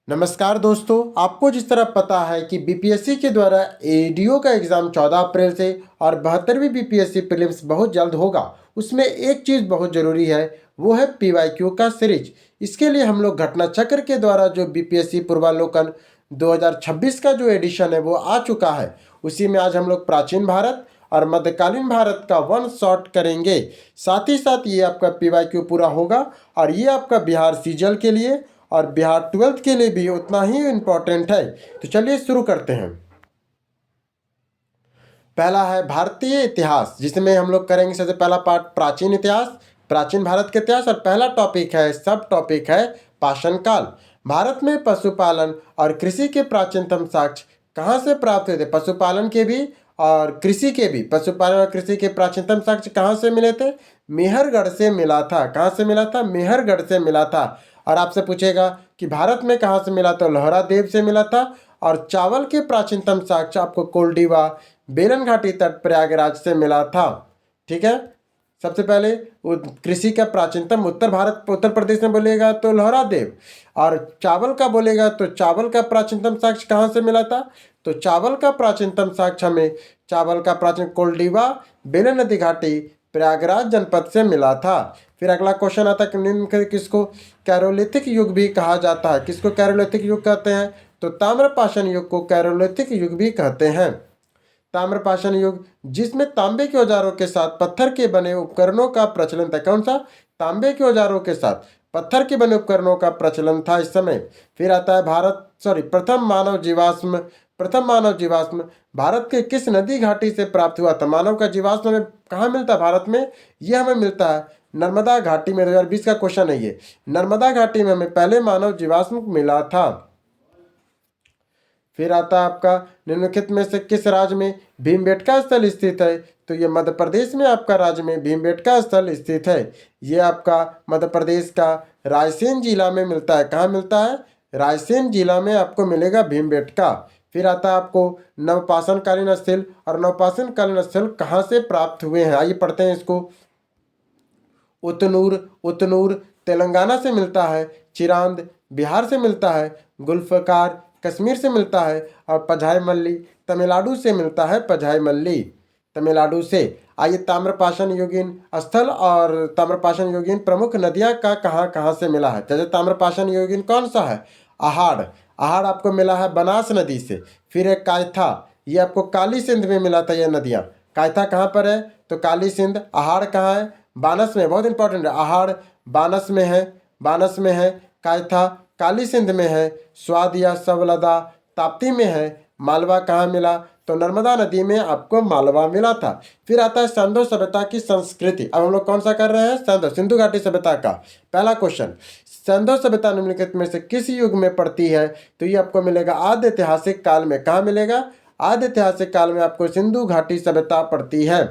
नमस्कार दोस्तों, आपको जिस तरह पता है कि बीपीएससी के द्वारा एडीओ का एग्ज़ाम 14 अप्रैल से और 72वीं बीपीएससी प्रीलिम्स बहुत जल्द होगा। उसमें एक चीज़ बहुत ज़रूरी है, वो है पीवाईक्यू का सीरीज। इसके लिए हम लोग घटना चक्र के द्वारा जो बीपीएससी पूर्वावलोकन 2026 का जो एडिशन है वो आ चुका है। उसी में आज हम लोग प्राचीन भारत और मध्यकालीन भारत का वन शॉट करेंगे। साथ ही साथ ये आपका पीवाईक्यू पूरा होगा और ये आपका बिहार सीजल के लिए और बिहार 12th के लिए भी उतना ही इम्पोर्टेंट है। तो चलिए शुरू करते हैं। पहला है भारतीय इतिहास, जिसमें हम लोग करेंगे सबसे पहला पार्ट प्राचीन इतिहास, प्राचीन भारत के इतिहास। और पहला टॉपिक है, सब टॉपिक है पाषाण काल। भारत में पशुपालन और कृषि के प्राचीनतम साक्ष्य कहाँ से प्राप्त हुए थे? पशुपालन के भी और कृषि के भी, पशुपालन और कृषि के प्राचीनतम साक्ष्य कहाँ से मिले थे? मेहरगढ़ से मिला था। कहाँ से मिला था? मेहरगढ़ से मिला था। और आपसे पूछेगा कि भारत में कहाँ से मिला? तो लोहरा देव से मिला था। और चावल के प्राचीनतम साक्ष्य आपको कोल्डीवा, बेलन घाटी तट, प्रयागराज से मिला था। ठीक है, सबसे पहले कृषि का प्राचीनतम उत्तर प्रदेश में बोलेगा तो लोहरा देव, और चावल का बोलेगा तो चावल का प्राचीनतम साक्ष्य कहाँ से मिला था? तो चावल का प्राचीनतम साक्ष्य हमें चावल का प्राचीन कोल्डीवा, बेलन नदी घाटी, प्रयागराज जनपद से मिला था। फिर अगला क्वेश्चन आता है कि निम्न किसको कैरोलिथिक युग भी कहा जाता है? किसको कैरोलिथिक युग कहते हैं? तो ताम्रपाषाण युग को कैरोलिथिक युग भी कहते हैं। ताम्रपाषाण युग, जिसमें तांबे के औजारों के साथ पत्थर के बने उपकरणों का प्रचलन था। कौन सा? तांबे के औजारों के साथ पत्थर के बने उपकरणों का प्रचलन था इस समय। फिर आता है प्रथम मानव जीवाश्म भारत के किस नदी घाटी से प्राप्त हुआ था? मानव का जीवाश्म हमें कहाँ मिलता है भारत में? ये हमें मिलता है नर्मदा घाटी में। 2020 का क्वेश्चन है ये। नर्मदा घाटी में हमें पहले मानव जीवाश्म मिला था। फिर आता है आपका निम्नलिखित में से किस राज्य में भीमबेटका स्थल स्थित है? तो ये मध्य प्रदेश में आपका राज्य में भीमबेटका स्थल स्थित है। ये आपका मध्य प्रदेश का रायसेन जिला में मिलता है। कहाँ मिलता है? रायसेन जिला में आपको मिलेगा भीमबेटका। फिर आता है आपको नवपाषाण कालीन स्थल, और नवपाषाण कालीन स्थल कहाँ से प्राप्त हुए हैं? आइए पढ़ते हैं इसको। उतनूर तेलंगाना से मिलता है, चिरांद बिहार से मिलता है, गुल्फकार कश्मीर से मिलता है, और पझाईमल्ली तमिलनाडु से मिलता है। पझाईमल्ली तमिलनाडु से। आइए ताम्रपाषाण युगीन स्थल और ताम्रपाषाण युगीन प्रमुख नदियां का कहाँ कहाँ से मिला है? जैसे ताम्रपाषाण युगीन कौन सा है? आहाड़। आहाड़ आपको मिला है बनास नदी से। फिर एक कायथा, ये आपको काली सिंध में मिला था। ये नदियाँ कायथा कहाँ पर है? तो काली सिंध। आहाड़ कहाँ है? बानस में। बहुत इंपॉर्टेंट है, आहाड़ बानस में है। बानस में है। कायथा काली सिंध में है। स्वाद या सवलदा ताप्ती में है। मालवा कहाँ मिला? तो नर्मदा नदी में आपको मालवा मिला था। फिर आता है सिंधु सभ्यता की संस्कृति। अब हम लोग कौन सा कर रहे हैं? सिंधु घाटी सभ्यता का पहला क्वेश्चन। सिंधु सभ्यता निम्नलिखित में से किस युग में पड़ती है? तो ये आपको मिलेगा आद्य ऐतिहासिक काल में। कहाँ मिलेगा? आद्य ऐतिहासिक काल में आपको सिंधु घाटी सभ्यता पड़ती है।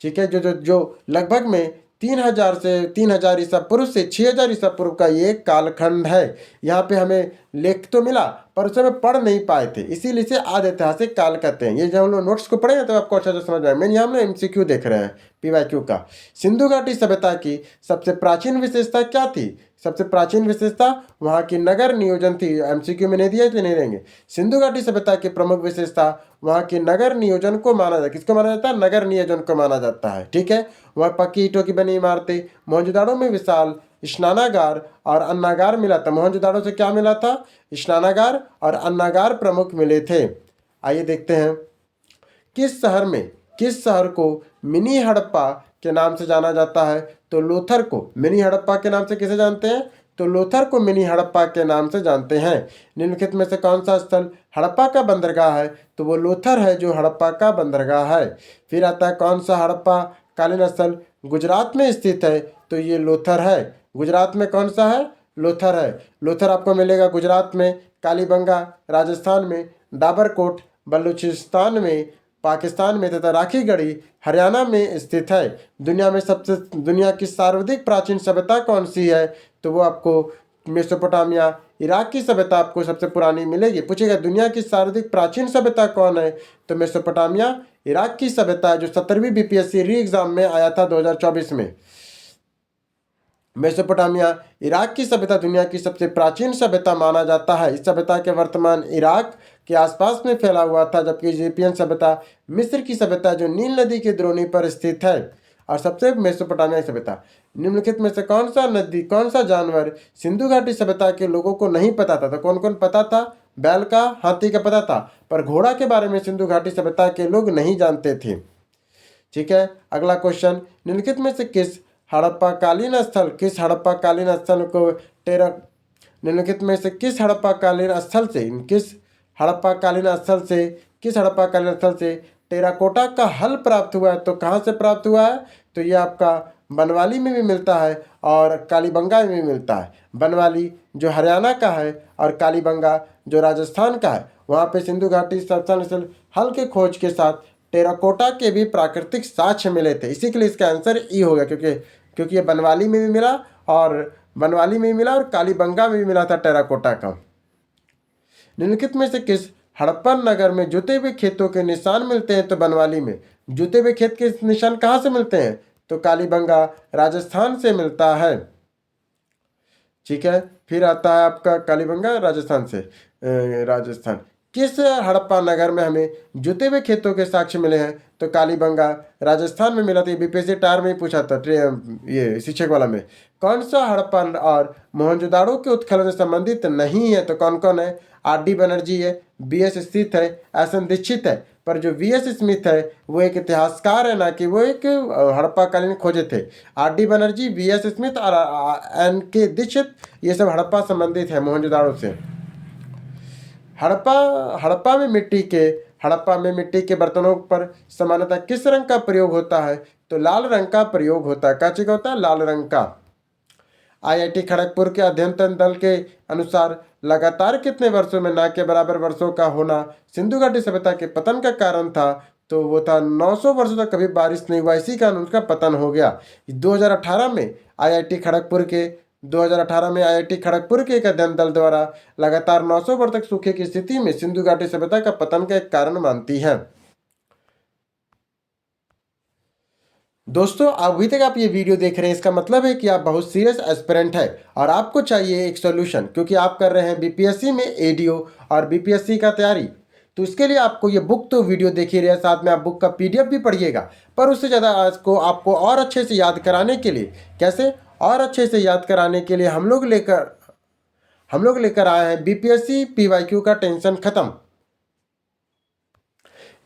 ठीक है, जो जो जो लगभग में 3000 ईसा पूर्व से 6000 ईसा पूर्व का ये कालखंड है। यहाँ पे हमें लेख तो मिला पर उसे हमें पढ़ नहीं पाए थे, इसीलिए इसे आद्य ऐतिहासिक काल कहते हैं। ये जब हम लोग नोट्स को पढ़ेंगे तो आपको अच्छा से समझ आएगा। मैं यहाँ हम लोग MCQ देख रहे हैं PYQ का। सिंधु घाटी सभ्यता की सबसे प्राचीन विशेषता क्या थी? सबसे प्राचीन विशेषता वहाँ की नगर नियोजन थी। MCQ में नहीं दिया इसलिए नहीं देंगे। सिंधु घाटी सभ्यता की प्रमुख विशेषता वहाँ की नगर नियोजन को माना जाता है। किसको माना जाता है? नगर नियोजन को माना जाता है। ठीक है, वह पक्की ईंटों की बनी इमारतें, मोहनजोदाड़ो में विशाल स्नानागार और अन्नागार मिला था। मोहनजोदाड़ो से क्या मिला था? स्नानागार और अन्नागार प्रमुख मिले थे। आइए देखते हैं किस शहर को मिनी हड़प्पा के नाम से जाना जाता है? तो लोथर को मिनी हड़प्पा के नाम से किसे जानते हैं? तो लोथर को मिनी हड़प्पा के नाम से जानते हैं। निम्नलिखित में से कौन सा स्थल हड़प्पा का बंदरगाह है? तो वो लोथर है जो हड़प्पा का बंदरगाह है। फिर आता है कौन सा हड़प्पा कालीन स्थल गुजरात में स्थित है? तो ये लोथर है। गुजरात में कौन सा है? लोथर है। लोथर आपको मिलेगा गुजरात में, कालीबंगा राजस्थान में, डाबरकोट बलूचिस्तान में, पाकिस्तान में, तथा राखीगढ़ी हरियाणा में स्थित है। दुनिया की सर्वाधिक प्राचीन सभ्यता कौन सी है? तो वो आपको मेसोपोटामिया इराक की सभ्यता आपको सबसे पुरानी मिलेगी। पूछेगा दुनिया की सर्वाधिक प्राचीन सभ्यता कौन है? तो मेसोपोटामिया इराक की सभ्यता, जो 17वीं BPSC री एग्जाम में आया था 2024 में। मेसोपोटामिया इराक की सभ्यता दुनिया की सबसे प्राचीन सभ्यता माना जाता है। इस सभ्यता के वर्तमान इराक के आसपास में फैला हुआ था, जबकि इजिप्शियन सभ्यता मिस्र की सभ्यता जो नील नदी की द्रोणी पर स्थित है। और सबसे मेसोपोटामिया सभ्यता, निम्नलिखित में से कौन सा नदी, कौन सा जानवर सिंधु घाटी सभ्यता के लोगों को नहीं पता था? तो कौन कौन पता था? बैल का, हाथी का पता था, पर घोड़ा के बारे में सिंधु घाटी सभ्यता के लोग नहीं जानते थे। ठीक है, अगला क्वेश्चन, निम्नलिखित में से किस हड़प्पाकालीन स्थल को निम्नलिखित में से किस हड़प्पाकालीन स्थल से टेराकोटा का हल प्राप्त हुआ है? तो कहाँ से प्राप्त हुआ है? तो ये आपका बनवाली में भी मिलता है और कालीबंगा में भी मिलता है। बनवाली जो हरियाणा का है और कालीबंगा जो राजस्थान का है, वहाँ पे सिंधु घाटी स्थल हल के खोज के साथ टेराकोटा के भी प्राकृतिक साक्ष्य मिले थे। इसी के लिए इसका आंसर ई होगा, क्योंकि ये बनवाली में भी मिला और कालीबंगा में भी मिला था टेराकोटा का। निम्नलिखित में से किस हड़प्पन नगर में जुते हुए खेतों के निशान मिलते हैं? तो बनवाली में। जुते हुए खेत के निशान कहाँ से मिलते हैं? तो कालीबंगा राजस्थान से मिलता है। ठीक है, फिर आता है आपका कालीबंगा राजस्थान। किस हड़प्पा नगर में हमें जुते हुए खेतों के साक्ष्य मिले हैं? तो कालीबंगा राजस्थान में मिला था। बीपीएससी टायर में ही पूछा था, ये शिक्षक वाला में। कौन सा हड़प्पा और मोहनजोदाड़ो के उत्खनन से संबंधित नहीं है? तो कौन कौन है? आर.डी. बनर्जी है, बी.एस. स्मिथ है, एस.एन. दीक्षित है। पर जो वी.एस. स्मिथ है वो एक इतिहासकार है, ना कि वो एक हड़प्पाकालीन खोजे थे। आर.डी. बनर्जी, वी.एस. स्मिथ और एन.के. दीक्षित, ये सब हड़प्पा संबंधित है मोहनजोदाड़ो से। हड़प्पा में मिट्टी के बर्तनों पर सामान्यतः किस रंग का प्रयोग होता है? तो लाल रंग का प्रयोग होता है। क्या चीज होता है? लाल रंग का। आईआईटी खड़गपुर के अध्ययन दल के अनुसार लगातार कितने वर्षों में ना के बराबर वर्षों का होना सिंधु घाटी सभ्यता के पतन का कारण था? तो वो था 900 वर्षों तक कभी बारिश नहीं हुआ, इसी कारण उनका पतन हो गया। 2018 में आईआईटी खड़गपुर के एक अध्ययन दल द्वारा लगातार 900 वर्ष तक सूखे की स्थिति में सिंधु घाटी सभ्यता का पतन का एक कारण मानती है। दोस्तों, अभी तक आप ये वीडियो देख रहे हैं, इसका मतलब है कि आप बहुत सीरियस एस्पिरेंट है और आपको चाहिए एक सॉल्यूशन, क्योंकि आप कर रहे हैं बीपीएससी में एडीओ और बीपीएससी का तैयारी। तो इसके लिए आपको ये बुक तो वीडियो देखिए रहे, साथ में आप बुक का पीडीएफ भी पढ़िएगा। पर उससे ज़्यादा आपको और अच्छे से याद कराने के लिए, कैसे और अच्छे से याद कराने के लिए हम लोग लेकर आए हैं बीपीएससी पीवाईक्यू का टेंशन खत्म।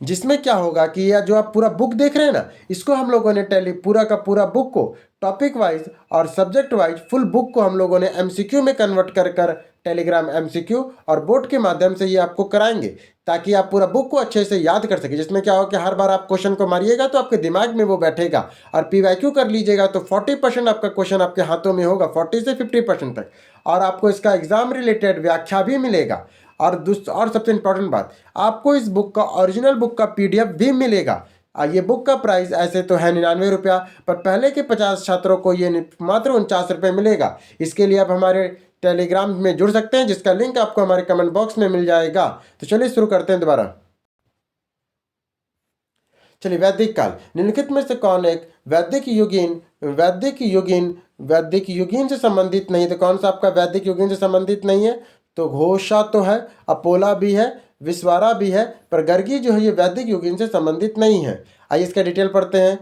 जिसमें क्या होगा कि यह जो आप पूरा बुक देख रहे हैं ना, इसको हम लोगों ने पूरा का पूरा बुक को टॉपिक वाइज और सब्जेक्ट वाइज फुल बुक को हम लोगों ने एमसीक्यू में कन्वर्ट कर टेलीग्राम एमसीक्यू और बोर्ड के माध्यम से ये आपको कराएंगे, ताकि आप पूरा बुक को अच्छे से याद कर सके। जिसमें क्या हो कि हर बार आप क्वेश्चन को मारिएगा तो आपके दिमाग में वो बैठेगा, और पीवाईक्यू कर लीजिएगा तो 40% आपका क्वेश्चन आपके हाथों में होगा, 40 से 50% तक, और आपको इसका एग्जाम रिलेटेड व्याख्या भी मिलेगा। और सबसे इंपॉर्टेंट बात, आपको इस बुक का ओरिजिनल बुक का पीडीएफ भी मिलेगा। ये बुक का प्राइस ऐसे तो है 99 रुपया, पर पहले के 50 छात्रों को ये मात्र 49 रुपये मिलेगा। इसके लिए आप हमारे टेलीग्राम में जुड़ सकते हैं, जिसका लिंक आपको हमारे कमेंट बॉक्स में मिल जाएगा। तो चलिए शुरू करते हैं दोबारा। चलिए, वैदिक काल, निम्नलिखित में से कौन एक वैदिक युगीन से संबंधित नहीं? तो कौन सा आपका वैदिक युगीन से संबंधित नहीं है? तो घोषा तो है, अपोला भी है, विश्वारा भी है, पर गर्गी जो है ये वैदिक युगीन से संबंधित नहीं है। आइए इसका डिटेल पढ़ते हैं।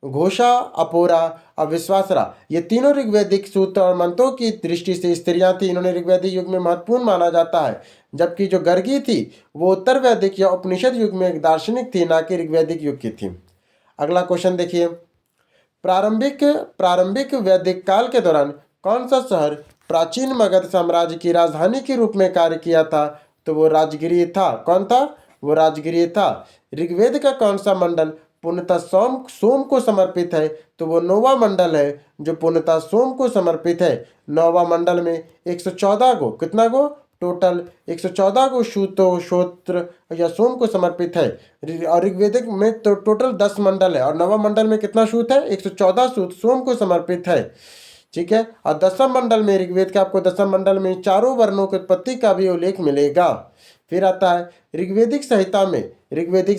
घोषा, अपोरा और विश्वासरा, ये तीनों ऋग्वैदिक सूत्र और मंत्रों की दृष्टि से स्त्रियां थी। इन्होंने ऋग्वैदिक युग में महत्वपूर्ण माना जाता है, जबकि जो गर्गी थी वो उत्तर वैदिक या उपनिषद युग में एक दार्शनिक थी, ना कि ऋग्वैदिक युग की थी। अगला क्वेश्चन देखिए, प्रारंभिक वैदिक काल के दौरान कौन सा शहर प्राचीन मगध साम्राज्य की राजधानी के रूप में कार्य किया था? तो वो राजगिरी था। कौन था? वो राजगिरी था। ऋग्वेद का कौन सा मंडल पूर्णतः सोम को समर्पित है? तो वो नौवां मंडल है जो पूर्णतः सोम को समर्पित है। नौवां मंडल में 114 गो, कितना गो टोटल? 114 गो श्रोत्र या सोम को समर्पित है। और ऋग्वेदिक में तो टोटल 10 मंडल है, और नौवां मंडल में कितना सूत है? 114 सूत सोम को समर्पित है। ठीक है, और 10वें मंडल में ऋग्वेद के आपको 10वें मंडल में चारों वर्णों की उत्पत्ति का भी उल्लेख मिलेगा। फिर आता है ऋग्वेदिक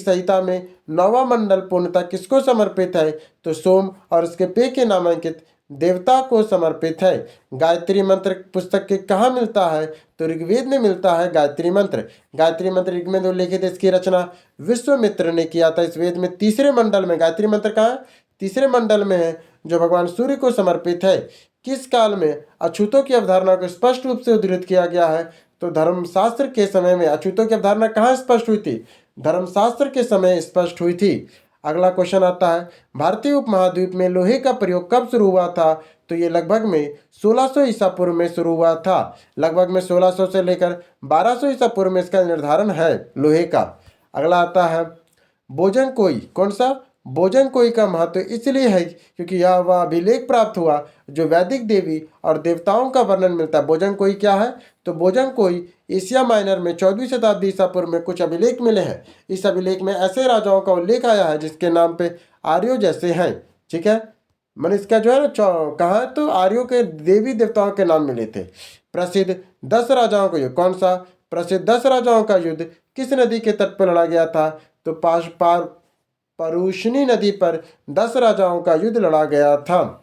संहिता में 9वां मंडल पूर्णतः किसको समर्पित है? तो सोम और उसके पे के नामांकित देवता को समर्पित है। गायत्री मंत्र पुस्तक के कहाँ मिलता है? तो ऋग्वेद में मिलता है गायत्री मंत्र ऋग्वेद में उल्लेखित। इसकी रचना विश्वामित्र ने किया था। इस वेद में तीसरे मंडल में गायत्री मंत्र कहाँ? तीसरे मंडल में है, जो भगवान सूर्य को समर्पित है। किस काल में अछूतों की अवधारणा को स्पष्ट रूप से उद्धृत किया गया है? तो धर्मशास्त्र के समय में। अछूतों की अवधारणा कहाँ स्पष्ट हुई थी? धर्मशास्त्र के समय स्पष्ट हुई थी। अगला क्वेश्चन आता है, भारतीय उपमहाद्वीप में लोहे का प्रयोग कब शुरू हुआ था? तो ये लगभग में 1600 ईसा पूर्व में शुरू हुआ था। लगभग में 1600 से लेकर 1200 ईसा पूर्व में इसका निर्धारण है लोहे का। अगला आता है भोजन कोई। कौन सा? भोजन कोई का महत्व इसलिए है क्योंकि यह वह अभिलेख प्राप्त हुआ जो वैदिक देवी और देवताओं का वर्णन मिलता है। भोजन कोई क्या है? तो भोजन कोई एशिया माइनर में 14वीं शताब्दी ईसा पूर्व में कुछ अभिलेख मिले हैं। इस अभिलेख में ऐसे राजाओं का उल्लेख आया है जिसके नाम पे आर्यों जैसे हैं। ठीक है, मैंने इसका जो है ना कहा, तो आर्यों के देवी देवताओं के नाम मिले थे। प्रसिद्ध 10 राजाओं का युद्ध। कौन सा? प्रसिद्ध 10 राजाओं का युद्ध किस नदी के तट पर लड़ा गया था? तो परुष्णी नदी पर 10 राजाओं का युद्ध लड़ा गया था।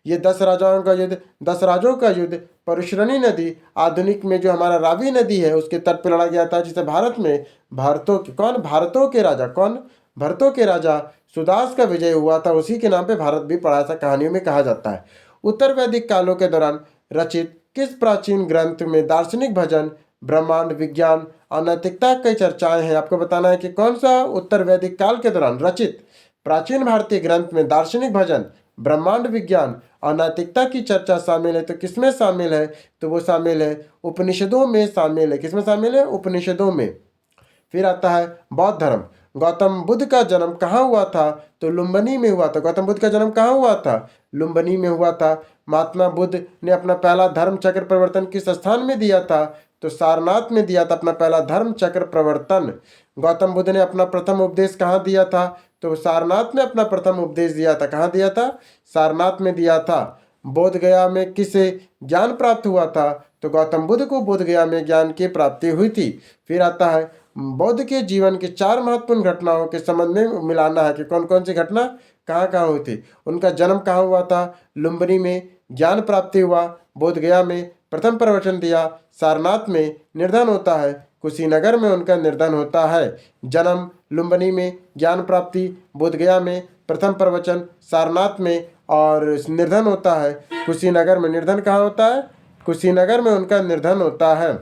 ये 10 राजाओं का युद्ध, 10 राजों का युद्ध परुष्णी नदी, आधुनिक में जो हमारा रावी नदी है उसके तट पर लड़ा गया था, जिसे भारत में भरतों के राजा सुदास का विजय हुआ था। उसी के नाम पे भारत भी पड़ा, ऐसा कहानियों में कहा जाता है। उत्तर वैदिक कालों के दौरान रचित किस प्राचीन ग्रंथ में दार्शनिक भजन, ब्रह्मांड, विज्ञान और नैतिकता की चर्चाएं हैं? आपको बताना है कि कौन सा उत्तर वैदिक काल के दौरान रचित प्राचीन भारतीय ग्रंथ में दार्शनिक भजन, ब्रह्मांड, विज्ञान और नैतिकता की चर्चा शामिल है। तो किसमें शामिल है? तो वो शामिल है उपनिषदों में शामिल है। किसमें शामिल है? उपनिषदों में। फिर आता है बौद्ध धर्म। गौतम बुद्ध का जन्म कहाँ हुआ था? तो लुम्बिनी में हुआ था। गौतम बुद्ध का जन्म कहाँ हुआ था? लुम्बिनी में हुआ था। महात्मा बुद्ध ने अपना पहला धर्म चक्र प्रवर्तन किस स्थान में दिया था? तो सारनाथ में दिया था अपना पहला धर्म चक्र प्रवर्तन। गौतम बुद्ध ने अपना प्रथम उपदेश कहाँ दिया था? तो सारनाथ में अपना प्रथम उपदेश दिया था। कहाँ दिया था? सारनाथ में दिया था। बोध गया में किसे ज्ञान प्राप्त हुआ था? तो गौतम बुद्ध को बोध गया में ज्ञान की प्राप्ति हुई थी। फिर आता है बौद्ध के जीवन के 4 महत्वपूर्ण घटनाओं के संबंध में मिलाना है कि कौन कौन सी घटना कहाँ कहाँ हुई थी। उनका जन्म कहाँ हुआ था? लुम्बिनी में ज्ञान प्राप्ति हुआ, बोध गया में प्रथम प्रवचन दिया, सारनाथ में निर्धन होता है, कुशीनगर में उनका निर्धन होता है। जन्म लुम्बिनी में, ज्ञान प्राप्ति बोध गया में, प्रथम प्रवचन सारनाथ में, और निर्धन होता है कुशीनगर में। निर्धन कहाँ होता है? कुशीनगर में उनका निर्धन होता है।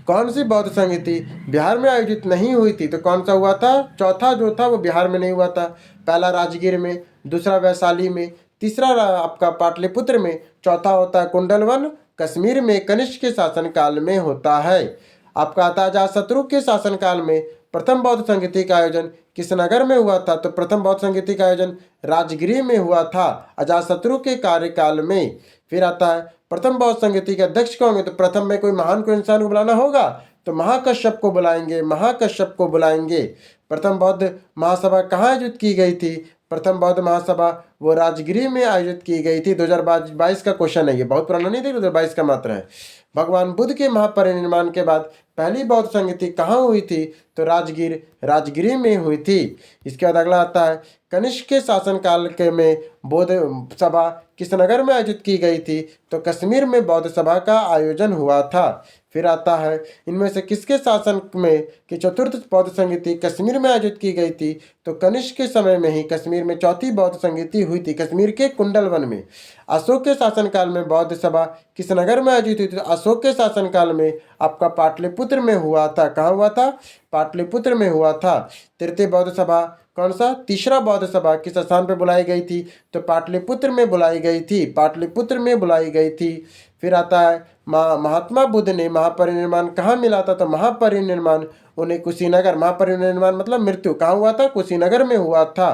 कौन सी बौद्ध संगीति बिहार में आयोजित नहीं हुई थी? तो कौन सा हुआ था? चौथा जो था वो बिहार में नहीं हुआ था। पहला राजगीर में, दूसरा वैशाली में, तीसरा आपका पाटलिपुत्र में, चौथा होता है कुंडलवन कश्मीर में कनिष्क के शासनकाल में होता है। आपका आता है अजातशत्रु के शासनकाल में प्रथम बौद्ध संगीति का आयोजन किस नगर में हुआ था? तो प्रथम बौद्ध संगीति का आयोजन राजगीर में हुआ था अजातशत्रु के कार्यकाल में। फिर आता है प्रथम बौद्ध संगीति के अध्यक्ष कौन होंगे? तो प्रथम में कोई महान को इंसान को बुलाना होगा तो महाकश्यप को बुलाएंगे। प्रथम बौद्ध महासभा कहाँ आयोजित की गई थी? प्रथम बौद्ध महासभा वो राजगीर में आयोजित की गई थी। 2022 का क्वेश्चन है, ये बहुत पुराना नहीं था, 2022 का मात्र है। भगवान बुद्ध के महापरिनिर्वाण के बाद पहली बौद्ध संगीति कहाँ हुई थी? तो राजगीर में हुई थी। इसके बाद अगला आता है कनिष्क के शासनकाल के में बौद्ध सभा किस नगर में आयोजित की गई थी? तो कश्मीर में बौद्ध सभा का आयोजन हुआ था। फिर आता है इनमें से किसके शासन में कि चतुर्थ बौद्ध संगीति कश्मीर में आयोजित की गई थी? तो कनिष्क के समय में ही कश्मीर में चौथी बौद्ध संगीति हुई थी, कश्मीर के कुंडलवन में। अशोक के शासनकाल में बौद्ध सभा किस नगर में आयोजित हुई थी? अशोक के शासनकाल में आपका पाटलिपुत्र में हुआ था। कहाँ हुआ था? पाटलिपुत्र में हुआ था। तृतीय बौद्ध सभा कौन सा? तीसरा बौद्ध सभा किस स्थान पर बुलाई गई थी? तो पाटलिपुत्र में बुलाई गई थी। फिर आता है महात्मा बुद्ध ने महापरिनिर्वाण कहाँ मिला था? तो महापरिनिर्वाण उन्हें कुशीनगर, महापरिनिर्वाण मतलब मृत्यु, कहाँ हुआ था? कुशीनगर में हुआ था।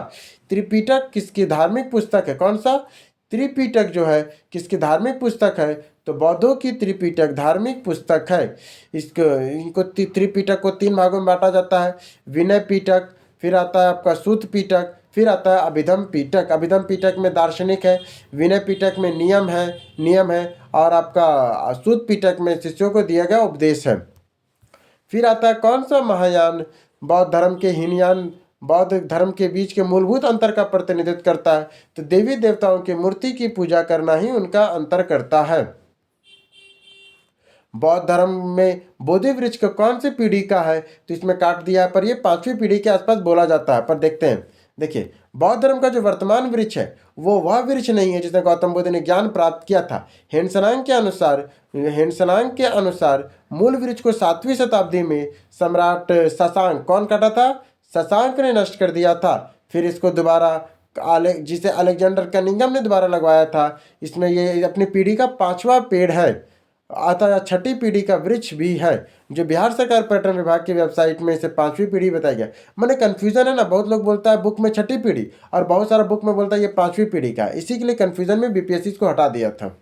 त्रिपिटक किसकी धार्मिक पुस्तक है? कौन सा? त्रिपिटक जो है किसकी धार्मिक पुस्तक है? तो बौद्धों की त्रिपिटक धार्मिक पुस्तक है। इनको त्रिपिटक को 3 भागों में बांटा जाता है, विनय पिटक, फिर आता है आपका सूत पिटक, फिर आता है अभिधम पिटक। अभिधम पिटक में दार्शनिक है, विनय पिटक में नियम है, और आपका सूत पिटक में शिष्यों को दिया गया उपदेश है। फिर आता है कौन सा महायान बौद्ध धर्म के हीनयान बौद्ध धर्म के बीच के मूलभूत अंतर का प्रतिनिधित्व करता है? तो देवी देवताओं की मूर्ति की पूजा करना ही उनका अंतर करता है। बौद्ध धर्म में बोधि वृक्ष का कौन सी पीढ़ी का है? तो इसमें काट दिया है, पर ये 5वीं पीढ़ी के आसपास बोला जाता है। पर देखते हैं, देखिए बौद्ध धर्म का जो वर्तमान वृक्ष है वो वह वृक्ष नहीं है जिसने गौतम बुद्ध ने ज्ञान प्राप्त किया था। हेनसनांग के अनुसार मूल वृक्ष को 7वीं शताब्दी में सम्राट शशांक, कौन काटा था? शशांक ने नष्ट कर दिया था। फिर इसको दोबारा जिसे अलेक्जेंडर कनिंघम ने दोबारा लगवाया था। इसमें ये अपनी पीढ़ी का 5वां पेड़ है, अतः 6ठी पीढ़ी का वृक्ष भी है, जो बिहार सरकार पर्यटन विभाग की वेबसाइट में इसे 5वीं पीढ़ी बताया गया। मैंने कन्फ्यूजन है ना, बहुत लोग बोलता है बुक में 6ठी पीढ़ी और बहुत सारा बुक में बोलता है ये 5वीं पीढ़ी का, इसी के लिए कन्फ्यूजन में बीपीएससी इसको हटा दिया था।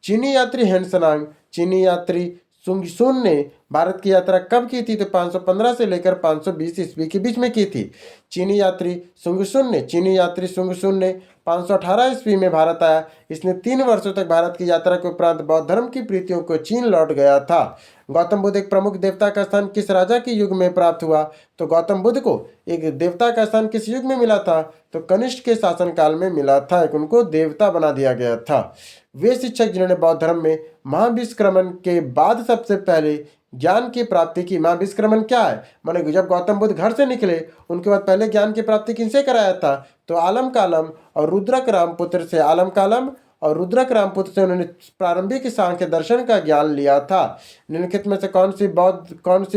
चीनी यात्री हेनसनांग, चीनी यात्री सुंगसुन ने भारत की यात्रा कब की थी? तो 515 से लेकर 520 ईस्वी के बीच में की थी। चीनी यात्री सुंगसुन ने 518 ईस्वी में भारत आया। इसने 3 वर्षों तक भारत की यात्रा के उपरांत बौद्ध धर्म की प्रीतियों को चीन लौट गया था। गौतम बुद्ध एक प्रमुख देवता का स्थान किस राजा के युग में प्राप्त हुआ? तो गौतम बुद्ध को एक देवता का स्थान किस युग में मिला था? तो कनिष्क के शासनकाल में मिला था। एक उनको देवता बना दिया गया था। वे शिक्षक जिन्होंने बौद्ध धर्म में महाविष्क्रमण के बाद सबसे पहले ज्ञान की प्राप्ति की। महाविष्क्रमण क्या है? माने जब गौतम बुद्ध घर से निकले उनके बाद पहले ज्ञान की प्राप्ति किनसे कराया था? तो आलम कालम और रुद्रक रामपुत्र से। आलम कालम और रुद्रक रामपुत्र से उन्होंने प्रारंभिक सांख्य दर्शन का ज्ञान लिया था। निम्नलिखित में से कौन सी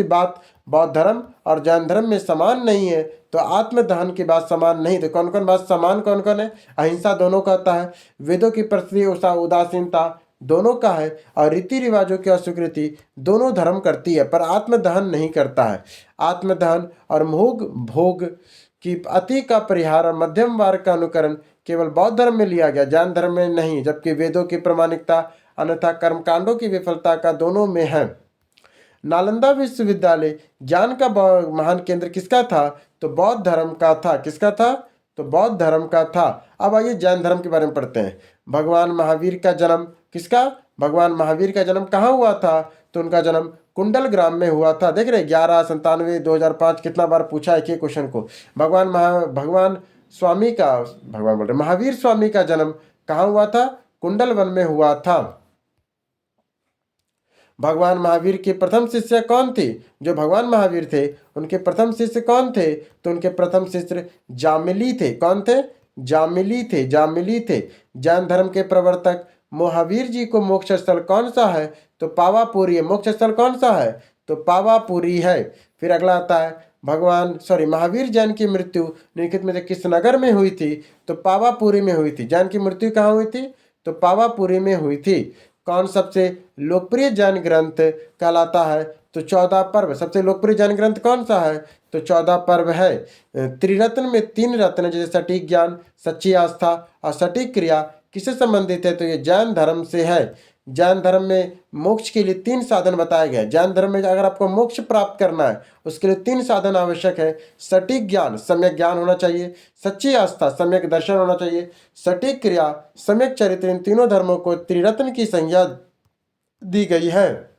बात बौद्ध धर्म और जैन धर्म में समान नहीं है? तो आत्मदहन की बात समान नहीं। तो कौन कौन बात समान कौन कौन है? अहिंसा दोनों कहता है, वेदों की प्रति उदासीनता दोनों का है, और रीति रिवाजों की अस्वीकृति दोनों धर्म करती है, पर आत्मदहन नहीं करता है। आत्मदहन और भोग की अति का परिहार और मध्यम मार्ग का अनुकरण केवल बौद्ध धर्म में लिया गया, जैन धर्म में नहीं, जबकि वेदों की प्रामाणिकता अन्यथा कर्मकांडों की विफलता का दोनों में है। नालंदा विश्वविद्यालय ज्ञान का महान केंद्र किसका था? तो बौद्ध धर्म का था। किसका था? तो बौद्ध धर्म का था। अब आइए जैन धर्म के बारे में पढ़ते हैं। भगवान महावीर का जन्म किसका? भगवान महावीर का जन्म कहाँ हुआ था? तो उनका जन्म कुंडल ग्राम में हुआ था। देख रहे 11/97/2005 कितना बार पूछा है कि क्वेश्चन को। महावीर स्वामी का जन्म कहाँ हुआ था? कुंडल वन में हुआ था। भगवान महावीर के प्रथम शिष्य कौन थे? जो भगवान महावीर थे उनके प्रथम शिष्य कौन थे? तो उनके प्रथम शिष्य जामिली थे। कौन थे? जामिली थे। जैन धर्म के प्रवर्तक महावीर जी को मोक्ष स्थल कौन सा है? तो पावापुरी है। मोक्ष स्थल कौन सा है? तो पावापुरी है। फिर अगला आता है महावीर जैन की मृत्यु निम्नलिखित में से किस नगर में हुई थी? तो पावापुरी में हुई थी। जैन की मृत्यु कहाँ हुई थी? तो पावापुरी में हुई थी। कौन सबसे लोकप्रिय जैन ग्रंथ कहलाता है? तो 14 पर्व। सबसे लोकप्रिय जैन ग्रंथ कौन सा है? तो 14 पर्व है। त्रिरत्न में 3 रत्न जैसे सटीक ज्ञान, सच्ची आस्था और सटीक क्रिया किससे संबंधित है? तो ये जैन धर्म से है। जैन धर्म में मोक्ष के लिए 3 साधन बताए गए। जैन धर्म में अगर आपको मोक्ष प्राप्त करना है उसके लिए 3 साधन आवश्यक है। सटीक ज्ञान, सम्यक ज्ञान होना चाहिए। सच्ची आस्था, सम्यक दर्शन होना चाहिए। सटीक क्रिया, सम्यक चरित्र। इन तीनों धर्मों को त्रिरत्न की संज्ञा दी गई है।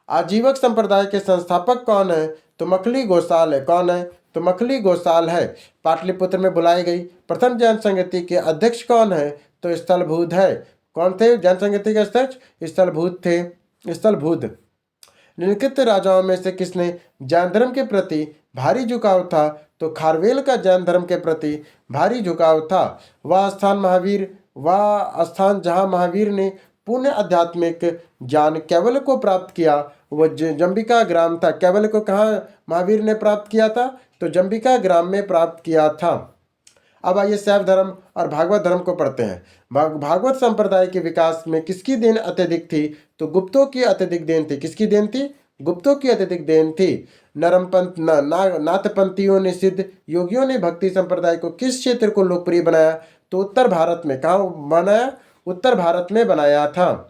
आजीवक संप्रदाय के संस्थापक कौन है? तो मखली गोसाल है। कौन है? तो मखली गोसाल है। पाटलिपुत्र में बुलाई गई प्रथम जैन संगति के अध्यक्ष कौन है? तो स्थलभूत है। कौन थे जैन संगति के अध्यक्ष? स्थलभूत थे। स्थलभूत। निम्नलिखित राजाओं में से किसने जैन धर्म के प्रति भारी झुकाव था? तो खारवेल का जैन धर्म के प्रति भारी झुकाव था। वह स्थान जहाँ महावीर ने पुण्य आध्यात्मिक ज्ञान कैवल्य को प्राप्त किया वह जंबिका ग्राम था। कैवल्य को कहाँ महावीर ने प्राप्त किया था? तो जंबिका ग्राम में प्राप्त किया था। अब आइए शैव धर्म और भागवत धर्म को पढ़ते हैं। भागवत संप्रदाय के विकास में किसकी देन अत्यधिक थी? तो गुप्तों की अत्यधिक देन थी। किसकी देन थी? गुप्तों की अत्यधिक देन थी। नाथपंथियों ने, सिद्ध योगियों ने भक्ति संप्रदाय को किस क्षेत्र को लोकप्रिय बनाया? तो उत्तर भारत में। कहाँ बनाया? उत्तर भारत में बनाया था।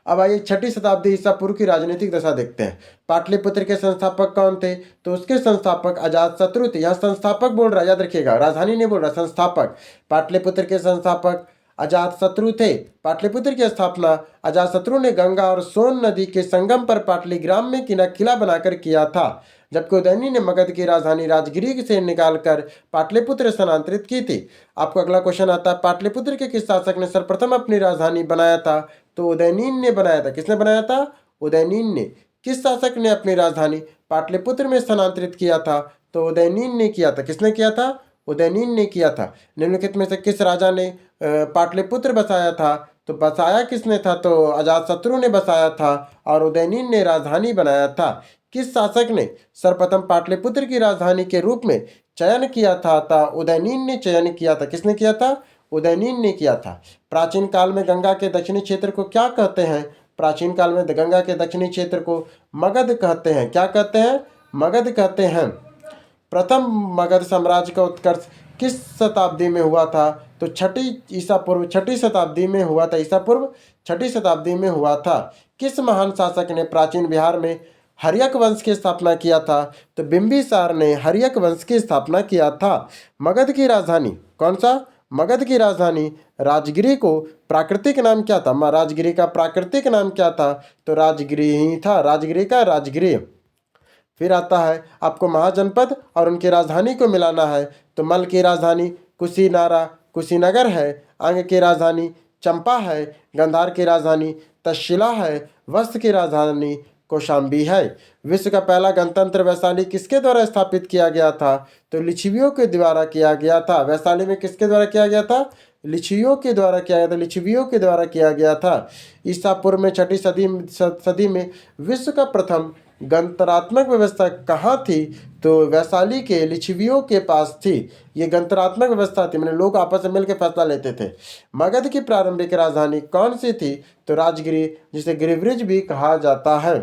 अब आइए 6ठी शताब्दी ईसा पूर्व की राजनीतिक दशा देखते हैं। पाटलिपुत्र के संस्थापक कौन थे? तो उसके संस्थापक अजातशत्रु थे। यहाँ संस्थापक बोल रहा, याद रखिएगा, राजधानी नहीं बोल रहा, संस्थापक। पाटलिपुत्र के संस्थापक अजातशत्रु थे। पाटलिपुत्र की स्थापना अजातशत्रु ने गंगा और सोन नदी के संगम पर पाटलिग्राम में किला बनाकर किया था, जबकि उदयनी ने मगध की राजधानी राजगिरी से निकालकर पाटलिपुत्र स्थानांतरित की थी। आपको अगला क्वेश्चन आता है, पाटलिपुत्र के किस शासक ने सर्वप्रथम अपनी राजधानी बनाया था? तो उदयनीन ने बनाया था। किसने बनाया था? उदयनीन ने। किस शासक ने अपनी राजधानी पाटलिपुत्र में स्थानांतरित किया था? तो उदयनीन ने किया था। किसने किया था? उदयनीन ने किया था। निम्नलिखित में से किस राजा ने पाटलिपुत्र बसाया था? तो बसाया किसने था? तो अजातशत्रु ने बसाया था और उदयनीन ने राजधानी बनाया था। किस शासक ने सर्वप्रथम पाटलिपुत्र की राजधानी के रूप में चयन किया था? उदयनीन ने चयन किया था। किसने किया था? उदयनीन ने किया था। प्राचीन काल में गंगा के दक्षिणी क्षेत्र को क्या कहते हैं? प्राचीन काल में गंगा के दक्षिणी क्षेत्र को मगध कहते हैं। क्या कहते हैं? मगध कहते हैं। प्रथम मगध साम्राज्य का उत्कर्ष किस शताब्दी में हुआ था? तो छठी शताब्दी में हुआ था। ईसा पूर्व छठी शताब्दी में हुआ था। किस महान शासक ने प्राचीन बिहार में हर्यक वंश की स्थापना किया था? तो बिंबिसार ने हर्यक वंश की स्थापना किया था। मगध की राजधानी कौन सा? मगध की राजधानी राजगिरी को प्राकृतिक नाम क्या था? राजगिरी का प्राकृतिक नाम क्या था? तो राजगिरी ही था। राजगिरी का राजगिरी। फिर आता है आपको महाजनपद और उनकी राजधानी को मिलाना है। तो मल की राजधानी कुशीनगर है। अंग की राजधानी चंपा है। गंधार की राजधानी तक्षशिला है। वत्स की राजधानी कौशाम्बी है। विश्व का पहला गणतंत्र वैशाली किसके द्वारा स्थापित किया गया था? तो लिच्छवियों के द्वारा किया गया था। वैशाली में किसके द्वारा किया गया था? लिच्छवियों के द्वारा किया गया था। लिच्छवियों के द्वारा किया गया था। ईसा पूर्व में छठी सदी में विश्व का प्रथम गणतंत्रात्मक व्यवस्था कहाँ थी? तो वैशाली के लिच्छवियों के पास थी। ये गणतंत्रात्मक व्यवस्था थी, मैंने लोग आपस में मिलकर फैसला लेते थे। मगध की प्रारंभिक राजधानी कौन सी थी? तो राजगिरी, जिसे गिरिब्रिज भी कहा जाता है।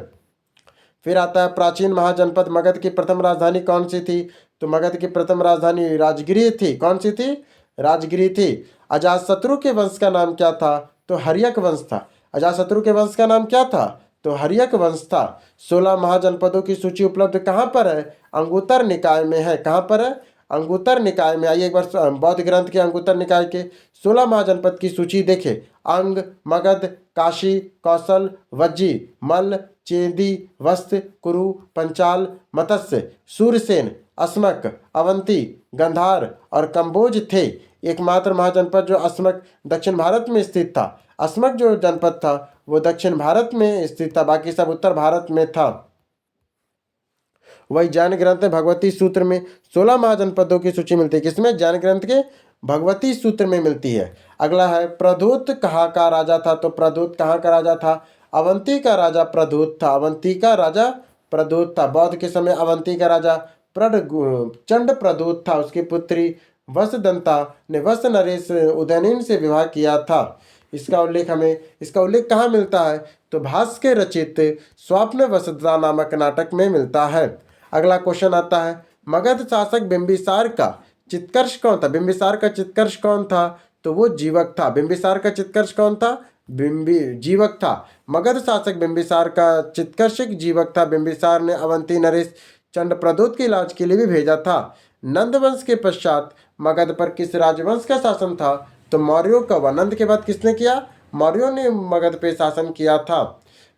फिर आता है प्राचीन महाजनपद मगध की प्रथम राजधानी कौन सी थी? तो मगध की प्रथम राजधानी राजगिरी थी। कौन सी थी? राजगिरी थी। अजातशत्रु के वंश का नाम क्या था? तो हर्यक वंश था। अजातशत्रु के वंश का नाम क्या था? तो हर्यक वंश था। 16 महाजनपदों की सूची उपलब्ध कहाँ पर है? अंगुत्तर निकाय में है। कहाँ पर है? अंगुत्तर निकाय में। आइए एक बार बौद्ध ग्रंथ के अंगुत्तर निकाय के 16 महाजनपद की सूची देखें। अंग, मगध, काशी, कौशल, वज्जी, मल्ल, चेदी, वस्त, कुरु, पंचाल, मत्स्य, सूरसेन, अस्मक, अवंती, गंधार और कंबोज थे। एकमात्र महाजनपद जो अस्मक दक्षिण भारत में स्थित था। अस्मक जो जनपद था वो दक्षिण भारत में स्थित था, बाकी सब उत्तर भारत में था। वही जैन ग्रंथ भगवती सूत्र में 16 महाजनपदों की सूची मिलती है। किसमें? जैन ग्रंथ के भगवती सूत्र में मिलती है। अगला है प्रधूत कहाँ का राजा था? तो प्रधूत कहाँ का राजा था? अवंती का राजा प्रधूत था। अवंती का राजा प्रधूत था। बौद्ध के समय अवंती का राजा चंड प्रधूत था। उसकी पुत्री वसुदंता ने वत्स नरेश उदयनीन से विवाह किया था। इसका उल्लेख कहाँ मिलता है? तो भास के रचित स्वप्न वसुधा नामक नाटक में मिलता है। अगला क्वेश्चन आता है मगध शासक बिंबिसार का चित्कर्ष कौन था? बिंबिसार का चित्कर्ष कौन था? तो वो जीवक था। बिंबिसार का चित्कर्ष कौन था? जीवक था। मगध शासक बिंबिसार का चित्कर्षक जीवक था। बिंबिसार ने अवंती नरेश चंड प्रदूत के इलाज के लिए भी भेजा था। नंद वंश के पश्चात मगध पर किस राजवंश का शासन था? तो मौर्यों का। नंद के बाद किसने किया? मौर्यों ने मगध पे शासन किया था।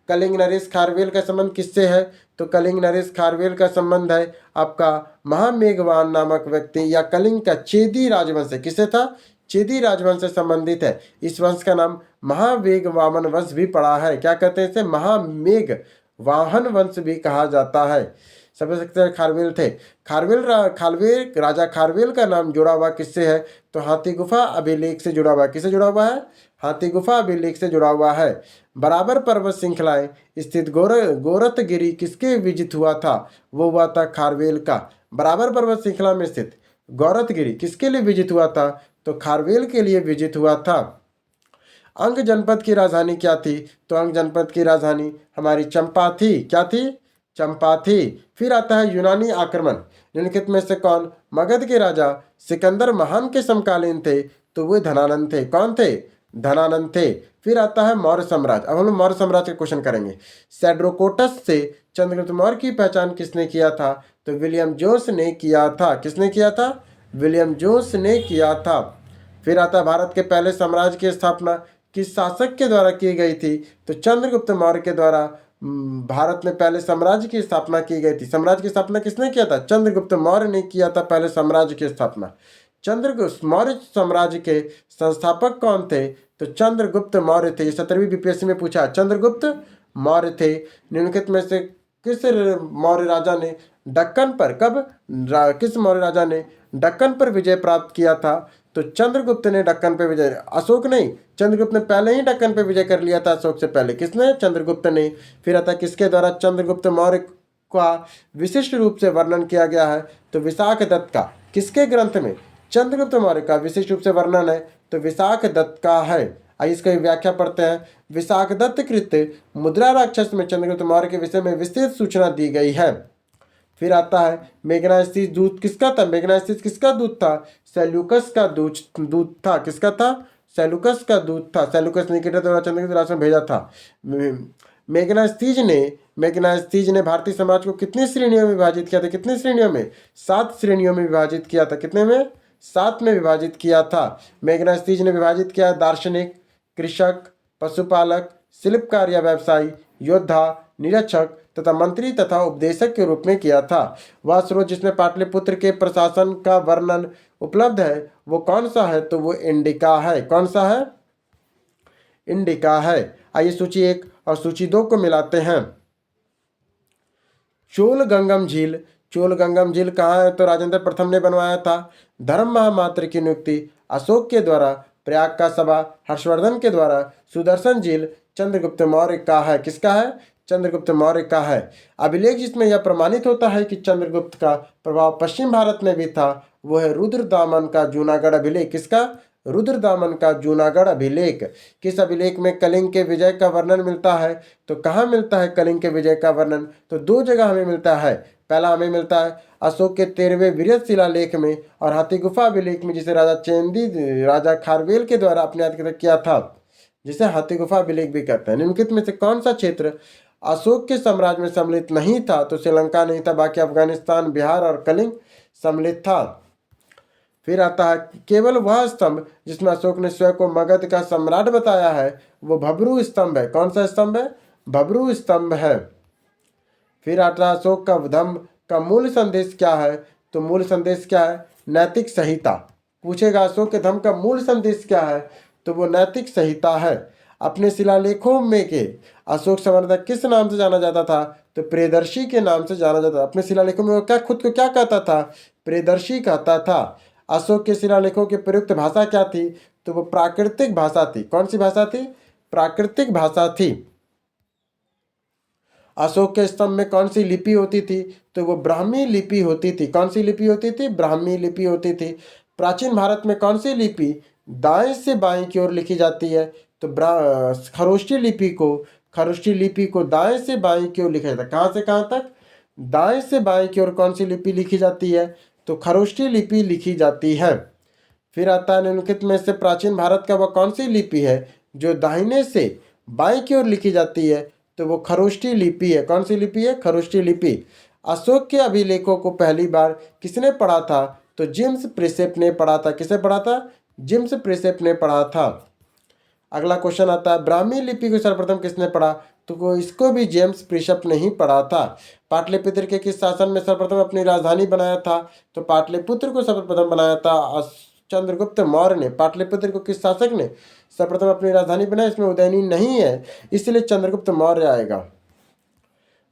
कलिंग नरेश खारवेल का संबंध किससे है? तो कलिंग नरेश खारवेल का संबंध है आपका महामेघवान नामक व्यक्ति या कलिंग का चेदी राजवंश है। किससे था? चेदी राजवंश से संबंधित है। इस वंश का नाम महावेगवामन वंश भी पड़ा है। क्या कहते हैं इसे? महामेघवाहन वंश भी कहा जाता है। सबसे खारवेल थे। राजा खारवेल का नाम जुड़ा हुआ किससे है? तो हाथी गुफा अभिलेख से जुड़ा हुआ है। किससे जुड़ा हुआ है? हाथी गुफा अभिलेख से जुड़ा हुआ है। बराबर पर्वत श्रृंखलाएं स्थित गोरतगिरी किसके विजित हुआ था? वो हुआ था खारवेल का। बराबर पर्वत श्रृंखला में स्थित गौरतगिरी किसके लिए विजित हुआ था? तो खारवेल के लिए विजित हुआ था। अंग जनपद की राजधानी क्या थी? तो अंग जनपद की राजधानी हमारी चंपा थी। क्या थी? चंपा थी। फिर आता है यूनानी आक्रमण। निम्नलिखित में से कौन मगध के राजा सिकंदर महान के समकालीन थे? तो वे धनानंद थे। कौन थे? धनानंद थे। फिर आता है मौर्य साम्राज्य। अब हम लोग मौर्य साम्राज्य का क्वेश्चन करेंगे। सैड्रोकोटस से चंद्रगुप्त मौर्य की पहचान किसने किया था? तो विलियम जोन्स ने किया था। किसने किया था? विलियम जोन्स ने किया था। फिर आता है भारत के पहले साम्राज्य की स्थापना किस शासक के द्वारा की गई थी? तो चंद्रगुप्त मौर्य के द्वारा भारत में पहले साम्राज्य की स्थापना की गई थी। साम्राज्य की स्थापना किसने किया था? चंद्रगुप्त मौर्य ने किया था पहले साम्राज्य की स्थापना। चंद्रगुप्त मौर्य साम्राज्य के संस्थापक कौन थे? तो चंद्रगुप्त मौर्य थे। 17वीं बीपीएससी में पूछा, चंद्रगुप्त मौर्य थे। निम्नलिखित में से किस मौर्य राजा ने दक्कन पर किस मौर्य राजा ने दक्कन पर विजय प्राप्त किया था? तो चंद्रगुप्त ने दक्कन पर विजय, अशोक नहीं, चंद्रगुप्त ने पहले ही दक्कन पर विजय कर लिया था अशोक से पहले। किसने? चंद्रगुप्त ने। फिर आता किसके द्वारा चंद्रगुप्त मौर्य का विशिष्ट रूप से वर्णन किया गया है? तो विशाख दत्त का। किसके ग्रंथ में चंद्रगुप्त मौर्य का विशिष्ट रूप से वर्णन है? तो विशाख दत्त का है। आइए इसका व्याख्या पढ़ते हैं। विशाख दत्त कृत मुद्रा राक्षस में चंद्रगुप्त मौर्य के विषय में विस्तृत सूचना दी गई है। फिर आता है मेघनास्तीस दूत किसका था? मेघनास्तीस किसका दूत था? सेल्यूकस का दूत था। किसका था? सेल्यूकस का दूत था। सेल्यूकस निकेटर द्वारा चंद्रगुप्त राष्ट्र में भेजा था। मेघनास्तीस ने भारतीय समाज को कितनी श्रेणियों में विभाजित किया था? कितनी श्रेणियों में? 7 श्रेणियों में विभाजित किया था। कितने में? 7 में विभाजित किया था। मेघनास्तीस ने विभाजित किया दार्शनिक, कृषक, पशुपालक, शिल्पकार या व्यवसायी, योद्धा, निरीक्षक तथा मंत्री तथा उपदेशक के रूप में किया था। वह स्रोत जिसमें पाटलिपुत्र के प्रशासन का वर्णन उपलब्ध है वो कौन सा है? तो वो इंडिका है। कौन सा है? इंडिका है। आइए सूची 1 और सूची 2 को मिलाते हैं। चोलगंगम झील कहाँ है? तो राजेंद्र प्रथम ने बनवाया था। धर्म महामात्र की नियुक्ति अशोक के द्वारा, प्रयाग का सभा हर्षवर्धन के द्वारा, सुदर्शन झील चंद्रगुप्त मौर्य का है। किसका है? चंद्रगुप्त मौर्य का है। अभिलेख जिसमें यह प्रमाणित होता है कि चंद्रगुप्त का प्रभाव पश्चिम भारत में भी था वो है रुद्रदामन का जूनागढ़ अभिलेख। किसका? रुद्रदामन का जूनागढ़ अभिलेख। किस अभिलेख में कलिंग के विजय का वर्णन मिलता है? तो कहाँ मिलता है कलिंग के विजय का वर्णन? तो 2 जगह हमें मिलता है। पहला हमें मिलता है अशोक के 13वें वीरत शिलालेख में और हाथी गुफा अभिलेख में, जिसे राजा खारवेल के द्वारा अपने हाथ किया था, जिसे हाथी गुफा अभिलेख भी कहते हैं। निम्नलिखित में से कौन सा क्षेत्र अशोक के साम्राज्य में सम्मिलित नहीं था? तो श्रीलंका नहीं था, बाकी अफगानिस्तान, बिहार और कलिंग सम्मिलित था। फिर आता है केवल वह स्तंभ जिसमें अशोक ने स्वयं को मगध का सम्राट बताया है वो भब्रू स्तंभ है। कौन सा स्तंभ है? भब्रू स्तंभ है। फिर आता है अशोक का धम्म का मूल संदेश क्या है? तो मूल संदेश क्या है? नैतिक संहिता। पूछेगा अशोक के धम्म का मूल संदेश क्या है? तो वो नैतिक संहिता है। अपने शिलालेखों में के अशोक संवर्धक किस नाम से जाना जाता था? तो प्रियदर्शी के नाम से जाना जाता था। अपने शिलालेखों में वो खुद को क्या कहता था? प्रियदर्शी कहता था। अशोक के शिलालेखों की प्रयुक्त भाषा क्या थी? तो वो प्राकृतिक भाषा थी। कौन सी भाषा थी? प्राकृतिक भाषा थी। अशोक के स्तंभ में कौन सी लिपि होती थी? तो वो ब्राह्मी लिपि होती थी। कौन सी लिपि होती थी? ब्राह्मी लिपि होती थी। प्राचीन भारत में कौन सी लिपि दाएं से बाएं की ओर लिखी जाती है? तो खरोष्ठी लिपि को दाएं से बाएं की ओर लिखा जाता है। कहाँ से कहाँ तक? दाएं से बाएं की ओर कौन सी लिपि लिखी जाती है? तो खरोष्ठी लिपि लिखी जाती है। फिर आता है निम्नलिखित में से प्राचीन भारत का वह कौन सी लिपि है जो दाहिने से बाएं की ओर लिखी जाती है? तो वो खरोष्ठी लिपि है। कौन सी लिपि है? खरोष्ठी लिपि। अशोक के अभिलेखों को पहली बार किसने पढ़ा था? तो जेम्स प्रिसेप ने पढ़ा था। किसे पढ़ा था? जेम्स प्रिसेप ने पढ़ा था। अगला क्वेश्चन आता है ब्राह्मी लिपि को सर्वप्रथम किसने पढ़ा? तो इसको भी जेम्स प्रिसेप ने ही पढ़ा था। पाटलिपुत्र के किस शासन में सर्वप्रथम अपनी राजधानी बनाया था? तो पाटलिपुत्र को सर्वप्रथम बनाया था चंद्रगुप्त मौर्य ने। पाटलिपुत्र को किस शासक ने सर्वप्रथम अपनी राजधानी बनाई? इसमें उदयनी नहीं है, इसलिए चंद्रगुप्त मौर्य आएगा।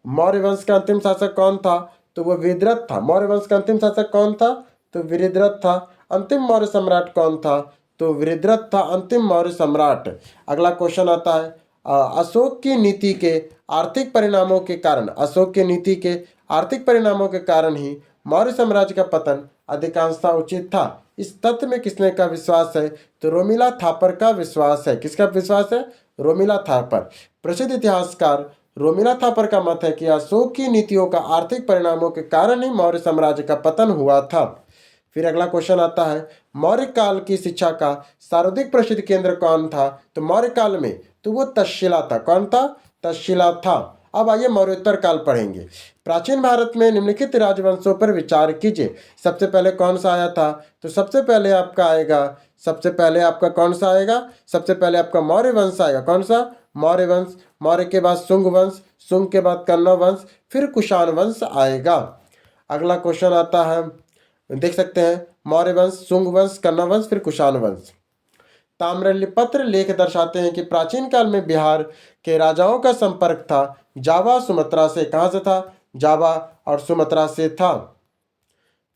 मौर्य वंश का अंतिम शासक कौन था? तो वो वीरद्रथ था। मौर्य वंश का अंतिम शासक कौन था? तो वीरद्रथ था। अंतिम मौर्य सम्राट कौन था? तो वीरद्रथ था अंतिम मौर्य सम्राट। अगला क्वेश्चन आता है अशोक की नीति के आर्थिक परिणामों के कारण, अशोक की नीति के आर्थिक परिणामों के कारण ही मौर्य साम्राज्य का पतन अधिकांशतः उचित था। इस तथ्य में किसने का विश्वास है? तो रोमिला थापर का विश्वास है। किसका विश्वास है? रोमिला थापर। प्रसिद्ध इतिहासकार रोमिला थापर का मत है कि अशोक की नीतियों का आर्थिक परिणामों के कारण ही मौर्य साम्राज्य का पतन हुआ था। फिर अगला क्वेश्चन आता है मौर्य काल की शिक्षा का सर्वाधिक प्रसिद्ध केंद्र कौन था? तो मौर्य काल में तो वो तक्षशिला था। कौन था? तक्षशिला था। अब आइए मौर्योत्तर काल पढ़ेंगे। प्राचीन भारत में निम्नलिखित राजवंशों पर विचार कीजिए। सबसे पहले कौन सा आया था? तो सबसे पहले आपका आएगा, सबसे पहले आपका कौन सा आएगा? सबसे पहले आपका मौर्य वंश आएगा। कौन सा? मौर्य वंश। मौर्य के बाद शुंग वंश, शुंग के बाद कण्व वंश, फिर कुषाण वंश आएगा। अगला क्वेश्चन आता है, देख सकते हैं, मौर्य वंश, शुंग वंश, कण्व वंश, फिर कुषाण वंश। ताम्रलिप्ति लेख दर्शाते हैं कि प्राचीन काल में बिहार के राजाओं का संपर्क था जावा सुमात्रा से। कहाँ से था? जावा और सुमात्रा से था।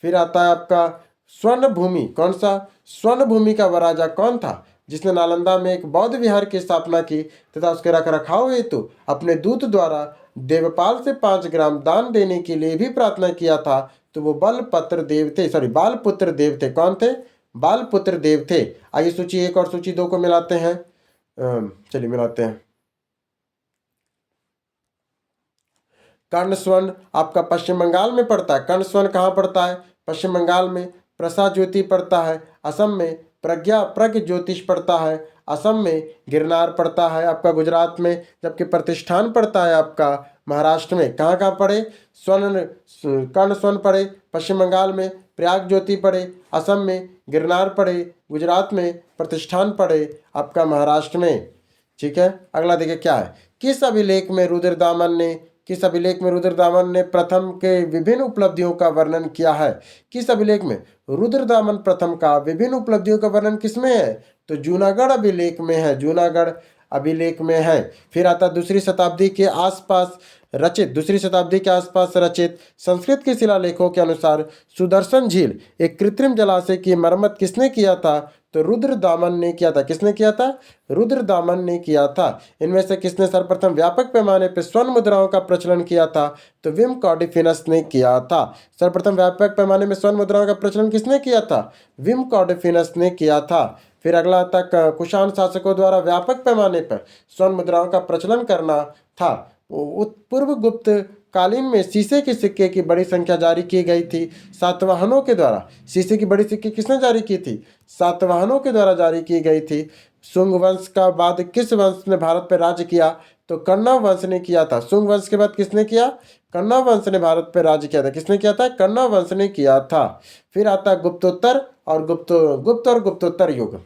फिर आता है आपका स्वर्ण भूमि। कौन सा? स्वर्ण भूमि का वह राजा कौन था जिसने नालंदा में एक बौद्ध विहार की स्थापना की तथा उसके रख रखाव हेतु अपने दूत द्वारा देवपाल से 5 ग्राम दान देने के लिए भी प्रार्थना किया था? तो वो बलपत्र देव थे, बालपुत्र देव थे। कौन थे? बालपुत्र देव थे। आइए सूची 1 और सूची 2 को मिलाते हैं। चलिए मिलाते हैं। कर्णस्वर्ण आपका पश्चिम बंगाल में पड़ता है। कर्णस्वर्ण कहाँ पड़ता है? पश्चिम बंगाल में। प्रसाद ज्योति पड़ता है असम में। प्रज्ञ ज्योतिष पड़ता है असम में। गिरनार पड़ता है आपका गुजरात में, जबकि प्रतिष्ठान पड़ता है आपका महाराष्ट्र में। कहाँ कहाँ पड़े? कर्ण स्वर्ण पड़े पश्चिम बंगाल में, प्रयाग ज्योति पड़े असम में, गिरनार पड़े गुजरात में, प्रतिष्ठान पड़े आपका महाराष्ट्र में। ठीक है, अगला देखिए क्या है। किस अभिलेख में रुद्रदामन ने प्रथम के विभिन्न उपलब्धियों का वर्णन किया है? किस अभिलेख में रुद्रदामन प्रथम का विभिन्न उपलब्धियों का वर्णन किसमें है? तो जूनागढ़ अभिलेख में है, जूनागढ़ अभिलेख में है। फिर आता दूसरी शताब्दी के आसपास रचित संस्कृत के शिलालेखों के अनुसार सुदर्शन झील एक कृत्रिम जलाशय की मरम्मत किसने किया था? तो रुद्रदामन ने किया था। किसने किया था? रुद्रदामन ने किया था। इनमें से किसने सर्वप्रथम व्यापक पैमाने पर स्वर्ण मुद्राओं का प्रचलन किया था? तो विम कॉर्डिफिनस ने किया था। सर्वप्रथम व्यापक पैमाने में स्वर्ण मुद्राओं का प्रचलन किसने किया था? विम कॉर्डिफिनस ने किया था। फिर अगला तक कुषाण शासकों द्वारा व्यापक पैमाने पर स्वर्ण मुद्राओं का प्रचलन करना था। पूर्व गुप्त कालीन में शीशे के सिक्के की बड़ी संख्या जारी की गई थी सातवाहनों के द्वारा। शीशे की बड़ी सिक्के किसने जारी की थी? सातवाहनों के द्वारा जारी की गई थी। शुंग वंश का बाद किस वंश ने भारत पर राज्य किया? तो कण्व वंश ने किया था। शुंग वंश के बाद किसने किया? कण्व वंश ने भारत पर राज्य किया था। किसने किया था? कण्व वंश ने किया था। फिर आता गुप्तोत्तर और गुप्तोत्तर युग।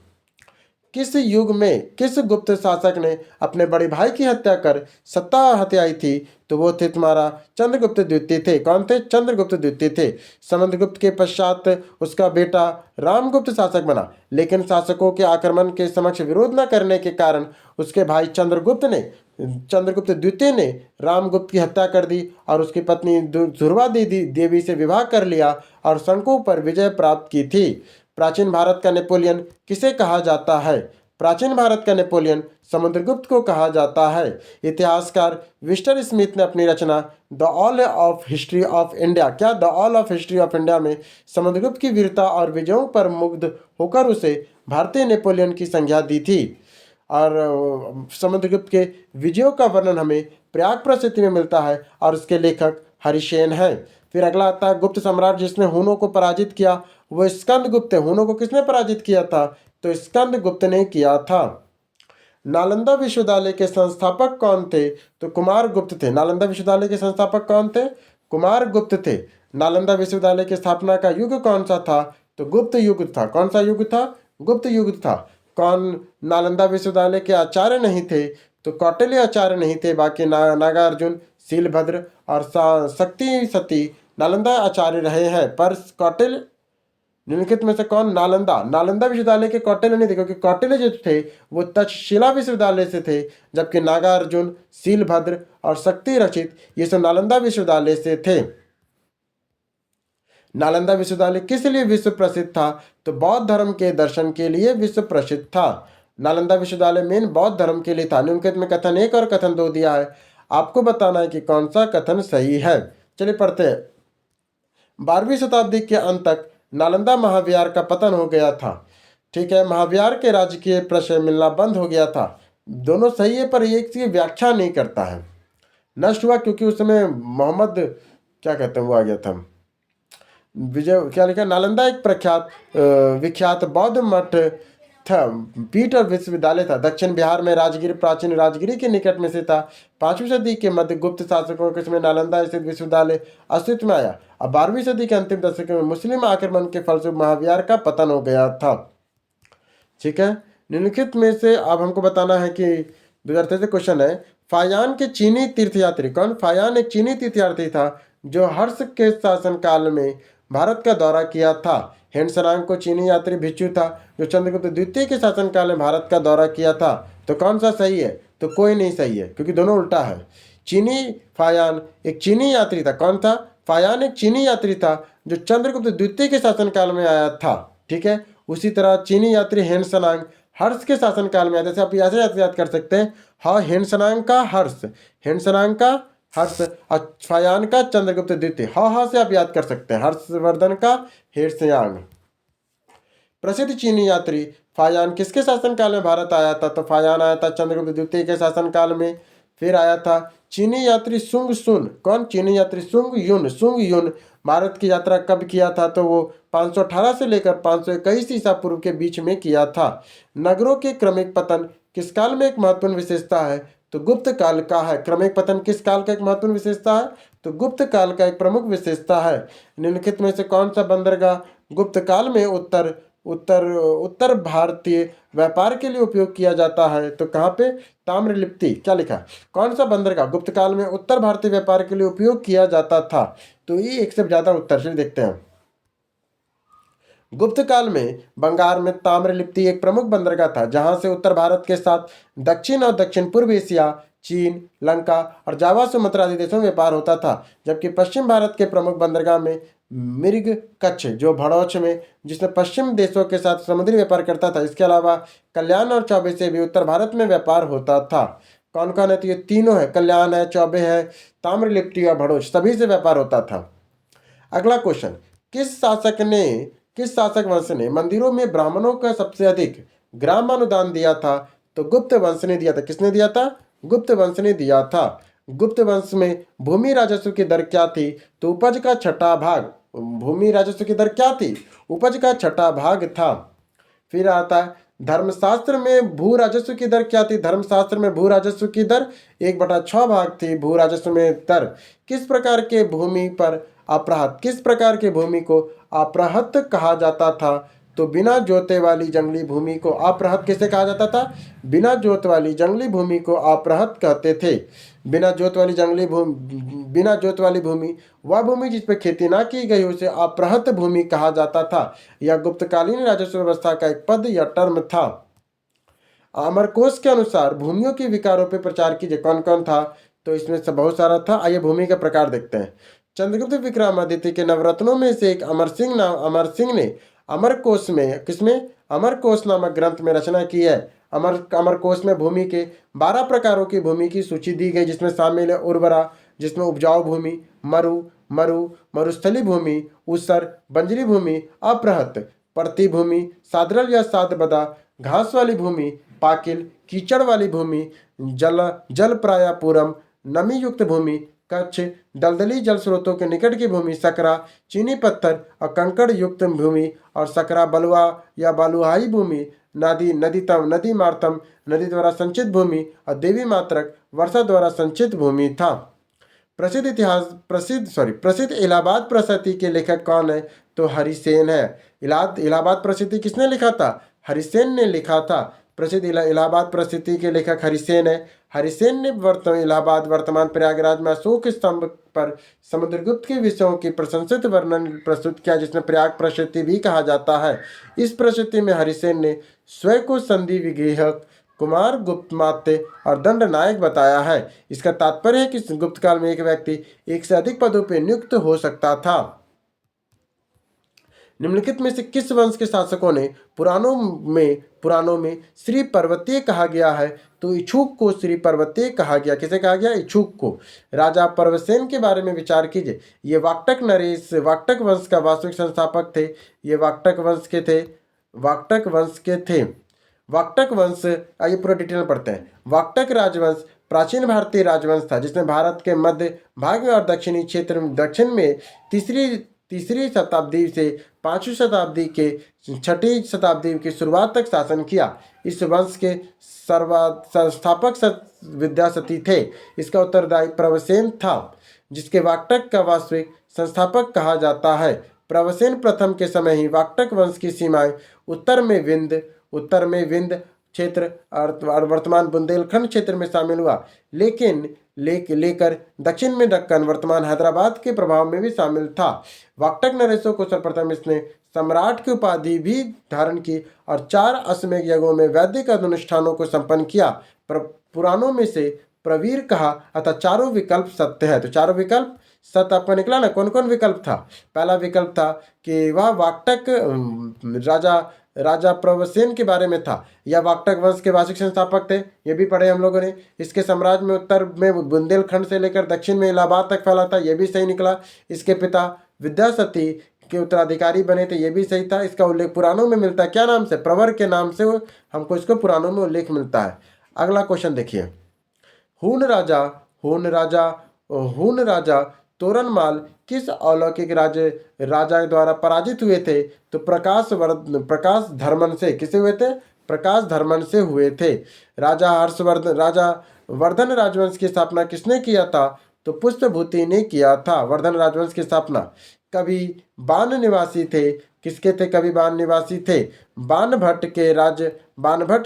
किस युग में किस गुप्त शासक ने अपने बड़े भाई की हत्या कर सत्ता हत्याई थी? तो वो थे तुम्हारा चंद्रगुप्त द्वितीय थे। कौन थे? चंद्रगुप्त द्वितीय थे। समुद्रगुप्त के पश्चात उसका बेटा रामगुप्त शासक बना, लेकिन शासकों के आक्रमण के समक्ष विरोध न करने के कारण उसके भाई चंद्रगुप्त द्वितीय ने रामगुप्त की हत्या कर दी और उसकी पत्नी ध्रुवा देवी से विवाह कर लिया और शंकु पर विजय प्राप्त की थी। प्राचीन भारत का नेपोलियन किसे कहा जाता है? प्राचीन भारत का नेपोलियन समुद्रगुप्त को कहा जाता है। इतिहासकार विस्टर स्मिथ ने अपनी रचना द ऑल ऑफ हिस्ट्री ऑफ इंडिया, क्या द ऑल ऑफ हिस्ट्री ऑफ इंडिया में समुद्रगुप्त की वीरता और विजयों पर मुग्ध होकर उसे भारतीय नेपोलियन की संज्ञा दी थी। और समुद्रगुप्त के विजयों का वर्णन हमें प्रयाग प्रसिद्धि में मिलता है और उसके लेखक हरिसेन हैं। फिर अगला आता है गुप्त सम्राट जिसने हुनों को पराजित किया, वो स्कंदगुप्त है। हुनों को किसने पराजित किया था? तो स्कंदगुप्त ने किया था। नालंदा विश्वविद्यालय के संस्थापक कौन थे? तो कुमारगुप्त थे। नालंदा विश्वविद्यालय के संस्थापक कौन थे? कुमारगुप्त थे। नालंदा विश्वविद्यालय की स्थापना का युग कौन सा था? तो गुप्त युग था। कौन सा युग था? गुप्त युग था। कौन नालंदा विश्वविद्यालय के आचार्य नहीं थे? तो कौटिल्य आचार्य नहीं थे। बाकी नागार्जुन, शीलभद्र और शक्ति सती नालंदा आचार्य रहे हैं, पर कौटिल्य निम्नलिखित में से कौन? नालंदा विश्वविद्यालय के कौटिल्य नहीं थे, क्योंकि कौटिल्य जो थे वो तक्षशिला विश्वविद्यालय से थे, जबकि नागार्जुन, शीलभद्र और शक्ति रचित ये सब नालंदा विश्वविद्यालय से थे। नालंदा विश्वविद्यालय किस लिए विश्व प्रसिद्ध था? तो बौद्ध धर्म के दर्शन के लिए विश्व प्रसिद्ध था। नालंदा विश्वविद्यालय मेन बौद्ध धर्म के लिए था। निम्नलिखित में कथन 1 और कथन 2 दिया है, आपको बताना है कि कौन सा कथन सही है। चलिए पढ़ते हैं। 12वीं शताब्दी के अंत तक नालंदा महाविहार का पतन हो गया था। ठीक है, महाविहार के राजकीय प्रश्रय मिलना बंद हो गया था। दोनों सही है, पर एक की व्याख्या नहीं करता है। नष्ट हुआ क्योंकि उस समय मोहम्मद क्या कहते हैं वो आ गया था, विजय क्या लिखा, नालंदा एक विख्यात बौद्ध मठ पीठ और विश्वविद्यालय था। दक्षिण बिहार में राजगीर प्राचीन राजगिरी के निकट में से था। 5वीं सदी के मध्य गुप्त शासकों के समय नालंदा स्थित विश्वविद्यालय अस्तित्व में आया। अब 12वीं सदी के अंतिम दशक में मुस्लिम आक्रमण के फलस्वरूप महाविहार का पतन हो गया था। ठीक है, निम्नलिखित में से अब हमको बताना है कि 2023 क्वेश्चन है, फायान के चीनी तीर्थयात्री कौन? फायान एक चीनी तीर्थयात्री था जो हर्ष के शासनकाल में भारत का दौरा किया था। हेनसरांग को चीनी यात्री भिक्षु था जो चंद्रगुप्त द्वितीय के शासनकाल में भारत का दौरा किया था। तो कौन सा सही है? तो कोई नहीं सही है, क्योंकि दोनों उल्टा है। फायान एक चीनी यात्री था। कौन था? फायान एक चीनी यात्री था जो चंद्रगुप्त द्वितीय के शासनकाल में आया था। ठीक है, उसी तरह चीनी यात्री हेनसनांग हर्ष के शासनकाल में आया। जैसे आप ऐसे याद कर सकते हैं, हाँ हेनसनांग का हर्ष, हेनसनांग का हर्ष और फायान का चंद्रगुप्त द्वितीय, हाँ से आप याद कर सकते हैं। हर्षवर्धन का हेनसयांग। प्रसिद्ध चीनी यात्री फायान किसके शासनकाल में भारत आया था? तो फायान आया था चंद्रगुप्त द्वितीय के शासनकाल में। फिर आया था चीनी यात्री सुंग सुन। कौन? चीनी यात्री सुंग युन। सुंग युन भारत की यात्रा कब किया था? तो वो 518 से लेकर 521 ईसा पूर्व के बीच में किया था। नगरों के क्रमिक पतन किस काल में एक महत्वपूर्ण विशेषता है? तो गुप्त काल का है। क्रमिक पतन किस काल का एक महत्वपूर्ण विशेषता है? तो गुप्त काल का एक प्रमुख विशेषता है। निम्नलिखित में से कौन सा बंदरगाह गुप्त काल में उत्तर भारतीय व्यापार के लिए उपयोग किया जाता है? तो कहाँ पे? ताम्रलिप्ति। क्या लिखा? कौन सा बंदरगाह गुप्त काल में उत्तर भारतीय व्यापार के लिए उपयोग किया जाता था? तो ये एक से ज्यादा उत्तर से देखते हैं। गुप्त काल में बंगाल में ताम्रलिप्ति एक प्रमुख बंदरगाह था जहां से उत्तर भारत के साथ दक्षिण और दक्षिण पूर्व एशिया, चीन, लंका और जावा सुमात्रा आदि देशों में व्यापार होता था। जबकि पश्चिम भारत के प्रमुख बंदरगाह में मिर्ग कच्छ जो भड़ौच में जिसमें पश्चिम देशों के साथ समुद्री व्यापार करता था। इसके अलावा कल्याण और चौबे से भी उत्तर भारत में व्यापार होता था। कौन कौन है? तो ये तीनों है, कल्याण है, चौबे है, ताम्रलिप्ति और भड़ौच, सभी से व्यापार होता था। अगला क्वेश्चन, किस शासक वंश ने मंदिरों में ब्राह्मणों का सबसे अधिक ग्राम अनुदान दिया था? तो गुप्त वंश ने दिया था। किसने दिया था? गुप्त वंश ने दिया था। गुप्त वंश में भूमि राजस्व की दर क्या थी? तो उपज का छठा भाग। भूमि राजस्व की दर क्या थी? उपज का छठा भाग था। फिर आता है धर्मशास्त्र में भू राजस्व की दर क्या थी? धर्मशास्त्र में भू राजस्व की दर 1/6 भाग थी। भू राजस्व में दर किस प्रकार के भूमि पर अपराहत, किस प्रकार के भूमि को अपराहत कहा जाता था? तो बिना जोते वाली जंगली भूमि को अपराहत किसे कहा जाता था? बिना जोत वाली जंगली भूमि को अपराहत कहते थे। बिना जोत वाली भूमि वह भूमि जिस पर खेती ना की गई उसे अपराहत भूमि कहा जाता था। यह गुप्तकालीन राजस्व व्यवस्था का एक पद या टर्म था। अमरकोश के अनुसार भूमियों के विकारों पर प्रचार कीजिए। कौन कौन था? तो इसमें से बहुत सारा था। आइए भूमि का प्रकार देखते हैं। चंद्रगुप्त विक्रमादित्य के नवरत्नों में से एक अमर सिंह ने अमरकोश में अमरकोश नामक ग्रंथ में रचना की है। अमरकोश में भूमि के 12 प्रकारों की भूमि की सूची दी गई, जिसमें शामिल है उर्वरा, जिसमें उपजाऊ भूमि, मरुस्थली भूमि, ऊसर, बंजरी भूमि, अपृहत, परती भूमि, सादरल या सादबदा, घास वाली भूमि, पाकिल, कीचड़ वाली भूमि, जल प्रायापूरम, नमी युक्त भूमि, कच्छ, दलदली जल स्रोतों के निकट की भूमि, सकरा, चीनी पत्थर और कंकड़ युक्त भूमि, और सकरा बलुआ या बालुहाई भूमि, नदी मार्तम, नदी द्वारा संचित भूमि, और देवी मात्रक, वर्षा द्वारा संचित भूमि था। प्रसिद्ध इलाहाबाद प्रसिद्धि के लेखक कौन है? तो हरिसेन है। इलाहाबाद प्रसिद्धि किसने लिखा था? हरिसेन ने लिखा था। प्रसिद्ध इलाहाबाद प्रसिद्धि के लेखक हरिसेन है। हरिसेन ने इलाहाबाद वर्तमान प्रयागराज में अशोक स्तंभ पर समुद्रगुप्त के विषयों की प्रशंसित वर्णन प्रस्तुत किया, जिसमें प्रयाग प्रसिद्धि भी कहा जाता है। इस प्रसिद्धि में हरिसेन ने स्वयं को संधि विग्रहक, कुमार गुप्तमात्य और दंड नायक बताया है। इसका तात्पर्य है कि गुप्त काल में एक व्यक्ति एक से अधिक पदों पर नियुक्त हो सकता था। निम्नलिखित में से किस वंश के शासकों ने पुराणों में श्री पर्वतीय कहा गया है? तो इच्छुक को श्री पर्वतीय कहा गया। किसे कहा गया? इच्छुक को। राजा पर्वसेन के बारे में विचार कीजिए। ये वाक्टक वंश का वास्तविक संस्थापक थे। ये वाक्टक वंश आइए पूरा डिटेल में पढ़ते हैं। वाक्टक राजवंश प्राचीन भारतीय राजवंश था, जिसने भारत के मध्य भाग में और दक्षिणी क्षेत्र में दक्षिण में 3री शताब्दी से 5वीं शताब्दी के 6ठी शताब्दी की शुरुआत तक शासन किया। इस वंश के संस्थापक विद्यासती थे। इसका उत्तरदायी प्रवसेन था, जिसके वाक्टक का वास्तविक संस्थापक कहा जाता है। प्रवसेन प्रथम के समय ही वाक्टक वंश की सीमाएं उत्तर में विंध्य क्षेत्र और वर्तमान बुंदेलखंड क्षेत्र में शामिल हुआ, लेकर दक्षिण में दक्कन वर्तमान हैदराबाद के प्रभाव में भी शामिल था। वाक्टक नरेशों को सर्वप्रथम इसने सम्राट की उपाधि भी धारण की और 4 अश्वमेध यज्ञों में वैदिक अनुष्ठानों को संपन्न किया। पुराणों में से प्रवीर कहा अतः चारों विकल्प सत्य है। तो चारों विकल्प सत्य आपको निकला ना। कौन कौन विकल्प था? पहला विकल्प था कि वह वाक्टक राजा प्रवसेन के बारे में था, या वाक्टक वंश के वार्षिक संस्थापक थे, ये भी पढ़े हम लोगों ने। इसके साम्राज्य में उत्तर में बुंदेलखंड से लेकर दक्षिण में इलाहाबाद तक फैला था, ये भी सही निकला। इसके पिता विद्यासती के उत्तराधिकारी बने थे, ये भी सही था। इसका उल्लेख पुराणों में मिलता है, क्या नाम से? प्रवर के नाम से हमको इसको पुराणों में उल्लेख मिलता है। अगला क्वेश्चन देखिए, हून राजा तोरनमाल किस अलौकिक राजा द्वारा पराजित हुए थे? तो प्रकाश धर्मन से। किसे हुए थे? प्रकाश धर्मन से हुए थे। राजा वर्धन राजवंश की स्थापना किसने किया था? तो पुष्पभूति ने किया था वर्धन राजवंश की स्थापना। कवि बान निवासी थे। किसके थे? कवि बान निवासी थे। बाणभट्ट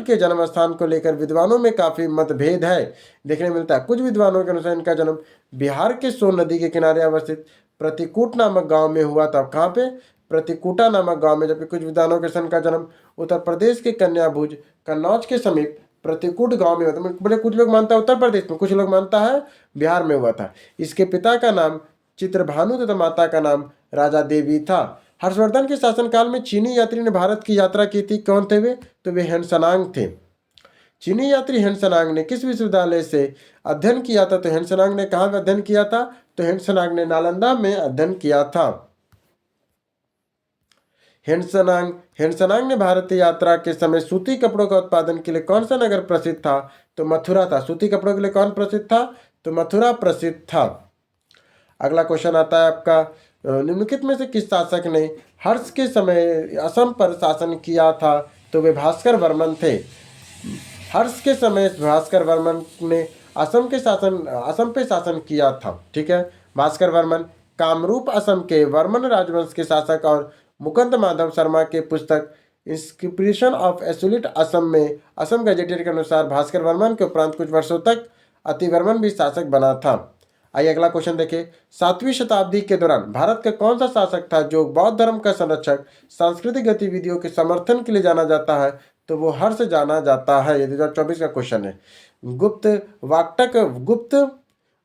के जन्म स्थान को लेकर विद्वानों में काफी मतभेद है, देखने मिलता है। कुछ विद्वानों के अनुसार इनका जन्म बिहार के सोन नदी के किनारे अवस्थित प्रतिकूट नामक गांव में हुआ था। कहाँ पे? प्रतिकूटा नामक गांव में। जबकि कुछ विद्वानों के अनुसार इनका जन्म उत्तर प्रदेश के कन्नौज के समीप प्रतिकूट गांव में हुआ था। बोले कुछ लोग मानता है उत्तर प्रदेश में, कुछ लोग मानता है बिहार में हुआ था। इसके पिता का नाम चित्रभानु तथा माता का नाम राजा देवी था। हर्षवर्धन के शासनकाल में चीनी यात्री ने भारत की यात्रा की थी। कौन थे वे? तो वे हेनसनांग थे। चीनी यात्री हेनसनांग ने किस विश्वविद्यालय से अध्ययन किया था? तो हेनसनांग ने कहाँ अध्ययन किया था? तो हेनसनांग ने नालंदा में अध्ययन किया था। हेनसनांग ने भारतीय यात्रा के समय सूती कपड़ों का उत्पादन के लिए कौन सा नगर प्रसिद्ध था? तो मथुरा था। सूती कपड़ों के लिए कौन प्रसिद्ध था? तो मथुरा प्रसिद्ध था। अगला क्वेश्चन आता है आपका, निम्नलिखित में से किस शासक ने हर्ष के समय असम पर शासन किया था? तो वे भास्कर वर्मन थे। हर्ष के समय भास्कर वर्मन ने असम पे शासन किया था। ठीक है। भास्कर वर्मन कामरूप असम के वर्मन राजवंश के शासक और मुकुंद माधव शर्मा के पुस्तक इंस्क्रिप्शन ऑफ एब्सोल्यूट असम में असम गजेटियर के अनुसार भास्कर वर्मन के उपरांत कुछ वर्षों तक अतिवर्मन भी शासक बना था। आइए अगला क्वेश्चन देखिए, 7वीं शताब्दी के दौरान भारत का कौन सा शासक था जो बौद्ध धर्म का संरक्षक, सांस्कृतिक गतिविधियों के समर्थन के लिए जाना जाता है? तो वो हर्ष जाना जाता है। ये 2024 का क्वेश्चन है। गुप्त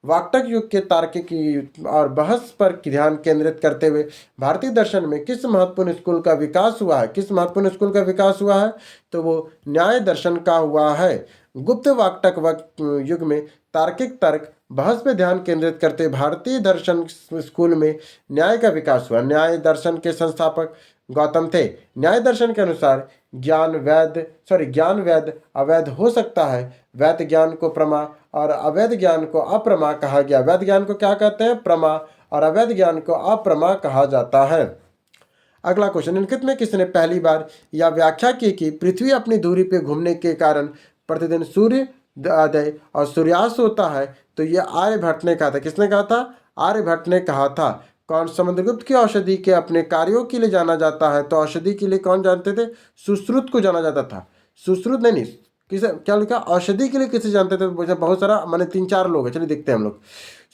वाक्टक युग के तार्किक और बहस पर ध्यान केंद्रित करते हुए भारतीय दर्शन में किस महत्वपूर्ण स्कूल का विकास हुआ है? किस महत्वपूर्ण स्कूल का विकास हुआ है? तो वो न्याय दर्शन का हुआ है। गुप्त वाक्टक युग में तार्किक तर्क बहस पे ध्यान केंद्रित करते भारतीय दर्शन स्कूल में न्याय का विकास हुआ। न्याय दर्शन के संस्थापक गौतम थे। न्याय दर्शन के अनुसार ज्ञान वैध अवैध हो सकता है। वैध ज्ञान को प्रमा और अवैध ज्ञान को अप्रमा कहा गया। वैध ज्ञान को क्या कहते हैं? प्रमा, और अवैध ज्ञान को अप्रमा कहा जाता है। अगला क्वेश्चन, निम्नलिखित में किसने पहली बार यह व्याख्या की कि पृथ्वी अपनी दूरी पर घूमने के कारण प्रतिदिन सूर्योदय और सूर्यास्त होता है? तो यह आर्यभट्ट ने कहा था। किसने कहा था? आर्यभट्ट ने कहा था। कौन समुद्रगुप्त की औषधि के अपने कार्यों के लिए जाना जाता है? तो औषधि के लिए कौन जानते थे? सुश्रुत को जाना जाता था। सुश्रुत नहीं, किसे क्या लिखा? औषधि के लिए किसे जानते थे? बहुत सारा, माने 3-4 लोग है। चलिए देखते हैं हम लोग।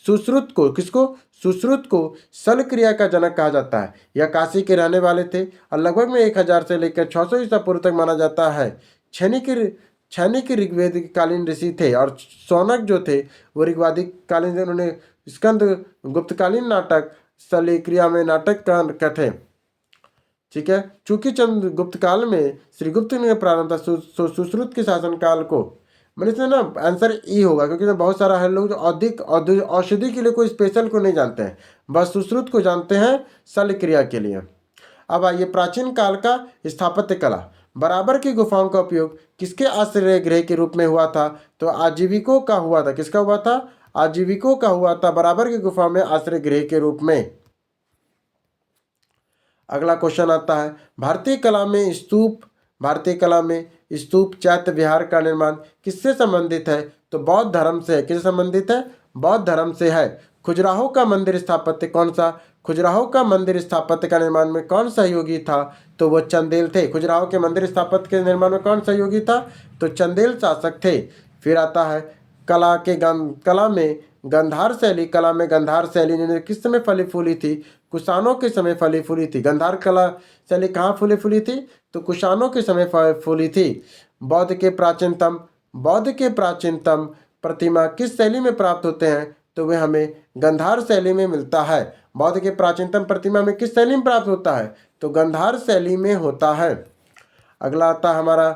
सुश्रुत को, किसको? सुश्रुत को सल क्रिया का जनक कहा जाता है। यह काशी के रहने वाले थे और लगभग में 1000 से लेकर 600 ईसा पूर्व तक माना जाता है। छैनिक ऋग्वेद कालीन ऋषि थे और शौनक जो थे वो ऋग्वेदिक कालीन। उन्होंने स्कंद गुप्तकालीन नाटक शल्य क्रिया में नाटक का थे। ठीक है। चूंकि चंद गुप्त काल में श्री गुप्त ने प्रारंभ था सुश्रुत के शासनकाल को। मैंने इसमें ना आंसर ई होगा, क्योंकि बहुत सारा है लोग जो अधिक औषधि के लिए कोई स्पेशल को नहीं जानते हैं, बस सुश्रुत को जानते हैं शल्य क्रिया के लिए। अब आइए, प्राचीन काल का स्थापत्य कला। बराबर की गुफाओं का उपयोग किसके आश्रय गृह के रूप में हुआ था? तो आजीविकों का हुआ था। किसका हुआ था? आजीविकों का हुआ था, बराबर की गुफा में आश्रय गृह के रूप में। अगला क्वेश्चन आता है, भारतीय कला में स्तूप चैत्य विहार का निर्माण किससे संबंधित है? तो बौद्ध धर्म से है। किससे संबंधित है? बौद्ध धर्म से है। खजुराहो का मंदिर स्थापत्य कौन सा? खजुराहो का मंदिर स्थापत्य का निर्माण में कौन सहयोगी था? तो वो चंदेल थे। खजुराहो के मंदिर स्थापत्य के निर्माण में कौन सहयोगी था? तो चंदेल शासक थे। फिर आता है, कला में गंधार शैली ने किस समय फली फूली थी? कुषाणों के समय फली फूली थी। गंधार कला शैली कहाँ फूली फूली थी? तो कुषाणों के समय फूली थी। बौद्ध के प्राचीनतम प्रतिमा किस शैली में प्राप्त होते हैं? तो वे हमें गंधार शैली में मिलता है। बौद्ध के प्राचीनतम प्रतिमा में किस शैली में प्राप्त होता है? तो गंधार शैली में होता है। अगला आता है हमारा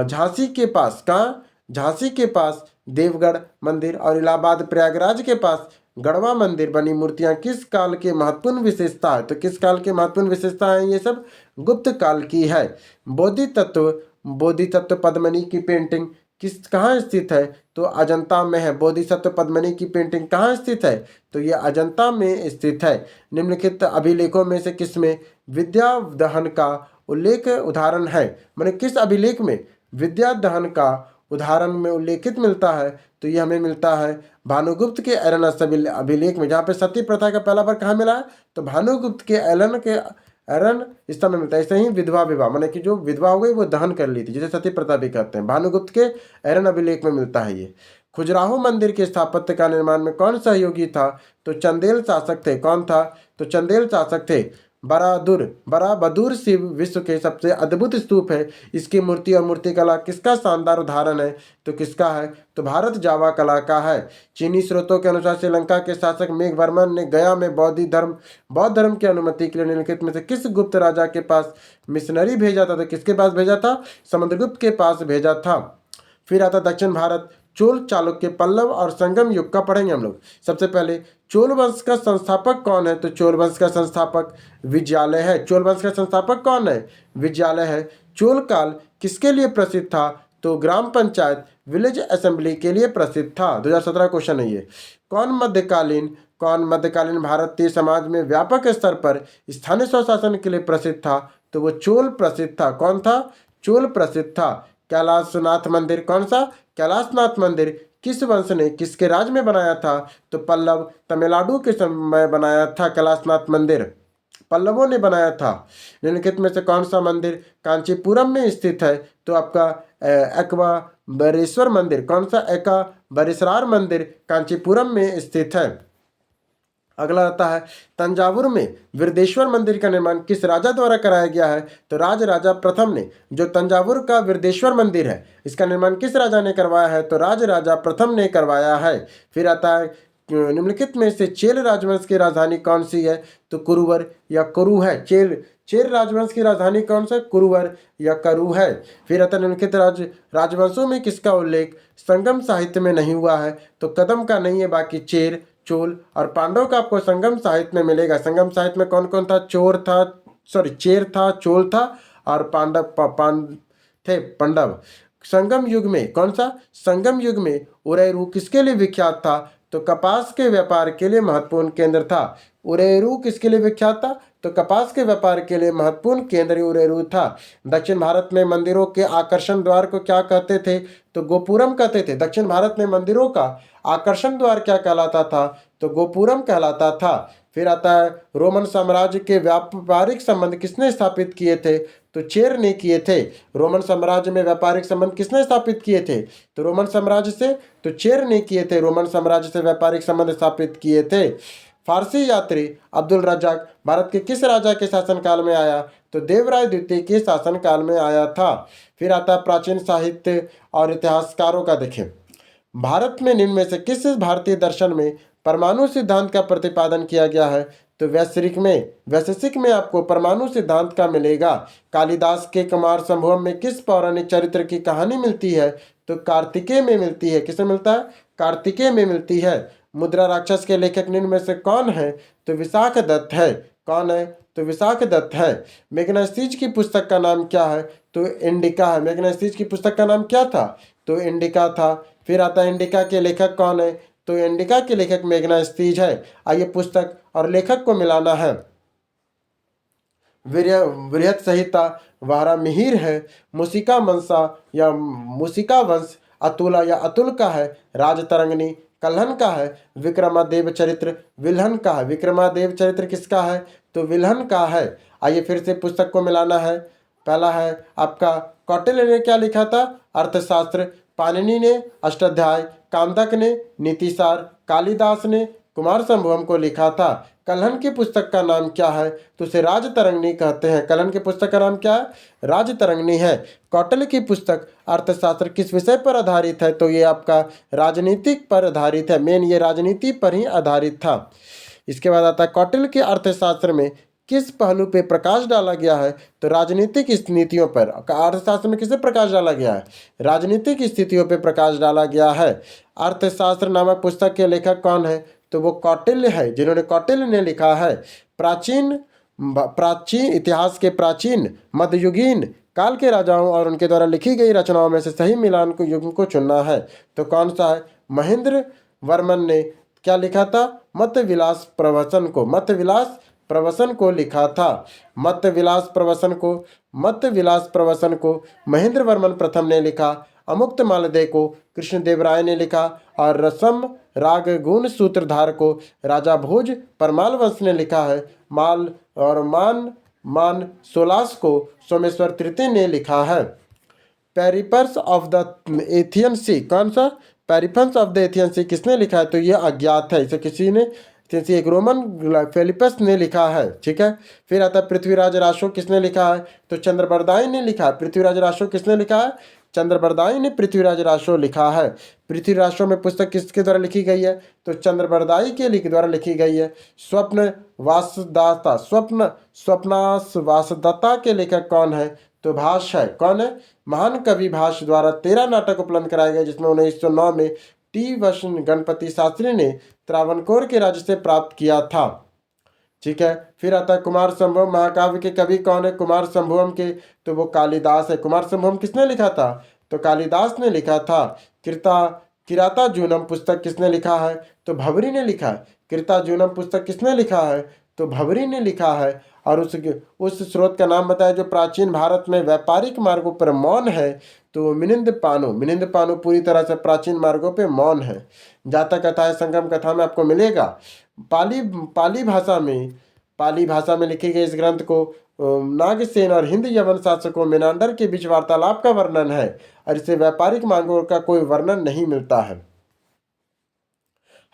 झांसी के पास, कहाँ? झांसी के पास देवगढ़ मंदिर और इलाहाबाद प्रयागराज के पास गढ़वा मंदिर बनी मूर्तियां किस काल के महत्वपूर्ण विशेषता है? तो किस काल के महत्वपूर्ण विशेषता है? ये सब गुप्त काल की है। बोधिसत्व पद्मिनी की पेंटिंग कहाँ स्थित है? तो अजंता में है। बोधिसत्व पद्मिनी की पेंटिंग कहाँ स्थित है? तो ये अजंता में स्थित है। निम्नलिखित अभिलेखों में से किसमें विद्या दहन का उल्लेख उदाहरण है? मैंने किस अभिलेख में विद्या दहन का उदाहरण में उल्लेखित मिलता है? तो ये हमें मिलता है भानुगुप्त के एरन अभिलेख में, जहाँ पे सती प्रथा का पहला बार कहाँ मिला है? तो भानुगुप्त के एरन स्तंभ में मिलता है। ऐसे ही विधवा विवाह, माने कि जो विधवा हो गई वो दहन कर ली थी, जिसे सती प्रथा भी कहते हैं, भानुगुप्त के एरन अभिलेख में मिलता है ये। खजुराहो मंदिर के स्थापत्य का निर्माण में कौन सहयोगी था? तो चंदेल शासक थे। कौन था? तो चंदेल शासक थे। बराबदूर शिव विश्व के सबसे अद्भुत स्तूप है। इसकी मूर्ति और मूर्तिकला किसका शानदार उदाहरण है? तो किसका है? तो भारत जावा कला का है। चीनी स्रोतों के अनुसार श्रीलंका के शासक मेघवर्मन ने गया में बौद्ध धर्म की अनुमति के लिए निम्नलिखित में से किस गुप्त राजा के पास मिशनरी भेजा था? तो किसके पास भेजा था? समुद्रगुप्त के पास भेजा था। फिर आता दक्षिण भारत, चोल, चालुक्य, पल्लव और संगम युग का पढ़ेंगे हम लोग। सबसे पहले चोल वंश का संस्थापक कौन है? तो चोल वंश का संस्थापक विजयालय है। चोल वंश का संस्थापक कौन है? विजयालय है। चोल काल किसके लिए प्रसिद्ध था? तो ग्राम पंचायत, विलेज असेंबली के लिए प्रसिद्ध था। 2017 क्वेश्चन है ये। कौन मध्यकालीन भारतीय समाज में व्यापक स्तर पर स्थानीय स्वशासन के लिए प्रसिद्ध था? तो वो चोल प्रसिद्ध था। कौन था? चोल प्रसिद्ध था। कैलाशनाथ मंदिर, कौन सा? कैलाशनाथ मंदिर किस वंश ने किसके राज में बनाया था? तो पल्लव, तमिलनाडु के समय बनाया था। कैलाशनाथ मंदिर पल्लवों ने बनाया था। निम्नलिखित में से कौन सा मंदिर कांचीपुरम में स्थित है? तो आपका एकवाबरेश्वर मंदिर। कौन सा? एकवाबरेश्वर मंदिर कांचीपुरम में स्थित है। अगला आता है, तंजावुर में वृद्धेश्वर मंदिर का निर्माण किस राजा द्वारा कराया गया है? तो राजा प्रथम ने। जो तंजावुर का वृद्धेश्वर मंदिर है, इसका निर्माण किस राजा ने करवाया है? तो राजा प्रथम ने करवाया है। फिर आता है, निम्नलिखित में से चेल राजवंश की राजधानी कौन सी है? तो कुरुवर या करु है। चेल राजवंश की राजधानी कौन सा? कुरुवर या करु है। फिर आता निम्नलिखित राजवंशों में किसका उल्लेख संगम साहित्य में नहीं हुआ है? तो कदम का नहीं है, बाकी चेर, चोल और पांडव का आपको संगम साहित्य में मिलेगा। संगम साहित्य में कौन कौन था? चेर था, चोल था और पांडव। संगम युग में कौन सा? संगम युग में उरेरू किसके लिए विख्यात था? तो कपास के व्यापार के लिए महत्वपूर्ण केंद्र था। उरेरू किसके लिए विख्यात था? तो कपास के व्यापार के लिए महत्वपूर्ण केंद्र उरेरू था। दक्षिण भारत में मंदिरों के आकर्षण द्वार को क्या कहते थे? तो गोपुरम कहते थे। दक्षिण भारत में मंदिरों का आकर्षण द्वार क्या कहलाता था? तो गोपुरम कहलाता था। फिर आता है, रोमन साम्राज्य के व्यापारिक संबंध किसने स्थापित किए थे? तो चेर ने किए थे। रोमन साम्राज्य में व्यापारिक संबंध किसने स्थापित किए थे? तो रोमन साम्राज्य से तो चेर ने किए थे। रोमन साम्राज्य से व्यापारिक संबंध स्थापित किए थे। फारसी यात्री अब्दुल रज्जाक भारत के किस राजा के शासनकाल में आया? तो देवराय द्वितीय के शासनकाल में आया था। फिर आता प्राचीन साहित्य और इतिहासकारों का देखें। भारत में निम्न में से किस भारतीय दर्शन में परमाणु सिद्धांत का प्रतिपादन किया गया है? तो वैशेषिक में आपको परमाणु सिद्धांत का मिलेगा। कालिदास के कुमार संभवम में किस पौराणिक चरित्र की कहानी मिलती है? तो कार्तिकेय में मिलती है। किसमें मिलता है? कार्तिकेय में मिलती है। मुद्रा राक्षस के लेखक निम्न में से कौन है? तो विशाख दत्त है। कौन है? तो विशाख दत्त है। मैग्नास्टीज की पुस्तक का नाम क्या है? तो इंडिका है। मैग्नास्टीज की पुस्तक का नाम क्या था? तो इंडिका था। फिर आता है, इंडिका के लेखक कौन है? तो इंडिका के लेखक मैग्नास्टीज है। आइए पुस्तक और लेखक को मिलाना है। वृहत संहिता वारामिहिर है। मुसिका मनसा या मुसिका वंश अतुला या अतुल का है। राजतरंगिणी कल्हन का है। विक्रमादेव चरित्र विल्हन का है। विक्रमादेव चरित्र किसका है? तो विल्हन का है। आइए फिर से पुस्तक को मिलाना है। पहला है आपका कौटिल्य ने क्या लिखा था? अर्थशास्त्र। पाणिनि ने अष्टाध्याय, कामदक ने नीतिसार, कालिदास ने कुमार संभवम को लिखा था। कल्हन की पुस्तक का नाम क्या है? तो उसे राजतरंगिणी कहते हैं। कल्हन की पुस्तक का नाम क्या है? राजतरंगिणी है। कौटिल्य की पुस्तक अर्थशास्त्र किस विषय पर आधारित है? तो ये आपका राजनीतिक पर आधारित है। मेन ये राजनीति पर ही आधारित था। इसके बाद आता है कौटिल्य के अर्थशास्त्र में किस पहलू पे प्रकाश डाला गया है? तो राजनीतिक नीतियों पर। अर्थशास्त्र में किसे प्रकाश डाला गया है? राजनीतिक स्थितियों पे प्रकाश डाला गया है। अर्थशास्त्र नामक पुस्तक के लेखक कौन है? तो वो कौटिल्य है, जिन्होंने कौटिल्य ने लिखा है। प्राचीन इतिहास के प्राचीन मध्ययुगीन काल के राजाओं और उनके द्वारा लिखी गई रचनाओं में से सही मिलान को युग को चुनना है। तो कौन सा है? महेंद्र वर्मन ने क्या लिखा था? मत्तविलास प्रवचन को। मत्तविलास प्रवचन को लिखा था। मत्तविलास प्रवचन को महेंद्र वर्मन प्रथम ने लिखा। अमुक्त मालदेय को कृष्णदेव राय ने लिखा और रसम राग गुण सूत्रधार को राजा भोज परमाल वंश ने लिखा है। माल और मान सोलास को सोमेश्वर तृतीय ने लिखा है। पेरिपर्स ऑफ द एथियन सी, कौन सा? पेरिपर्स ऑफ द एथियन सी किसने लिखा है? तो ये अज्ञात है, इसे किसी ने एक रोमन फेलिपस ने लिखा है। ठीक है। फिर आता है पृथ्वीराज रासो, किसने लिखा है? तो चंद्रबरदाई ने लिखा है। पृथ्वीराज रासो किसने लिखा है? चंद्रबरदाई ने पृथ्वीराज रासो लिखा है। पृथ्वी रासो में पुस्तक किसके द्वारा लिखी गई है? तो चंद्रबरदाई के द्वारा लिखी गई है। स्वप्नास वासदाता के लेखक कौन है? तो भाष है। कौन है? महान कवि भाष द्वारा 13 नाटक उपलब्ध कराए गए, जिसमें 1909 में टी वसन गणपति शास्त्री ने त्रावणकोर के राज्य से प्राप्त किया था। ठीक है। फिर आता है कुमार संभवम। महाकाव्य के कवि कौन है कुमार संभवम के? तो वो कालिदास है। कुमार संभवम किसने लिखा था? तो कालिदास ने लिखा था। किरातार्जुनम पुस्तक किसने लिखा है? तो भवरी ने लिखा है। किरातार्जुनम पुस्तक किसने लिखा है? तो भवरी ने लिखा है। और उस स्रोत का नाम बताया जो प्राचीन भारत में व्यापारिक मार्गों पर मौन है, तो मिलिंद पानु पूरी तरह से प्राचीन मार्गों पे मौन है। जातक कथाएं संगम कथा में आपको मिलेगा। पाली भाषा में लिखे गए इस ग्रंथ को नागसेन और हिंद यवन शासकों मेनांडर के बीच वार्तालाप का वर्णन है, और इसे व्यापारिक मार्गों का कोई वर्णन नहीं मिलता है।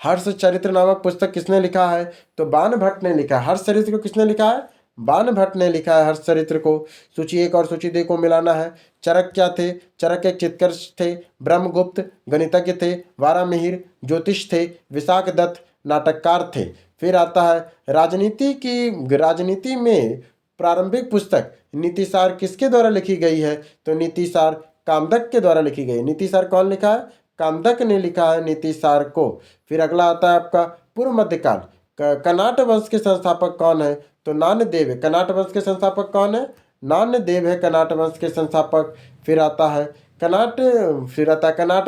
हर्ष चरित्र नामक पुस्तक किसने लिखा है? तो बाण भट्ट ने लिखा है। हर्ष चरित्र को किसने लिखा है? बाण भट्ट ने लिखा है हर्ष चरित्र को। सूची 1 और सूची 2 को मिलाना है। चरक क्या थे? चरक एक चित्कर्ष थे, ब्रह्मगुप्त गणितज्ञ थे, वारामिहिर ज्योतिष थे, विशाख दत्त नाटककार थे। फिर आता है राजनीति में प्रारंभिक पुस्तक नीतिसार किसके द्वारा लिखी गई है? तो नीतिसार कामदक के द्वारा लिखी गई। नीतिसार कौन लिखा है? कामदक ने लिखा है नीतिसार को। फिर अगला आता है आपका पूर्व मध्यकाल। कनाट वंश के संस्थापक कौन है? तो नान्यदेव है। कनाट वंश के संस्थापक कौन है? नान्यदेव है कनाट वंश के संस्थापक। फिर आता है कनाट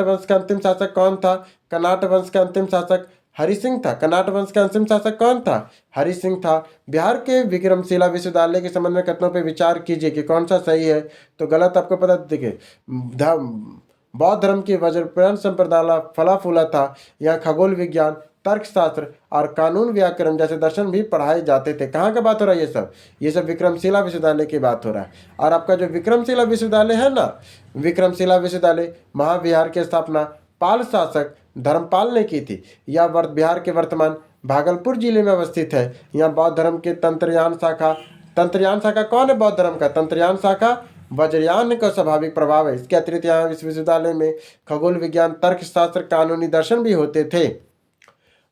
वंश का अंतिम शासक कौन था? कनाट वंश का अंतिम शासक हरि सिंह था। कनाट वंश का अंतिम शासक कौन था? हरि सिंह था। बिहार के विक्रमशिला विश्वविद्यालय के संबंध में कथनों पर विचार कीजिए कि कौन सा सही है। तो गलत आपको पता देखिए, बौद्ध धर्म की वज्रप्राण संप्रदाय फला फूला था। यहाँ खगोल विज्ञान, तर्कशास्त्र और कानून व्याकरण जैसे दर्शन भी पढ़ाए जाते थे। कहाँ का बात हो रहा है? ये सब विक्रमशिला विश्वविद्यालय की बात हो रहा है। और आपका जो विक्रमशिला विश्वविद्यालय है ना, विक्रमशिला विश्वविद्यालय महाविहार की स्थापना पाल शासक धर्मपाल ने की थी। यह बिहार के वर्तमान भागलपुर जिले में अवस्थित है। यहाँ बौद्ध धर्म के तंत्रयान शाखा कौन है? बौद्ध धर्म का तंत्रयान शाखा वज्रयान का स्वाभाविक प्रभाव है। इसके अतिरिक्त यहाँ इस विश्वविद्यालय में खगोल विज्ञान, तर्कशास्त्र, कानूनी दर्शन भी होते थे।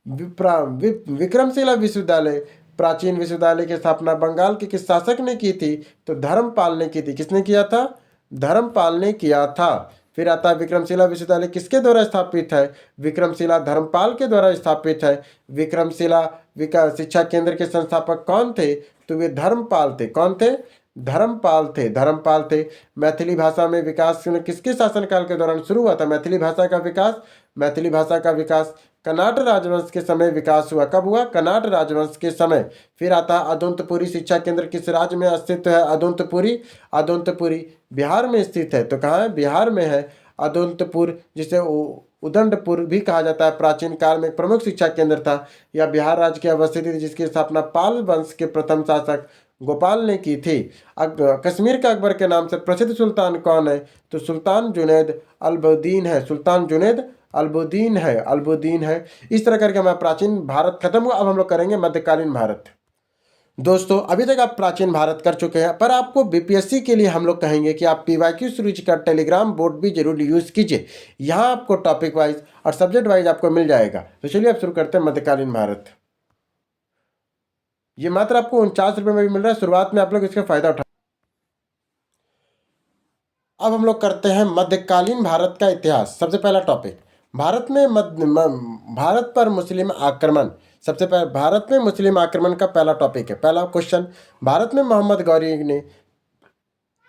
विक्रमशिला विश्वविद्यालय प्राचीन विश्वविद्यालय की स्थापना बंगाल के किस शासक ने की थी? तो धर्मपाल ने की थी। किसने किया था? धर्मपाल ने किया था। फिर आता है विक्रमशिला विश्वविद्यालय किसके द्वारा स्थापित है? विक्रमशिला धर्मपाल के द्वारा स्थापित है। विक्रमशिला शिक्षा केंद्र के संस्थापक कौन थे? तो वे धर्मपाल थे। कौन थे? धर्मपाल थे। धर्मपाल थे। मैथिली भाषा में विकास किसके शासनकाल के दौरान शुरू हुआ था? मैथिली भाषा का विकास, मैथिली भाषा का विकास कनाट राजवंश के समय विकास हुआ। कब हुआ? कनाट राजवंश के समय। फिर आता है अदोन्तपुरी शिक्षा केंद्र किस राज्य में स्थित है? अदोन्तपुरी, अदोन्तपुरी बिहार में स्थित है। तो कहाँ है? बिहार में है अदोन्तपुर, जिसे उदंडपुर भी कहा जाता है। प्राचीन काल में एक प्रमुख शिक्षा केंद्र था। यह बिहार राज्य की अवस्थित थी, जिसकी स्थापना पाल वंश के प्रथम शासक गोपाल ने की थी। कश्मीर का अकबर के नाम से प्रसिद्ध सुल्तान कौन है? तो सुल्तान जुनैद अल्बुद्दीन है। सुल्तान जुनैद अल्बुद्दीन है, अल्बुद्दीन है। इस तरह करके हमारा प्राचीन भारत खत्म हुआ। अब हम लोग करेंगे मध्यकालीन भारत। दोस्तों अभी तक आप प्राचीन भारत कर चुके हैं, पर आपको बीपीएससी के लिए हम लोग कहेंगे कि आप पीवाईक्यू सीरीज का टेलीग्राम बोर्ड भी जरूर यूज़ कीजिए। यहाँ आपको टॉपिक वाइज और सब्जेक्ट वाइज आपको मिल जाएगा। तो चलिए अब शुरू करते हैं मध्यकालीन भारत। ये मात्र आपको 49 रुपये में भी मिल रहा है। शुरुआत में आप लोग इसका फायदा उठा। अब हम लोग करते हैं मध्यकालीन भारत का इतिहास। सबसे पहला टॉपिक, भारत पर मुस्लिम आक्रमण। सबसे पहले भारत में मुस्लिम आक्रमण का पहला टॉपिक है। पहला क्वेश्चन, भारत में मोहम्मद गौरी ने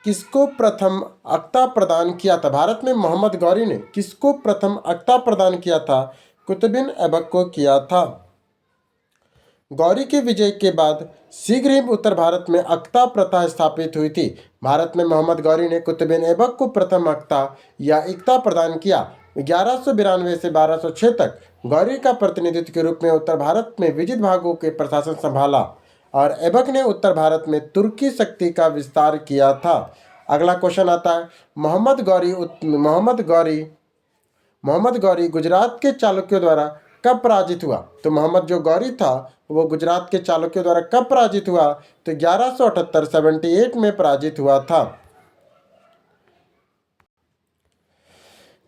किसको प्रथम अक्ता प्रदान किया था? भारत में मोहम्मद गौरी ने किसको प्रथम अक्ता प्रदान किया था? कुतुबिन ऐबक को किया था। गौरी के विजय के बाद शीघ्र ही उत्तर भारत में अक्ता प्रथा स्थापित हुई थी। भारत में मोहम्मद गौरी ने कुतुबिन ऐबक को प्रथम अक्ता या इक्ता प्रदान किया। 1192 से 1206 तक गौरी का प्रतिनिधित्व के रूप में उत्तर भारत में विविध भागों के प्रशासन संभाला और ऐबक ने उत्तर भारत में तुर्की शक्ति का विस्तार किया था। अगला क्वेश्चन आता है, मोहम्मद गौरी गुजरात के चालुक्यों द्वारा कब पराजित हुआ? तो मोहम्मद जो गौरी था वो गुजरात के चालुक्यों द्वारा कब पराजित हुआ? तो 1178 78 में पराजित हुआ था।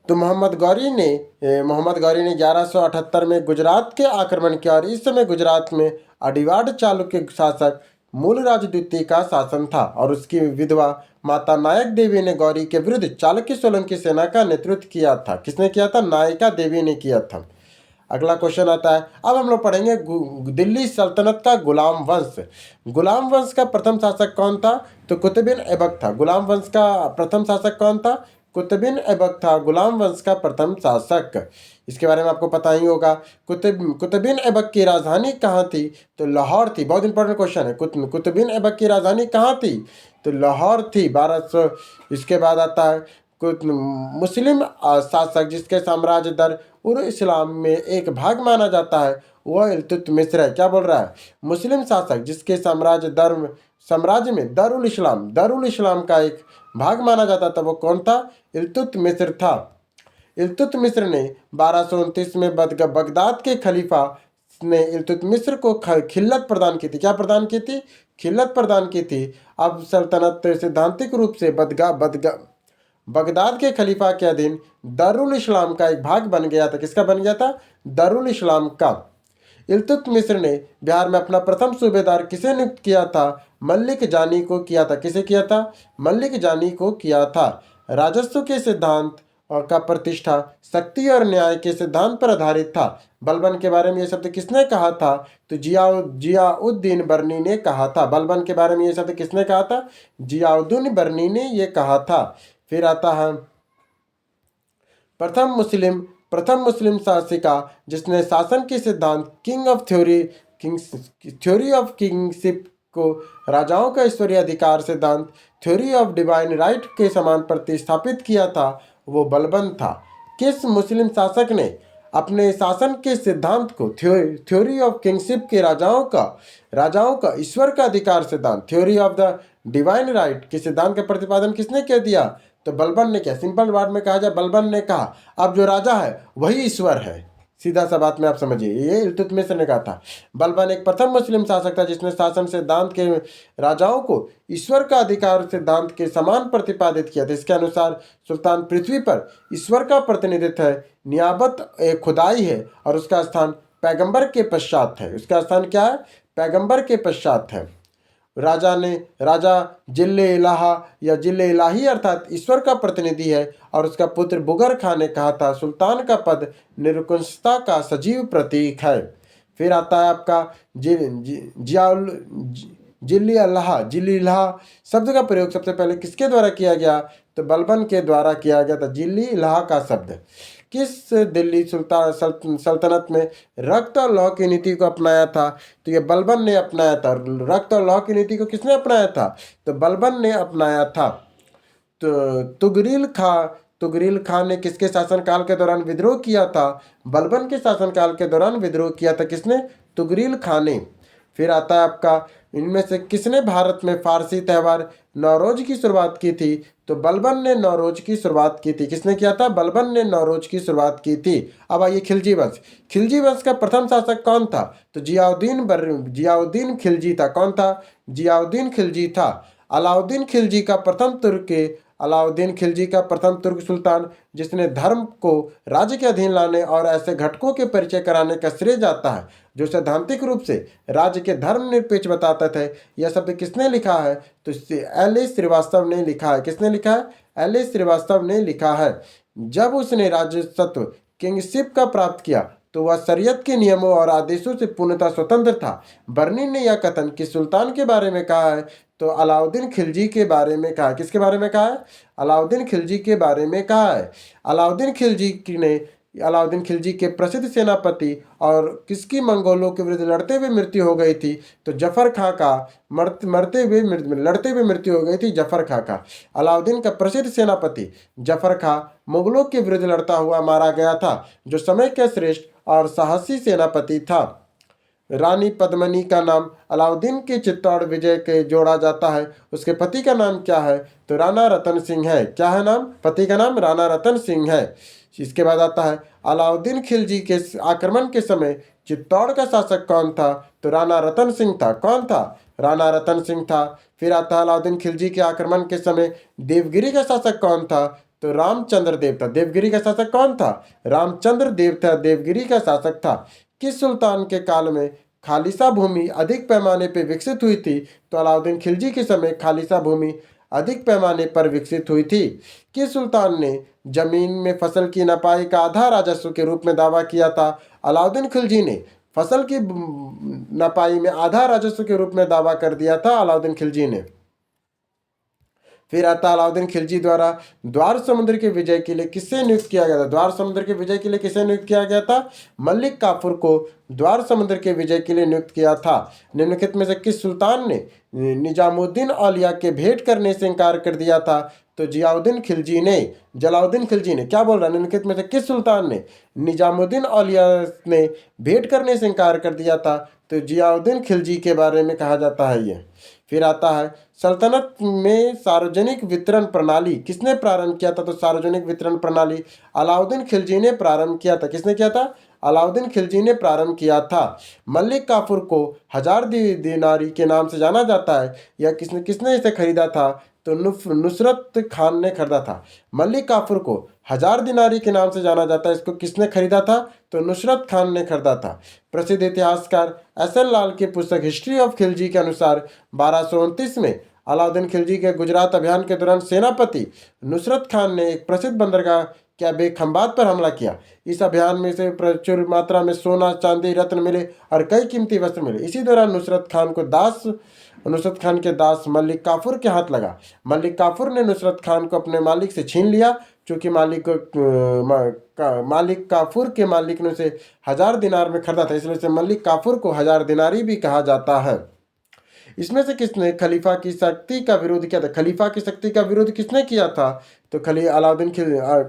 तो मोहम्मद गौरी ने 1178 में गुजरात के आक्रमण किया और इस समय गुजरात में अडिवाड चालुक्य शासक मूलराज द्वितीय का शासन था और उसकी विधवा माता नायक देवी ने गौरी के विरुद्ध चालुक्य सोलंकी सेना का नेतृत्व किया था। किसने किया था? नायिका देवी ने किया था। अगला क्वेश्चन आता है, अब हम लोग पढ़ेंगे दिल्ली सल्तनत का गुलाम वंश। गुलाम वंश का प्रथम शासक कौन था? तो कुतुबिन ऐबक था। गुलाम वंश का प्रथम शासक कौन था? कुतुबिन ऐबक था गुलाम वंश का प्रथम शासक। इसके बारे में आपको पता ही होगा। कुतुबिन ऐबक की राजधानी कहाँ थी? तो लाहौर थी। बहुत इंपॉर्टेंट क्वेश्चन है। कुतुबिन ऐबक की राजधानी कहाँ थी? तो लाहौर थी। 1200। इसके बाद आता है मुस्लिम शासक जिसके साम्राज्य दर उर इस्लाम में एक भाग माना जाता है, वह इल्तुतमिश है। क्या बोल रहा है? मुस्लिम शासक जिसके साम्राज्य में दरुल इस्लाम का एक भाग माना जाता था, वो कौन था? इल्तुतमिश था। इल्तुतमिश ने 1229 में बगदाद के खलीफा ने इल्तुतमिश को खिल्लत प्रदान की थी। क्या प्रदान की थी? खिल्लत प्रदान की थी। अब सल्तनत सैद्धांतिक रूप से बगदाद के खलीफा के अधीन दारुल इस्लाम का एक भाग बन गया था। किसका बन गया था? दारुल इस्लाम का। इल्तुतमिश ने बिहार में अपना प्रथम सूबेदार किसे नियुक्त किया था? मल्लिक जानी को किया था। किसे किया था? मल्लिक जानी को किया था। राजस्व के सिद्धांत और का प्रतिष्ठा शक्ति और न्याय के सिद्धांत पर आधारित था। बलबन के बारे में ये शब्द किसने कहा था? तो जियाउद्दीन बर्नी ने कहा था। बलबन के बारे में ये शब्द किसने कहा था? जियाउद्दीन बर्नी ने ये कहा था। फिर आता है प्रथम मुस्लिम शासिका जिसने शासन के सिद्धांत थ्योरी ऑफ किंगशिप को राजाओं का ईश्वरीय अधिकार सिद्धांत थ्योरी ऑफ डिवाइन राइट के समान प्रतिस्थापित किया था, वो बलबन था। किस मुस्लिम शासक ने अपने शासन के सिद्धांत को थ्योरी ऑफ किंगशिप के राजाओं का ईश्वर का अधिकार सिद्धांत theory of the divine right के सिद्धांत का प्रतिपादन किसने कह दिया? तो बलबन ने किया। सिंपल वर्ड में कहा जाए, बलबन ने कहा अब जो राजा है वही ईश्वर है। सीधा सा बात में आप समझिए, ये इल्तुतमिश ने कहा था। बलबन एक प्रथम मुस्लिम शासक था जिसने शासन सिद्धांत के राजाओं को ईश्वर का अधिकार सिद्धांत के समान प्रतिपादित किया था। इसके अनुसार सुल्तान पृथ्वी पर ईश्वर का प्रतिनिधित्व है, नियाबत एक खुदाई है और उसका स्थान पैगंबर के पश्चात है। उसका स्थान क्या है? पैगंबर के पश्चात है। राजा जिल्ले इलाहा या जिल्ले इलाही अर्थात ईश्वर का प्रतिनिधि है और उसका पुत्र बुगर खां ने कहा था सुल्तान का पद निरंकुशता का सजीव प्रतीक है। फिर आता है आपका जिल्ली अल्लाह, जिल्ली इलाहा शब्द का प्रयोग सबसे पहले किसके द्वारा किया गया? तो बलबन के द्वारा किया गया था। जिल्ली इलाहा का शब्द किस दिल्ली सल्तनत में रक्त और लौह की नीति को अपनाया था? तो ये बलबन ने अपनाया था। रक्त और लौह की नीति को किसने अपनाया था? तो बलबन ने अपनाया था। तो तुगरील खां ने किसके शासनकाल के दौरान विद्रोह किया था? बलबन के शासनकाल के दौरान विद्रोह किया था। किसने? तुगरील खां ने। फिर आता है आपका, इनमें से किसने भारत में फारसी त्यौहार नौरोज की शुरुआत की थी? तो बलबन ने नौरोज की शुरुआत की थी। किसने किया था? बलबन ने नौरोज की शुरुआत की थी। अब आइए खिलजी वंश। खिलजी वंश का प्रथम शासक कौन था? तो जियाउद्दीन खिलजी था। कौन था? जियाउद्दीन खिलजी था। अलाउद्दीन खिलजी का प्रथम तुर्क सुल्तान, जिसने धर्म को राज्य के अधीन लाने और ऐसे घटकों के परिचय कराने का श्रेय जाता है जो सैद्धांतिक रूप से राज्य के धर्मनिरपेक्ष बताते थे। यह शब्द किसने लिखा है? तो एल श्रीवास्तव ने लिखा है। किसने लिखा है? एल श्रीवास्तव ने लिखा है। जब उसने राजसत्व किंगशिप का प्राप्त किया तो वह शरीयत के नियमों और आदेशों से पूर्णतः स्वतंत्र था। बर्नी ने यह कथन किस सुल्तान के बारे में कहा है? तो अलाउद्दीन खिलजी के बारे में कहा है। किसके बारे में कहा है? अलाउद्दीन खिलजी के बारे में कहा है। अलाउद्दीन खिलजी के प्रसिद्ध सेनापति और किसकी मंगोलों के विरुद्ध लड़ते हुए मृत्यु हो गई थी? तो जफर खां का लड़ते हुए मृत्यु हो गई थी जफर खां का। अलाउद्दीन का प्रसिद्ध सेनापति जफर खां मुगलों के विरुद्ध लड़ता हुआ मारा गया था, जो समय के श्रेष्ठ और साहसी सेनापति था। रानी पद्मिनी का नाम अलाउद्दीन के चित्तौड़ विजय के जोड़ा जाता है। उसके पति का नाम क्या है? तो राणा रतन सिंह है। क्या है नाम? पति का नाम राणा रतन सिंह है। इसके बाद आता है, अलाउद्दीन खिलजी के आक्रमण के समय चित्तौड़ का शासक कौन था? तो राणा रतन सिंह था। कौन था? राणा रतन सिंह था। फिर आता है, अलाउद्दीन खिलजी के आक्रमण के समय देवगिरी का शासक कौन था? तो रामचंद्र देव था। देवगिरी का शासक कौन था? रामचंद्र देव था, देवगिरी का शासक था। किस सुल्तान के काल में खालिसा भूमि अधिक पैमाने पर विकसित हुई थी? तो अलाउद्दीन खिलजी के समय खालिसा भूमि अधिक पैमाने पर विकसित हुई थी। किस सुल्तान ने जमीन में फसल की नपाई का आधा राजस्व के रूप में दावा किया था? अलाउद्दीन खिलजी ने फसल की नपाई में आधा राजस्व के रूप में दावा कर दिया था अलाउद्दीन खिलजी ने। फिर आता अलाउद्दीन खिलजी द्वारा द्वार समुद्र के विजय के लिए किससे नियुक्त किया गया था? द्वार समुद्र के विजय के लिए किसे नियुक्त किया गया था? मलिक काफूर को द्वार समुद्र के विजय के लिए नियुक्त किया था। निम्नलिखित में से किस सुल्तान ने निजामुद्दीन औलिया के भेंट करने से इनकार कर दिया था? तो जलाउद्दीन खिलजी ने। क्या बोल रहा है? निम्नलिखित में से किस सुल्तान ने निजामुद्दीन औलिया ने भेंट करने से इनकार कर दिया था? तो जियाउद्दीन खिलजी के बारे में कहा जाता है ये। फिर आता है, सल्तनत में सार्वजनिक वितरण प्रणाली किसने प्रारंभ किया था? तो सार्वजनिक वितरण प्रणाली अलाउद्दीन खिलजी ने प्रारंभ किया था। किसने किया था? अलाउद्दीन खिलजी ने प्रारंभ किया था। मलिक काफूर को 1000 दिनारी के नाम से जाना जाता है। यह किसने इसे खरीदा था? तो नुसरत खान ने खरीदा था। मलिक काफूर को 1000 दिनारी के नाम से जाना जाता है। इसको किसने खरीदा था? तो नुसरत खान ने खरीदा था। प्रसिद्ध इतिहासकार एस.एल. लाल की पुस्तक हिस्ट्री ऑफ खिलजी के अनुसार 1229 में अलाउद्दीन खिलजी के गुजरात अभियान के दौरान सेनापति नुसरत खान ने एक प्रसिद्ध बंदरगाह क्या बेखंबात पर हमला किया। इस अभियान में से प्रचुर मात्रा में सोना, चांदी, रत्न मिले और कई कीमती वस्त्र मिले। इसी दौरान नुसरत खान के दास मलिक काफूर के हाथ लगा। मलिक काफूर ने नुसरत खान को अपने मालिक से छीन लिया। चूंकि मालिक काफूर के मालिक ने उसे 1000 दिनार में खरीदा था, इसलिए से मलिक काफूर को 1000 दिनारी भी कहा जाता है। इसमें से किसने खलीफा की शक्ति का विरोध किया था? खलीफा की शक्ति का विरोध किसने किया था? तो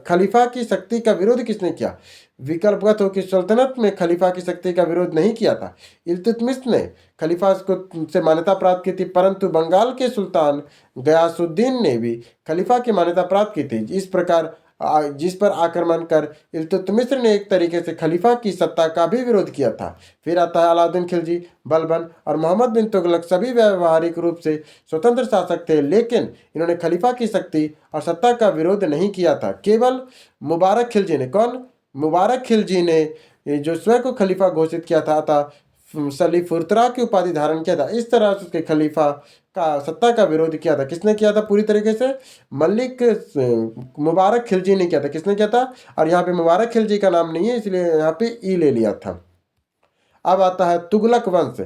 खलीफा की शक्ति का विरोध किसने किया? विकल्पगत हो कि सल्तनत में खलीफा की शक्ति का विरोध नहीं किया था। इल्तुतमिश ने खलीफा को से मान्यता प्राप्त की थी, परंतु बंगाल के सुल्तान गयासुद्दीन ने भी खलीफा की मान्यता प्राप्त की थी। जिस पर आक्रमण कर इल्तुतमिश ने एक तरीके से खलीफा की सत्ता का भी विरोध किया था। फिर आता है, अलाउद्दीन खिलजी, बलबन और मोहम्मद बिन तुगलक सभी व्यावहारिक रूप से स्वतंत्र शासक थे, लेकिन इन्होंने खलीफा की शक्ति और सत्ता का विरोध नहीं किया था। केवल मुबारक खिलजी ने, कौन? मुबारक खिलजी ने जो स्वयं को खलीफा घोषित किया था सलीफुर्तरा की उपाधि धारण किया था। इस तरह से उसके खलीफा का सत्ता का विरोध किया था। किसने किया था? पूरी तरीके से मुबारक खिलजी ने किया था। किसने किया था? और यहाँ पे मुबारक खिलजी का नाम नहीं है, इसलिए यहाँ पे ई ले लिया था। अब आता है तुगलक वंश।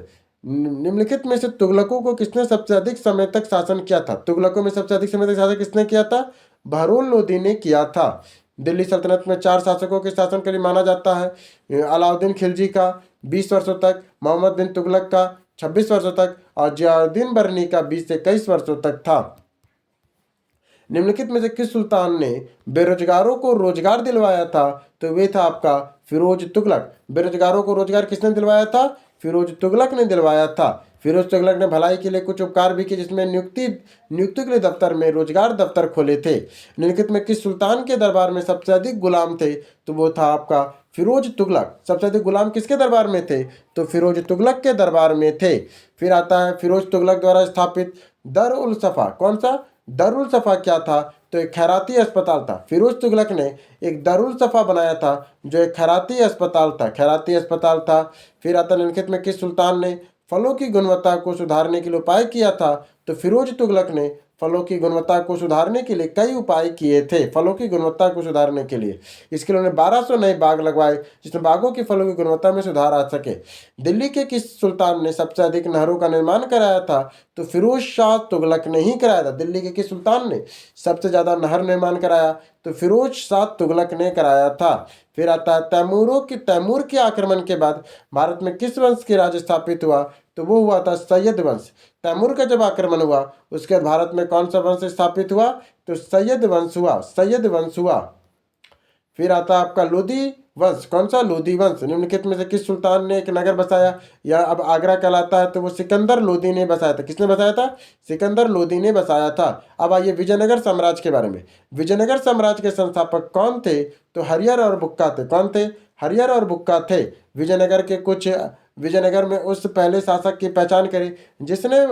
निम्नलिखित में से तुगलकों को किसने सबसे अधिक समय तक शासन किया था? तुगलकों में सबसे अधिक समय तक शासन किसने किया था? बहरौन लोदी ने किया था। दिल्ली सल्तनत में 4 शासकों के शासन के लिए माना जाता है। अलाउद्दीन खिलजी का 20 वर्षों तक, मोहम्मद बिन तुगलक का 26 वर्षों तक और जियाउद्दीन बरनी का 20 से 21 वर्षों तक था। निम्नलिखित में से किस सुल्तान ने बेरोजगारों को रोजगार दिलवाया था? तो वे था आपका फिरोज तुगलक। बेरोजगारों को रोजगार किसने दिलवाया था? फिरोज तुगलक ने दिलवाया था। फिरोज तुगलक ने भलाई के लिए कुछ उपकार भी किए, जिसमें नियुक्ति के लिए दफ्तर में रोजगार दफ्तर खोले थे। निम्नलिखित में किस सुल्तान के दरबार में सबसे अधिक गुलाम थे? तो वो था आपका फिरोज तुगलक। सबसे अधिक गुलाम किसके दरबार में थे? तो फिरोज तुगलक के दरबार में थे। फिर आता है फिरोज तुगलक द्वारा स्थापित दर उल सफा। कौन सा? दारुल सफ़ा क्या था? तो एक खैराती अस्पताल था। फिरोज तुगलक ने एक दारुल सफ़ा बनाया था, जो एक खैराती अस्पताल था। खैराती अस्पताल था। फिर आता निम्नलिखित में किस सुल्तान ने फलों की गुणवत्ता को सुधारने के लिए उपाय किया था? तो फिरोज तुगलक ने फलों की गुणवत्ता को सुधारने के लिए कई उपाय किए थे। फलों की गुणवत्ता को सुधारने के लिए इसके लिए उन्होंने 1200 नए बाग लगवाए, जिसमें बागों की फलों की गुणवत्ता में सुधार आ सके। दिल्ली के किस सुल्तान ने सबसे अधिक नहरों का निर्माण कराया था? तो फिरोज शाह तुगलक ने ही कराया था। दिल्ली के किस सुल्तान ने सबसे ज्यादा नहर निर्माण कराया? तो फिरोज शाह तुगलक ने कराया था। फिर आता है तैमूर के आक्रमण के बाद भारत में किस वंश के राज स्थापित हुआ? तो वो हुआ था सैयद वंश। तैमूर का जब आक्रमण हुआ उसके बाद भारत में कौन सा वंश स्थापित हुआ? तो सैयद वंश हुआ। सैयद वंश हुआ। फिर आता आपका लोधी वंश। कौन सा? लोधी वंश। निम्नलिखित में से किस सुल्तान ने एक नगर बसाया? या अब आगरा कहलाता है, तो वो सिकंदर लोधी ने बसाया था। किसने बसाया था? सिकंदर लोधी ने बसाया था। अब आइए विजयनगर साम्राज्य के बारे में। विजयनगर साम्राज्य के संस्थापक कौन थे? तो हरिहर और बुक्का थे। कौन थे? हरिहर और बुक्का थे। विजयनगर में उस पहले शासक की पहचान करें जिसने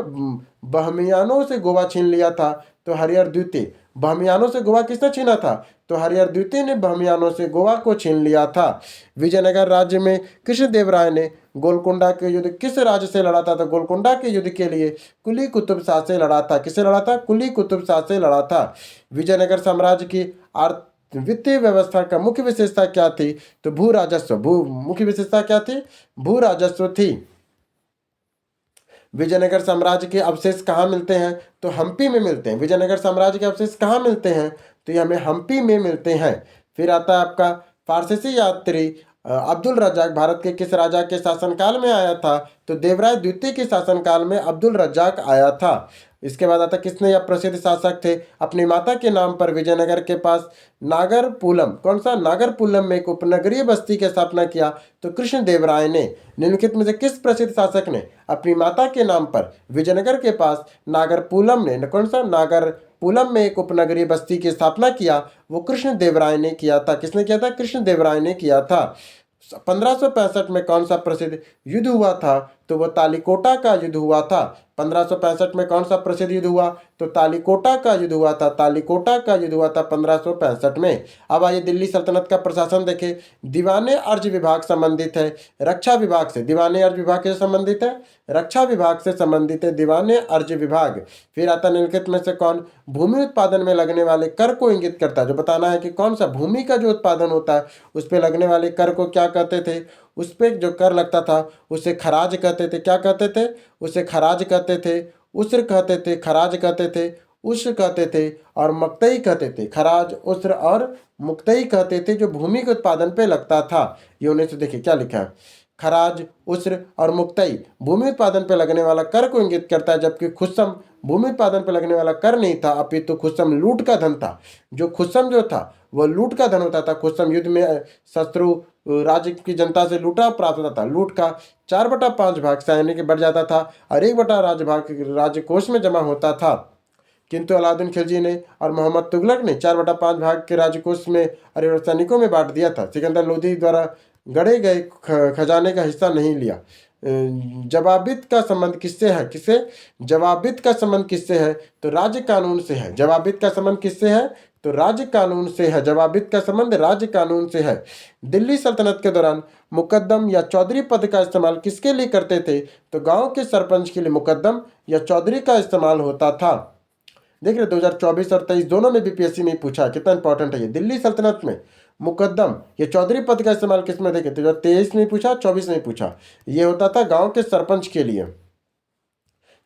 बहमियानों से गोवा छीन लिया था। तो हरिहर द्वितीय। बहमियानों से गोवा किसने छीना था? तो हरिहर द्वितीय ने बहमियानों से गोवा को छीन लिया था। विजयनगर राज्य में कृष्णदेवराय ने गोलकुंडा के युद्ध किस राज्य से लड़ा था? तो गोलकुंडा के युद्ध के लिए कुली कुतुब शाह से लड़ा था। किससे लड़ा था? कुली कुतुब शाह से लड़ा था। विजयनगर साम्राज्य की वित्तीय व्यवस्था का मुख्य विशेषता क्या थी? तो भू राजस्व। मुख्य विशेषता क्या थी? भू राजस्व थी। विजयनगर साम्राज्य के अवशेष कहाँ मिलते हैं? तो हम्पी में मिलते हैं। विजयनगर साम्राज्य के अवशेष कहाँ मिलते हैं? तो ये हमें हम्पी में मिलते हैं। फिर आता है आपका फारसी यात्री अब्दुल रज्जाक भारत के किस राजा के शासनकाल में आया था? तो देवराय द्वितीय के शासनकाल में अब्दुल रज्जाक आया था। इसके बाद आता किसने यह प्रसिद्ध शासक थे? अपनी माता के नाम पर विजयनगर के पास नागरपुलम। कौन सा? नागरपुलम में एक उपनगरीय बस्ती की स्थापना किया। तो कृष्णदेवराय ने। निम्नलिखित में से किस प्रसिद्ध शासक ने अपनी माता के नाम पर विजयनगर के पास नागरपुलम ने कौन सा? नागरपुलम में एक उपनगरीय बस्ती की स्थापना किया। वो कृष्णदेवराय ने किया था। किसने किया था? कृष्णदेवराय ने किया था। 1565 में कौन सा प्रसिद्ध युद्ध हुआ था? तो वह तालीकोटा का युद्ध हुआ था। 1565 में कौन सा प्रसिद्ध युद्ध हुआ? तो तालीकोटा का युद्ध हुआ था। तालीकोटा का युद्ध हुआ था 1565 में। अब आइए दिल्ली सल्तनत का प्रशासन देखें। दीवाने अर्ज विभाग संबंधित है रक्षा विभाग से। दीवाने अर्ज विभाग से संबंधित है रक्षा विभाग से संबंधित है दीवाने अर्ज विभाग। फिर आता निम्नलिखित में से कौन भूमि उत्पादन में लगने वाले कर को इंगित करता है? जो बताना है कि कौन सा भूमि का जो उत्पादन होता है उस पर लगने वाले कर को क्या कहते थे? उस पर जो कर लगता था उसे खराज कहते थे। क्या कहते थे? उसे खराज कहते थे, उस्र कहते थे, खराज कहते थे, उस्र कहते थे और मुक्तई कहते थे। खराज, उस्र और मुक्तई कहते थे जो भूमि के उत्पादन पे लगता था। ये उन्हें से देखिए क्या लिखा है। खराज, उस्र और मुक्तई भूमि उत्पादन पर लगने वाला कर को इंगित करता है, जबकि खुस्सम भूमि उत्पादन पर लगने वाला कर नहीं था, अपितु खुस्सम लूट का धन था। जो खुस्सम जो था वह लूट का धन होता था। खुस्सम युद्ध में शत्रु राज्य की जनता से लूटा प्राप्त होता था। लूट का 4/5 भाग सैनिक बढ़ जाता था और 1/8 राजकोष में जमा होता था। किंतु अलाउद्दीन खिलजी ने और मोहम्मद तुगलक ने 4/5 भाग के राजकोष में और सैनिकों में बांट दिया था। सिकंदर लोधी द्वारा गढ़े गए खजाने का हिस्सा नहीं लिया। जवाबित का संबंध किससे है? जवाबित का संबंध किससे है? तो राज्य कानून से है। जवाबित का संबंध किससे है? तो राज्य कानून से है। जवाबित का संबंध राज्य कानून से है। दिल्ली सल्तनत के दौरान मुकद्दम या चौधरी पद का इस्तेमाल किसके लिए करते थे? तो गांव के सरपंच के लिए मुकद्दम या चौधरी का इस्तेमाल होता था। देख रहे 2024 और 23 दोनों में बीपीएससी में पूछा। कितना इंपॉर्टेंट है ये। दिल्ली सल्तनत में मुकद्दम ये चौधरी पद का इस्तेमाल किस में? देखे 2023 में पूछा, 24 में पूछा। ये होता था गांव के सरपंच के लिए।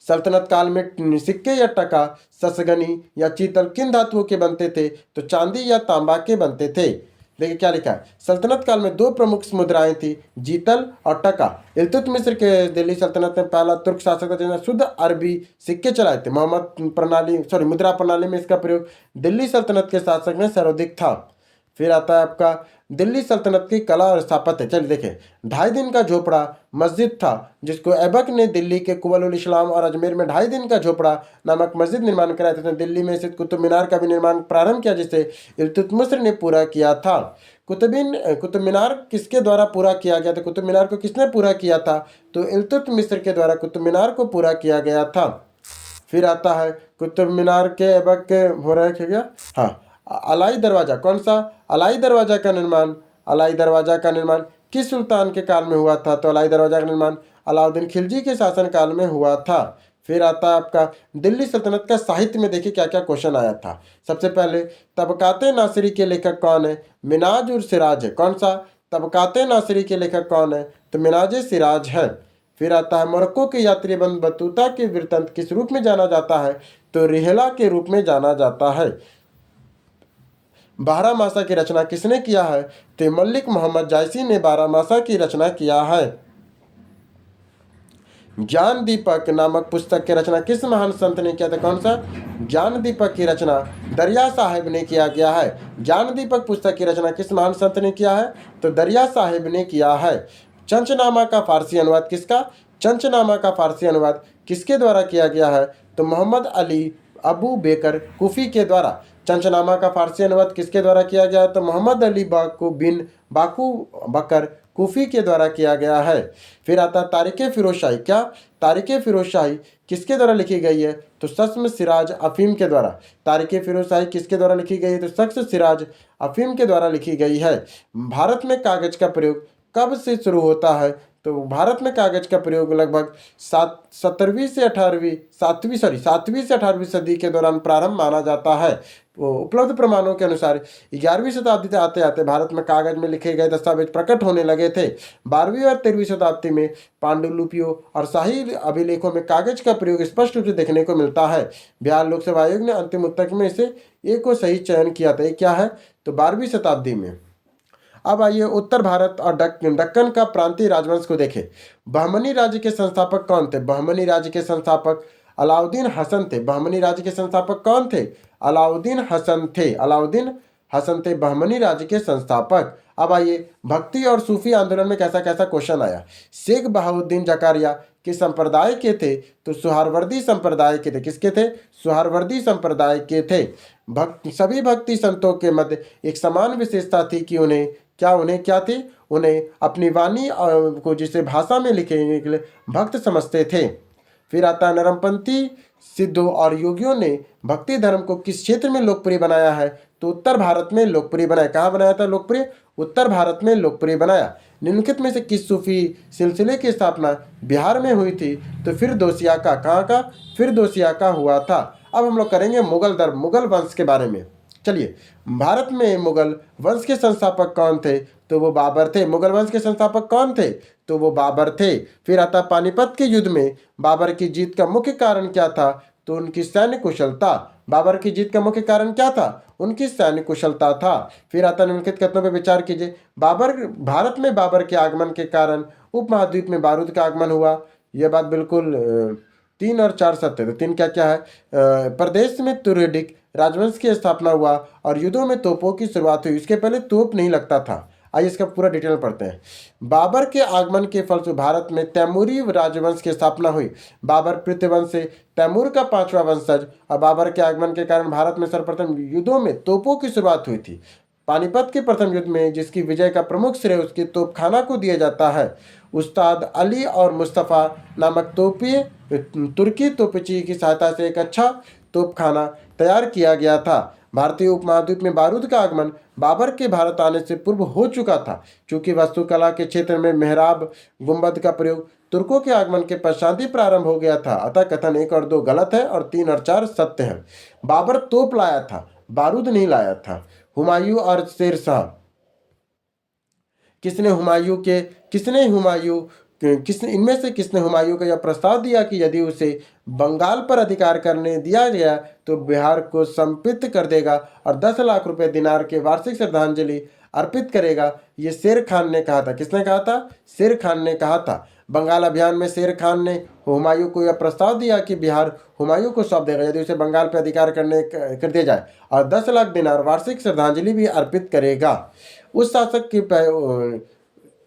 सल्तनत काल में सिक्के या टका ससगनी या चीतल किन धातुओं के बनते थे? तो चांदी या तांबा के बनते थे। देखिए क्या लिखा है, सल्तनत काल में दो प्रमुख मुद्राएं थी, जीतल और टका। इल्तुतमिश के दिल्ली सल्तनत में पहला तुर्क शासक था जिन्होंने शुद्ध अरबी सिक्के चलाए थे। मोहम्मद प्रणाली मुद्रा प्रणाली में इसका प्रयोग दिल्ली सल्तनत के शासक में सर्वाधिक था। फिर आता है आपका दिल्ली सल्तनत की कला और स्थापत्य। चलिए देखें, 2.5 दिन का झोपड़ा मस्जिद था जिसको ऐबक ने दिल्ली के कुबल उल इस्लाम और अजमेर में 2.5 दिन का झोपड़ा नामक मस्जिद निर्माण कराया था। दिल्ली में स्थित कुतुब मीनार का भी निर्माण प्रारंभ किया जिसे इल्तुतमिश ने पूरा किया था। कुतुब मीनार किसके द्वारा पूरा किया गया था? कुतुब मीनार को किसने पूरा किया था? तो इल्तुतमिश के द्वारा कुतुब मीनार को पूरा किया गया था। फिर आता है कुतुब मीनार के ऐबक के हो रहा है क्या, हाँ, अलाई दरवाजा। कौन सा? अलाई दरवाजा का निर्माण। अलाई दरवाजा का निर्माण किस सुल्तान के काल में हुआ था? तो अलाई दरवाजा का निर्माण अलाउद्दीन खिलजी के शासन काल में हुआ था। फिर आता है आपका दिल्ली सल्तनत का साहित्य में देखिए क्या क्या क्वेश्चन आया था। सबसे पहले तबकाते नासिरी के लेखक कौन है? मिनाज और सिराज है। कौन सा? तबकाते नासिरी के लेखक कौन है? तो मिनाज सिराज है। फिर आता है मोरक्को के यात्री इब्न बतूता के वृत्तांत किस रूप में जाना जाता है? तो रिहला के रूप में जाना जाता है। बारहमासा की रचना किसने किया है? तो मलिक मोहम्मद जायसी ने बारहमासा की रचना किया है। ज्ञान दीपक नामक पुस्तक की रचना किस महान संत ने किया था? कौन सा? ज्ञान दीपक की रचना दरिया साहिब ने किया गया है। ज्ञान दीपक पुस्तक की रचना किस महान संत ने किया है? तो दरिया साहिब ने किया है। चंचनामा का फारसी अनुवाद किसका? चंचनामा का फारसी अनुवाद किसके द्वारा किया गया है? तो मोहम्मद अली अबू बेकर कुफी के द्वारा। चंचनामा का फारसी अनुवाद किसके द्वारा किया गया है? तो मोहम्मद अली बाकू बकर कुफी के द्वारा किया गया है। फिर आता तारीख़ फिरोजशाही। क्या? तारीख़ फिरोजशाही किसके द्वारा लिखी गई है? तो शख्स सिराज अफीम के द्वारा। तारीख़ फिरोजशाही किसके द्वारा लिखी गई है? तो शख्स सिराज अफीम के द्वारा लिखी गई है। भारत में कागज का प्रयोग कब से शुरू होता है? तो भारत में कागज का प्रयोग लगभग 7वीं से 18वीं सदी के दौरान प्रारंभ माना जाता है। उपलब्ध प्रमाणों के अनुसार 11वीं शताब्दी से आते आते भारत में कागज में लिखे गए दस्तावेज प्रकट होने लगे थे। 12वीं और 13वीं शताब्दी में पांडुलिपियों और शाही अभिलेखों में कागज का प्रयोग स्पष्ट रूप से देखने को मिलता है। बिहार लोकसेवा आयोग ने अंतिम उत्तर में से एक को सही चयन किया था। क्या है? तो 12वीं शताब्दी में। अब आइए उत्तर भारत और दक्कन का प्रांतीय राजवंश को देखें। बहमनी राज्य के संस्थापक कौन थे? बहमनी राज्य के संस्थापक अलाउद्दीन हसन थे। बहमनी राज्य के संस्थापक कौन थे? अलाउद्दीन हसन थे। अलाउद्दीन हसन थे बहमनी राज्य के संस्थापक। अब आइए भक्ति और सूफी आंदोलन में कैसा कैसा क्वेश्चन आया। शेख बहाउद्दीन जकारिया किस संप्रदाय के थे? तो सुहारवर्दी संप्रदाय के थे। किसके थे? सुहारवर्दी संप्रदाय के थे। सभी भक्ति संतों के मध्य एक समान विशेषता थी कि उन्हें क्या थी? उन्हें अपनी वाणी को जिसे भाषा में लिखने के लिए भक्त समझते थे। फिर आता नरमपंथी सिद्धों और योगियों ने भक्ति धर्म को किस क्षेत्र में लोकप्रिय बनाया है? तो उत्तर भारत में लोकप्रिय बनाया। कहाँ बनाया था लोकप्रिय? उत्तर भारत में लोकप्रिय बनाया। निम्नलिखित में से किस सूफी सिलसिले की स्थापना बिहार में हुई थी? तो फिरदौसिया का। कहाँ का? फिरदौसिया का हुआ था। अब हम लोग करेंगे मुगल वंश के बारे में। चलिए, भारत में मुगल वंश के संस्थापक कौन थे? तो वो बाबर थे। मुगल वंश के संस्थापक कौन थे? तो वो बाबर थे। फिर आता पानीपत के युद्ध में बाबर की जीत का मुख्य कारण क्या था? तो उनकी सैन्य कुशलता। बाबर की जीत का मुख्य कारण क्या था? उनकी सैन्य कुशलता था। फिर आता निम्नलिखित कथनों पर विचार कीजिए। भारत में बाबर के आगमन के कारण उपमहाद्वीप में बारूद का आगमन हुआ। यह बात बिल्कुल 3 और 4 सत्य। तो 3 क्या क्या है? प्रदेश में तुर्यडिक राजवंश की स्थापना हुआ और युद्धों में तोपों की शुरुआत हुई। इसके पहले तोप नहीं लगता था। आइए इसका पूरा डिटेल में पढ़ते हैं। बाबर के आगमन के फलस्वरूप भारत में तैमूरी राजवंश की स्थापना हुई। बाबर पृथ्वीवंश से तैमूर का 5वां वंशज और बाबर के आगमन के कारण भारत में सर्वप्रथम युद्धों में तोपों की शुरुआत हुई थी। पानीपत के प्रथम युद्ध में जिसकी विजय का प्रमुख श्रेय उसके तोपखाना को दिया जाता है। उस्ताद अली और मुस्तफ़ा नामक तुर्की तोपची की सहायता से एक अच्छा तोपखाना तैयार किया गया था। भारतीय उपमहाद्वीप में बारूद का आगमन बाबर के भारत आने से पूर्व हो चुका था। चूंकि वास्तुकला के क्षेत्र में मेहराब गुंबद का प्रयोग तुर्कों के आगमन के पश्चात ही प्रारंभ हो गया था, अतः कथन 1 और 2 गलत है और 3 और 4 सत्य है। बाबर तोप लाया था, बारूद नहीं लाया था। हुमायूं और शेर शाह। किसने हुमायूं किसने इनमें से किसने हुमायूं को यह प्रस्ताव दिया कि यदि उसे बंगाल पर अधिकार करने दिया गया तो बिहार को संपित कर देगा और 10 लाख रुपए दिनार के वार्षिक श्रद्धांजलि अर्पित करेगा? ये शेर खान ने कहा था। किसने कहा था? शेर खान ने कहा था। बंगाल अभियान में शेर खान ने हुमायूं को यह प्रस्ताव दिया कि बिहार हुमायूं को सौंप देगा यदि उसे बंगाल पर अधिकार कर दिया जाए, और 10 लाख दिनार वार्षिक श्रद्धांजलि भी अर्पित करेगा। उस शासक की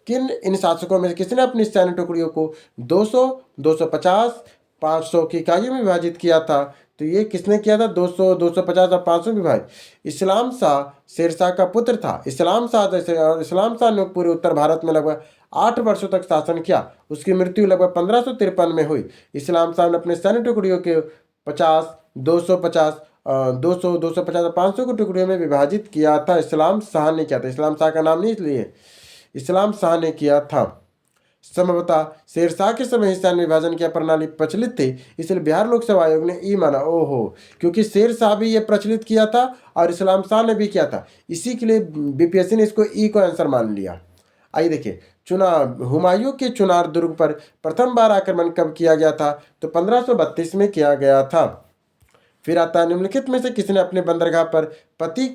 किन इन शासकों में से किसने अपनी सैन्य टुकड़ियों को 200, 250, 500 की इकाइयों में विभाजित किया था? तो ये किसने किया था? 200, 250 और 500 विभाजित। इस्लाम शाह शेरशाह का पुत्र था। इस्लाम शाह ने पूरे उत्तर भारत में लगभग 8 वर्षों तक शासन किया। उसकी मृत्यु लगभग 1553 में हुई। इस्लाम शाह ने अपने सैन्य टुकड़ियों के 50, 250, 200, 250 और 500 की टुकड़ियों में विभाजित किया था। इस्लाम शाह ने किया था। इस्लाम शाह का नाम नहीं इसलिए, इस्लाम शाह ने किया था। संभवतः शेरशाह के समय ही सैन्य विभाजन की प्रणाली प्रचलित थी, इसलिए बिहार लोकसेवा आयोग ने ई माना। ओहो, क्योंकि शेरशाह भी ये प्रचलित किया था और इस्लाम शाह ने भी किया था, इसी के लिए बीपीएससी ने इसको ई को आंसर मान लिया। आइए देखिए, चुनाव हुमायूं के चुनार दुर्ग पर प्रथम बार आक्रमण कब किया गया था? तो 1532 में किया गया था। फिर आता है, निम्नलिखित में से किसने अपने बंदरगाह पर पति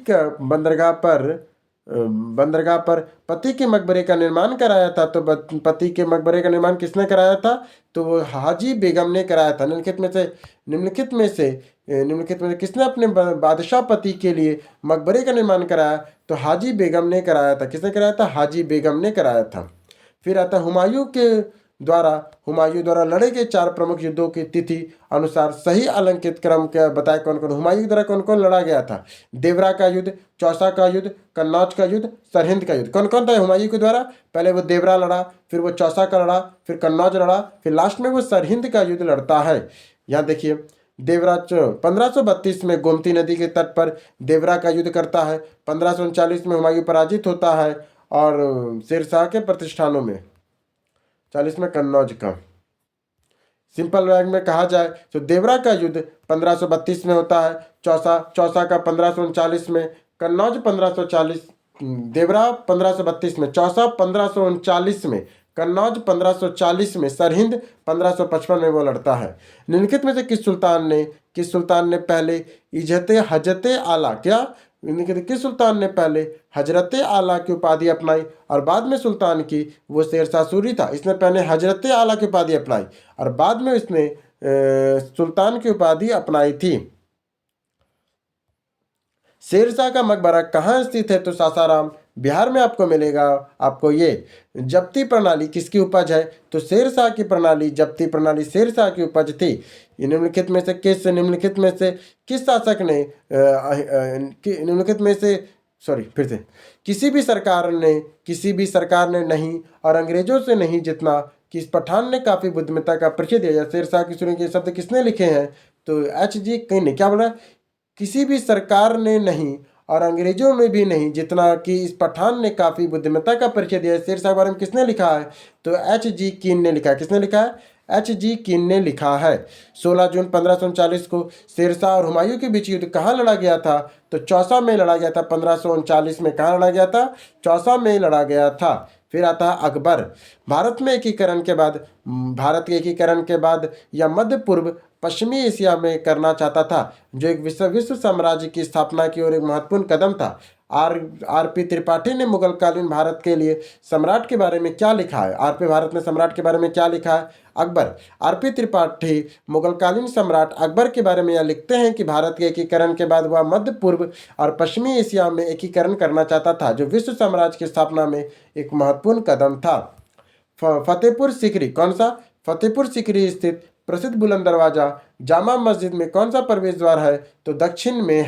के मकबरे का निर्माण कराया था? तो पति के मकबरे का निर्माण किसने कराया था? तो वो हाजी बेगम ने कराया था। निम्नलिखित में से किसने अपने बादशाह पति के लिए मकबरे का निर्माण कराया? तो हाजी बेगम ने कराया था। किसने कराया था? हाजी बेगम ने कराया था। फिर आता हुमायूं द्वारा लड़े गए 4 प्रमुख युद्धों की तिथि अनुसार सही अलंकृत क्रम क्या बताए? कौन कौन हुमायूं द्वारा कौन कौन लड़ा गया था? देवरा का युद्ध, चौसा का युद्ध, कन्नौज का युद्ध, सरहिंद का युद्ध। कौन कौन था हुमायूं के द्वारा? पहले वो देवरा लड़ा, फिर वो चौसा का लड़ा, फिर कन्नौज लड़ा, फिर लास्ट में वो सरहिंद का युद्ध लड़ता है। यहाँ देखिए, देवरा 1532 में गोमती नदी के तट पर देवरा का युद्ध करता है। 1539 में हुमायूं पराजित होता है और शेरशाह के प्रतिष्ठानों में 40 में कन्नौज का। सिंपल रैग में कहा जाए तो देवरा का युद्ध 1532 में होता है, चौसा का 1539 में, कन्नौज 1540, देवरा 1532 में, चौसा 1539 में, कन्नौज 1540 में, सरहिंद 1555 में वो लड़ता है। निम्नलिखित में से किस सुल्तान ने पहले किस सुल्तान ने पहले हजरत आला की उपाधि अपनाई और बाद में सुल्तान की? वो शेरशाह सूरी था। इसने पहले हजरत आला की उपाधि अपनाई और बाद में इसने सुल्तान की उपाधि अपनाई थी। शेरशाह का मकबरा कहाँ स्थित है? तो सासाराम, बिहार में आपको मिलेगा। आपको ये जब्ती प्रणाली किसकी उपज है? तो शेरशाह की प्रणाली, जब्ती प्रणाली शेरशाह की उपज थी। निम्नलिखित में से किस शासक ने किसी भी सरकार ने नहीं और अंग्रेजों से नहीं जितना कि इस पठान ने काफी बुद्धिमत्ता का परिचय दिया। शेरशाह की शुरू के शब्द किसने लिखे हैं? तो HG कहीं ने क्या बोला? किसी भी सरकार ने नहीं और अंग्रेजों में भी नहीं जितना कि इस पठान ने काफी बुद्धिमत्ता का परिचय दिया। शेरशाह के बारे में किसने लिखा है? तो HG कीन ने लिखा है। किसने लिखा है? HG कीन ने लिखा है। 16 जून 1539 को शेरशाह और हुमायूं के बीच युद्ध कहाँ लड़ा गया था? तो चौसा में लड़ा गया था। 1539 में कहाँ लड़ा गया था? चौसा में लड़ा गया था। फिर आता है अकबर। भारत के एकीकरण के बाद या मध्य पूर्व पश्चिमी एशिया में करना चाहता था, जो एक विश्व साम्राज्य की स्थापना की ओर एक महत्वपूर्ण कदम था। RP त्रिपाठी ने मुगलकालीन भारत के लिए सम्राट के बारे में क्या लिखा है? भारत में सम्राट के बारे में क्या लिखा है? अकबर। RP त्रिपाठी मुगलकालीन सम्राट अकबर के बारे में यह लिखते हैं कि भारत के एकीकरण के बाद वह मध्य पूर्व और पश्चिमी एशिया में एकीकरण करना चाहता था, जो विश्व साम्राज्य की स्थापना में एक महत्वपूर्ण कदम था। फतेहपुर सीकरी, कौन सा? फतेहपुर सीकरी स्थित प्रसिद्ध बुलंद दरवाजा जामा मस्जिद में कौन सा प्रवेश द्वार है? तो दक्षिण में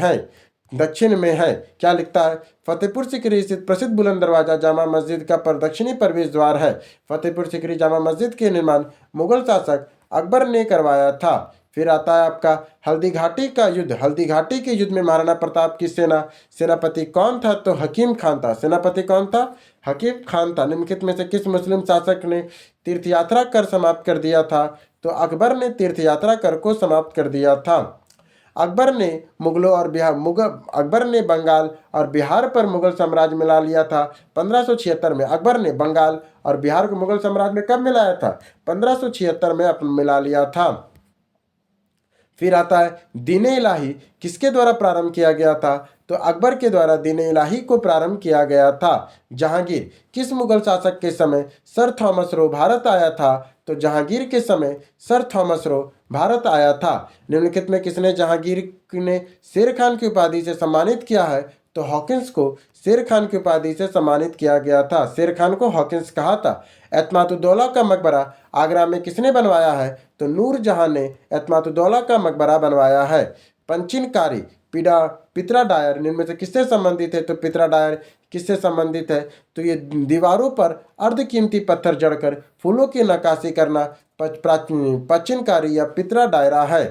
है। क्या लिखता है? फतेहपुर सीकरी स्थित प्रसिद्ध बुलंद दरवाजा जामा मस्जिद का दक्षिणी प्रवेश द्वार है। फतेहपुर सीकरी जामा मस्जिद के निर्माण मुगल शासक अकबर ने करवाया था। फिर आता है आपका हल्दी घाटी का युद्ध। हल्दी घाटी के युद्ध में महाराणा प्रताप की सेनापति कौन था? तो हकीम खान था। सेनापति कौन था? हकीम खान था। निम्नलिखित में से किस मुस्लिम शासक ने तीर्थयात्रा कर समाप्त कर दिया था? तो अकबर ने तीर्थयात्रा कर को समाप्त कर दिया था। अकबर ने मुगलों और अकबर ने बंगाल और बिहार पर मुगल साम्राज्य मिला लिया था 1576 में। अकबर ने बंगाल और बिहार को मुगल साम्राज्य में कब मिलाया था? 1576 में अपन मिला लिया था। फिर आता है दीन इलाही किसके द्वारा प्रारंभ किया गया था? तो अकबर के द्वारा दीन इलाही को प्रारंभ किया गया था। जहांगीर किस मुगल शासक के समय सर थॉमस रो भारत आया था? तो जहांगीर के समय सर थॉमस रो भारत आया था। निम्नलिखित में किसने जहांगीर ने शेर खान की उपाधि से सम्मानित किया है? तो हॉकिंस को शेर खान की उपाधि से सम्मानित किया गया था। शेर खान को हॉकिंस कहा था। एतमातुद्दौला का मकबरा आगरा में किसने बनवाया है? तो नूरजहां ने एतमातुद्दौला का मकबरा बनवाया है। पंचिनकारी पित्राडायर निम्न में से किससे संबंधित है? तो पित्राडायर किससे संबंधित है? तो ये दीवारों पर अर्धकीमती पत्थर जड़कर फूलों की नक्काशी करना पचिनकारी या पित्राडायरा है।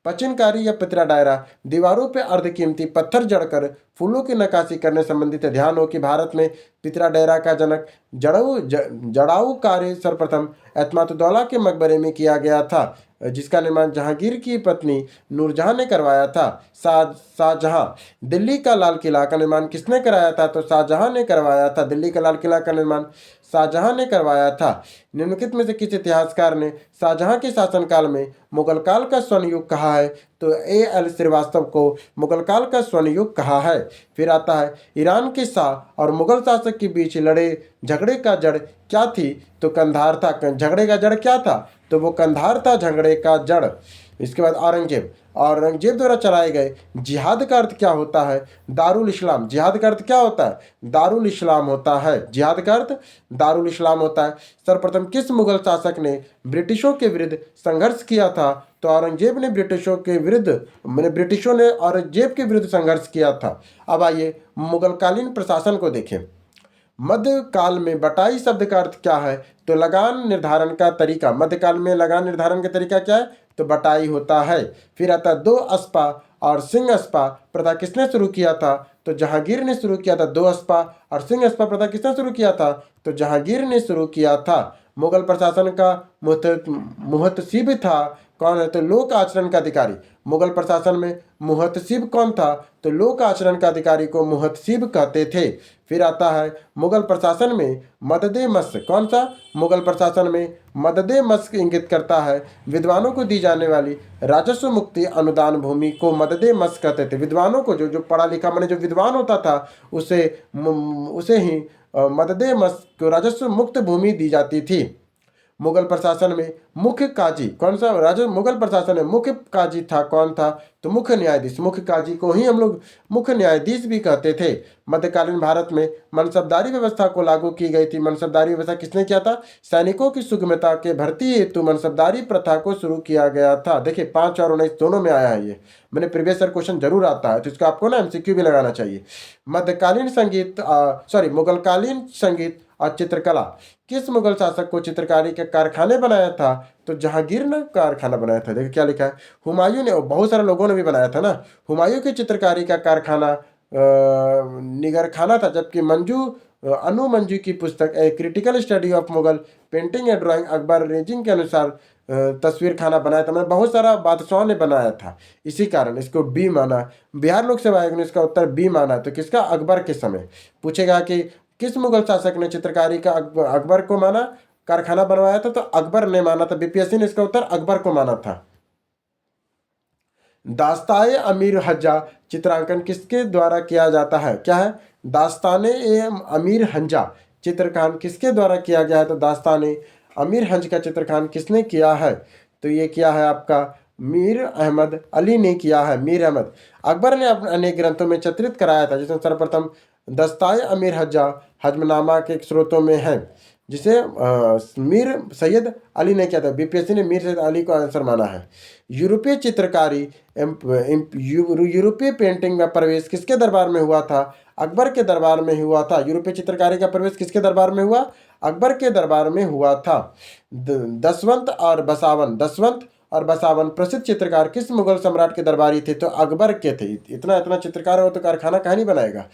पचिनकारी या पित्राडायरा दीवारों पर अर्धकीमती पत्थर जड़कर फूलों की नक्काशी करने संबंधित है। ध्यान हो कि भारत में पित्राडायरा का जनक जड़ाऊ कार्य सर्वप्रथम एतमातुद्दौला के मकबरे में किया गया था, जिसका निर्माण जहांगीर की पत्नी नूरजहां ने करवाया था। शाहजहां दिल्ली का लाल किला का निर्माण किसने कराया था? तो शाहजहां ने करवाया था। दिल्ली का लाल किला का निर्माण शाहजहां ने करवाया था। निम्नलिखित में से किस इतिहासकार ने शाहजहां के शासनकाल में मुगल काल का स्वर्ण युग कहा है? तो A.L. श्रीवास्तव को मुगल काल का स्वर्ण युग कहा है। फिर आता है ईरान के शाह और मुगल शासक के बीच लड़े झगड़े का जड़ क्या थी? तो कंधार था। झगड़े का जड़ क्या था? तो वो कंधार था झगड़े का जड़। इसके बाद औरंगजेब द्वारा चलाए गए जिहाद का अर्थ क्या होता है? दारुल इस्लाम। जिहाद का अर्थ क्या होता है? दारुल इस्लाम होता है। जिहाद का अर्थ दारुल इस्लाम होता है। सर्वप्रथम किस मुगल शासक ने ब्रिटिशों के विरुद्ध संघर्ष किया था? तो औरंगजेब ने ब्रिटिशों ने औरंगजेब के विरुद्ध संघर्ष किया था। अब आइए मुगलकालीन प्रशासन को देखें। मध्यकाल में बटाई शब्द का अर्थ क्या है? तो लगान निर्धारण का तरीका। मध्यकाल में लगान निर्धारण का तरीका क्या है? तो बटाई होता है। फिर आता है दो अस्पा और सिंह अस्पा प्रथा किसने शुरू किया था? तो जहांगीर ने शुरू किया था। दो अस्पा और सिंह अस्पा प्रथा किसने शुरू किया था? तो जहांगीर ने शुरू किया था। मुगल प्रशासन का मुहतसिब था कौन है? तो लोक आचरण का अधिकारी। मुगल प्रशासन में मुहतसिब कौन था? तो लोक आचरण का अधिकारी को मुहतसिब कहते थे। फिर आता है मुगल प्रशासन में मददे मस्क। कौन सा? मुगल प्रशासन में मददे मस्क इंगित करता है विद्वानों को दी जाने वाली राजस्व मुक्ति अनुदान भूमि को मददे मस्क कहते थे। विद्वानों को जो पढ़ा लिखा माने जो विद्वान होता था उसे ही मददे मस्क राजस्व मुक्त भूमि दी जाती थी। मुगल प्रशासन में मुख्य काजी कौन सा? मुगल प्रशासन में मुख्य काजी था कौन था? तो मुख्य न्यायाधीश। मुख्य काजी को ही हम लोग मुख्य न्यायाधीश भी कहते थे। मध्यकालीन भारत में मनसबदारी व्यवस्था को लागू की गई थी। मनसबदारी व्यवस्था किसने किया था? सैनिकों की सुगमता के भर्ती हेतु मनसबदारी प्रथा को शुरू किया गया था। देखिए 5 और 19 दोनों में आया है। ये मैंने प्रीवियस ईयर क्वेश्चन जरूर आता है, तो इसको आपको ना MCQ भी लगाना चाहिए। मुगलकालीन संगीत और चित्रकला किस मुगल शासक को चित्रकारी के कारखाने बनाया था? तो जहांगीर ने कारखाना बनाया था। देखिए क्या लिखा है, हुमायूं ने, बहुत सारे लोगों ने भी बनाया था ना। हुमायूं की चित्रकारी का कारखाना निगरखाना था, जबकि अनु मंजू की पुस्तक a critical study of Mughal painting and drawing Akbar raising के अनुसार तस्वीर खाना बनाया था। मतलब बहुत सारा बादशाहों ने बनाया था, इसी कारण इसको बी माना। बिहार लोक सेवा आयोग ने इसका उत्तर बी माना। तो किसका? अकबर के समय। पूछेगा कि किस मुगल शासक ने चित्रकारी का अकबर को माना कारखाना बनवाया था? तो अकबर ने माना था। BPSC ने इसका उत्तर अकबर को माना था। दास्ताए अमीर हंजा चित्रांकन किसके द्वारा किया जाता है? क्या है? दास्ताने अमीर हंजा चित्रकान किसके द्वारा किया गया है? तो दास्ताने अमीर हंज का चित्रकान किसने किया है? तो ये किया है आपका मीर अहमद अली ने किया है। मीर अहमद। अकबर ने अपने अनेक ग्रंथों में चित्रित कराया था, जिसमें सर्वप्रथम दस्ताए अमीर हज्जा हजमनामा के स्रोतों में है, जिसे मीर सैयद अली ने किया था। BPSC ने मीर सैयद अली को आंसर माना है। यूरोपीय चित्रकारी यूरोपीय पेंटिंग में प्रवेश किसके दरबार में हुआ था? अकबर के दरबार में हुआ था। यूरोपीय चित्रकारी का प्रवेश किसके दरबार में हुआ? अकबर के दरबार में हुआ था। दसवंत और बसावन प्रसिद्ध चित्रकार किस मुगल सम्राट के दरबारी थे? तो अकबर के थे। इतना इतना चित्रकार हो तो कारखाना कहाँ नहीं बनाएगा।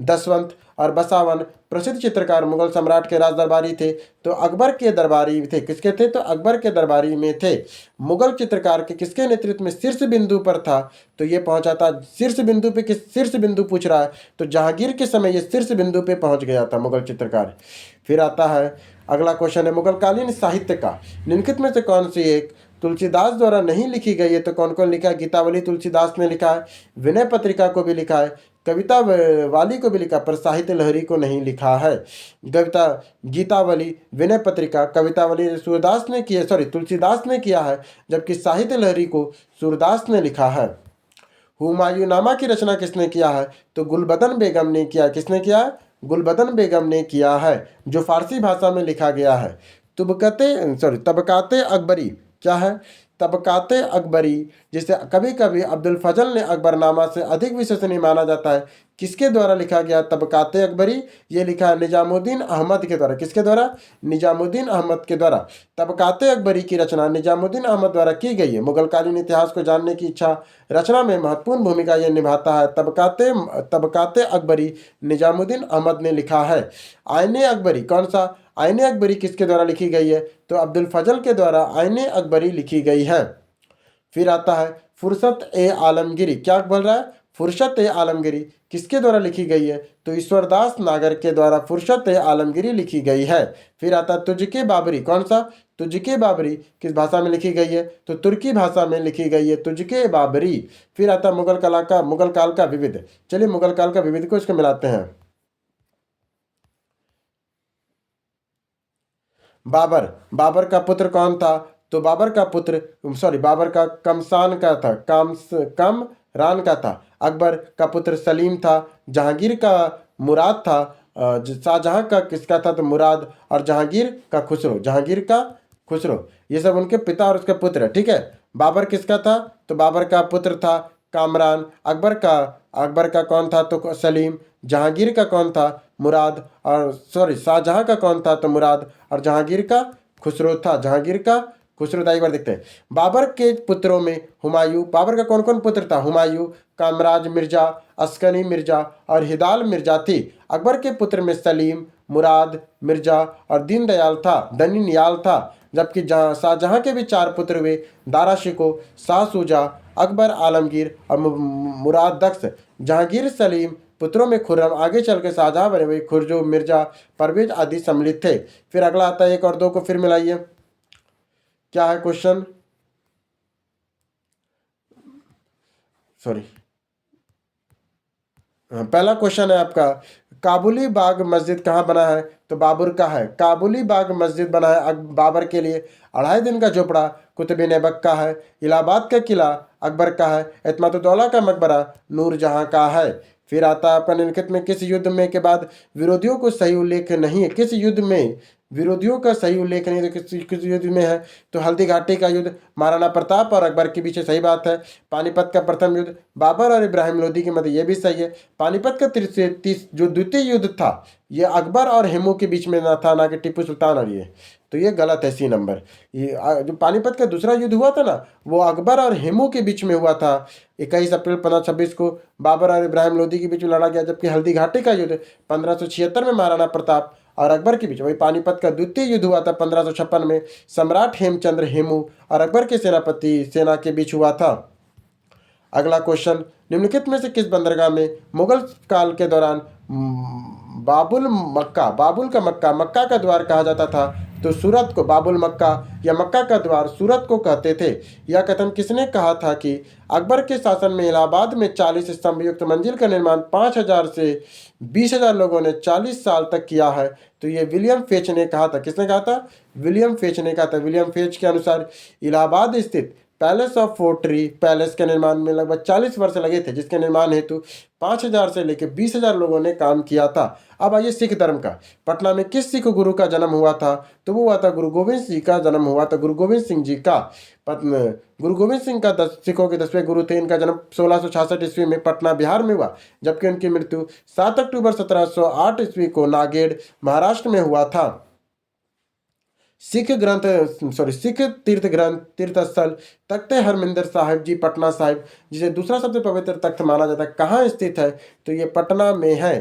दसवंत और बसावन प्रसिद्ध चित्रकार मुगल सम्राट के राज दरबारी थे, तो अकबर के दरबारी थे। किसके थे? तो अकबर के दरबारी में थे। मुगल चित्रकार के किसके नेतृत्व में शीर्ष बिंदु पर था? तो ये पहुंचा था शीर्ष बिंदु पे। किस शीर्ष बिंदु पूछ रहा है? तो जहांगीर के समय ये शीर्ष बिंदु पे पहुंच गया था मुगल चित्रकार। फिर आता है अगला क्वेश्चन है, मुगलकालीन साहित्य का निम्नलिखित में से कौन सी एक तुलसीदास द्वारा नहीं लिखी गई है? तो कौन कौन लिखा है? गीतावली तुलसीदास ने लिखा है, विनय पत्रिका को भी लिखा है, कविता वाली को भी लिखा, पर साहित्य लहरी को नहीं लिखा है। कविता गीतावली, विनय पत्रिका, कवितावली सूरदास ने किया, सॉरी तुलसीदास ने किया है, जबकि साहित्य लहरी को सूरदास ने लिखा है। हुमायूंनामा की रचना किसने किया है? तो गुलबदन बेगम ने किया। किसने किया है? गुलबदन बेगम ने किया है, जो फारसी भाषा में लिखा गया है। तबकाते अकबरी क्या है? तबकाते अकबरी, जिसे कभी कभी अब्दुल फजल ने अकबरनामा से अधिक विश्वसनीय माना जाता है, किसके द्वारा लिखा गया? तबकाते अकबरी ये लिखा है निजामुद्दीन अहमद के द्वारा। किसके द्वारा? निजामुद्दीन अहमद के द्वारा। तबकाते अकबरी की रचना निजामुद्दीन अहमद द्वारा की गई है। मुगलकालीन इतिहास को जानने की इच्छा रचना में महत्वपूर्ण भूमिका यह निभाता है। तबकाते अकबरी निजामुद्दीन अहमद ने लिखा है। आईने अकबरी कौन सा? आईने अकबरी किसके द्वारा लिखी गई है? तो अब्दुल फजल के द्वारा आईने अकबरी लिखी गई है। फिर आता है फुर्सत ए आलमगिरी। क्या बोल रहा है? फुर्सत ए आलमगिरी किसके द्वारा लिखी गई है? तो ईश्वरदास नागर के द्वारा फुर्सत ए आलमगिरी लिखी गई है। फिर आता है तुझके बाबरी। कौन सा? तुझके बाबरी किस भाषा में लिखी गई है? तो तुर्की भाषा में लिखी गई है, तुझके बाबरी। फिर आता है मुगल काल का विविध। चलिए मुगल काल का विविध को इसको मिलाते हैं। बाबर का पुत्र कौन था? तो बाबर का कमसान का था, कमरान का था। अकबर का पुत्र सलीम था। जहांगीर का मुराद था। शाहजहां का किसका था? तो मुराद। और जहांगीर का खुसरो। ये सब उनके पिता और उसके पुत्र है। ठीक है। बाबर किसका था? तो बाबर का पुत्र था कामरान। अकबर का कौन था? तो सलीम। जहांगीर का कौन था? मुराद। और शाहजहां का कौन था? तो मुराद। और जहांगीर का खुसरो था। एक बार देखते हैं। बाबर के पुत्रों में बाबर का कौन कौन पुत्र था? हुमायूं, कामराज मिर्जा, अस्कनी मिर्जा और हिदाल मिर्जा थी। अकबर के पुत्र में सलीम, मुराद मिर्जा और दनीनियाल था। जबकि शाहजहां के भी 4 पुत्र हुए, दारा शिको, शाह सूजा, अकबर आलमगीर और मुराद दख्श। जहांगीर सलीम पुत्रों में खुर्रम, आगे चल के शाहजहां बने हुए खुर्जो, मिर्जा, परवेज आदि सम्मिलित थे। फिर अगला आता है 1 और 2 को फिर मिलाइए। क्या है क्वेश्चन? पहला क्वेश्चन है आपका, काबुली बाग मस्जिद कहाँ बना है? तो बाबर का है। काबुली बाग मस्जिद बना है बाबर के लिए। 2.5 दिन का झोपड़ा कुतुब ऐबक का है। इलाहाबाद का किला अकबर का है। एतमादुद्दौला का मकबरा नूरजहां का है। फिर आता है आपका निम्नलिखित में किस युद्ध में के बाद विरोधियों को सही उल्लेख नहीं है? किस युद्ध में विरोधियों का सही उल्लेख नहीं है? तो किस युद्ध में है? तो हल्दी घाटी का युद्ध महाराणा प्रताप और अकबर के बीच, सही बात है। पानीपत का प्रथम युद्ध बाबर और इब्राहिम लोदी के मध्य, ये भी सही है। पानीपत का जो द्वितीय युद्ध था ये अकबर और हेमू के बीच में ना था, ना कि टिप्पू सुल्तान और ये, तो ये गलत है। C number. ये जो पानीपत का दूसरा युद्ध हुआ था ना, वो अकबर और हेमू के बीच में हुआ था। 21 अप्रैल 1526 को बाबर और इब्राहिम लोदी के बीच में लड़ा गया। जबकि हल्दी घाटी का युद्ध 1576 में महाराणा प्रताप और अकबर के बीच, वही पानीपत का द्वितीय युद्ध हुआ था 1556 में सम्राट हेमचंद्र हेमू और अकबर के सेना के बीच हुआ था। अगला क्वेश्चन, निम्नलिखित में से किस बंदरगाह में मुगल काल के दौरान बाबुल मक्का का द्वार कहा जाता था? तो सूरत को बाबुल मक्का या मक्का का द्वार सूरत को कहते थे। यह कथन किसने कहा था कि अकबर के शासन में इलाहाबाद में 40 स्तंभ युक्त मंजिल का निर्माण 5000 से 20,000 लोगों ने 40 साल तक किया है? तो ये विलियम फेच ने कहा था। किसने कहा था? विलियम फेच ने कहा था। विलियम फेच के अनुसार इलाहाबाद स्थित पैलेस ऑफ फोर्टरी पैलेस के निर्माण में लगभग 40 वर्ष लगे थे, जिसके निर्माण हेतु 5000 से लेकर 20,000 लोगों ने काम किया था। अब आइए सिख धर्म का। पटना में किस सिख गुरु का जन्म हुआ था? तो वो हुआ था गुरु गोविंद सिंह का जन्म हुआ था। गुरु गोविंद सिंह जी का गुरु गोविंद सिंह का सिखों के 10वें गुरु थे। इनका जन्म 1666 ईस्वी में पटना बिहार में हुआ, जबकि उनकी मृत्यु 7 अक्टूबर 1708 ईस्वी को नागेड़ महाराष्ट्र में हुआ था। सिख तीर्थ ग्रंथ तीर्थ स्थल तख्ते हरमिंदर साहिब जी पटना साहिब, जिसे दूसरा सबसे पवित्र तख्त माना जाता है, कहाँ स्थित है? तो ये पटना में है।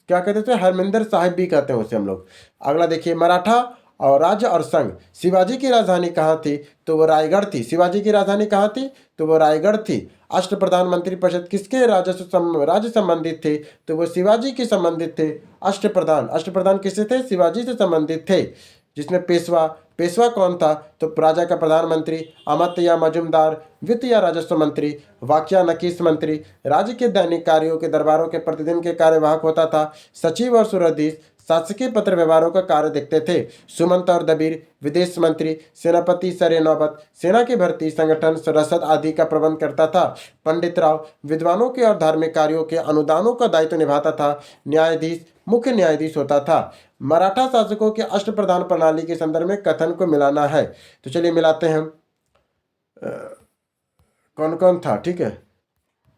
क्या कहते थे? हरमिंदर साहिब भी कहते हैं उसे हम लोग। अगला देखिए, मराठा और राज्य और संघ। शिवाजी की राजधानी कहाँ थी? तो वो रायगढ़ थी। शिवाजी की राजधानी कहाँ थी? तो वो रायगढ़ थी। अष्ट प्रधान मंत्री परिषद किसके राज्य संबंधित थे? तो वो शिवाजी के संबंधित थे। अष्ट प्रधान किससे थे? शिवाजी से संबंधित थे। जिसमें पेशवा, पेशवा कौन था? तो राजा का प्रधानमंत्री, अमात्य या मजूमदार, वित्त या राजस्व मंत्री, वाक्या नकीस मंत्री, राज्य के दैनिक कार्यों के दरबारों के प्रतिदिन के कार्यवाहक होता था। सचिव और सुरधीश शासकीय पत्र व्यवहारों का कार्य देखते थे। सुमंत और दबीर विदेश मंत्री, सेनापति सरे नौबत सेना की भर्ती, संगठन, रसद आदि का प्रबंध करता था। पंडित राव विद्वानों के और धार्मिक कार्यों के अनुदानों का दायित्व निभाता था। न्यायाधीश मुख्य न्यायाधीश होता था। मराठा शासकों के अष्टप्रधान प्रणाली के संदर्भ में कथन को मिलाना है। तो चलिए मिलाते हैं हम। कौन कौन था? ठीक है,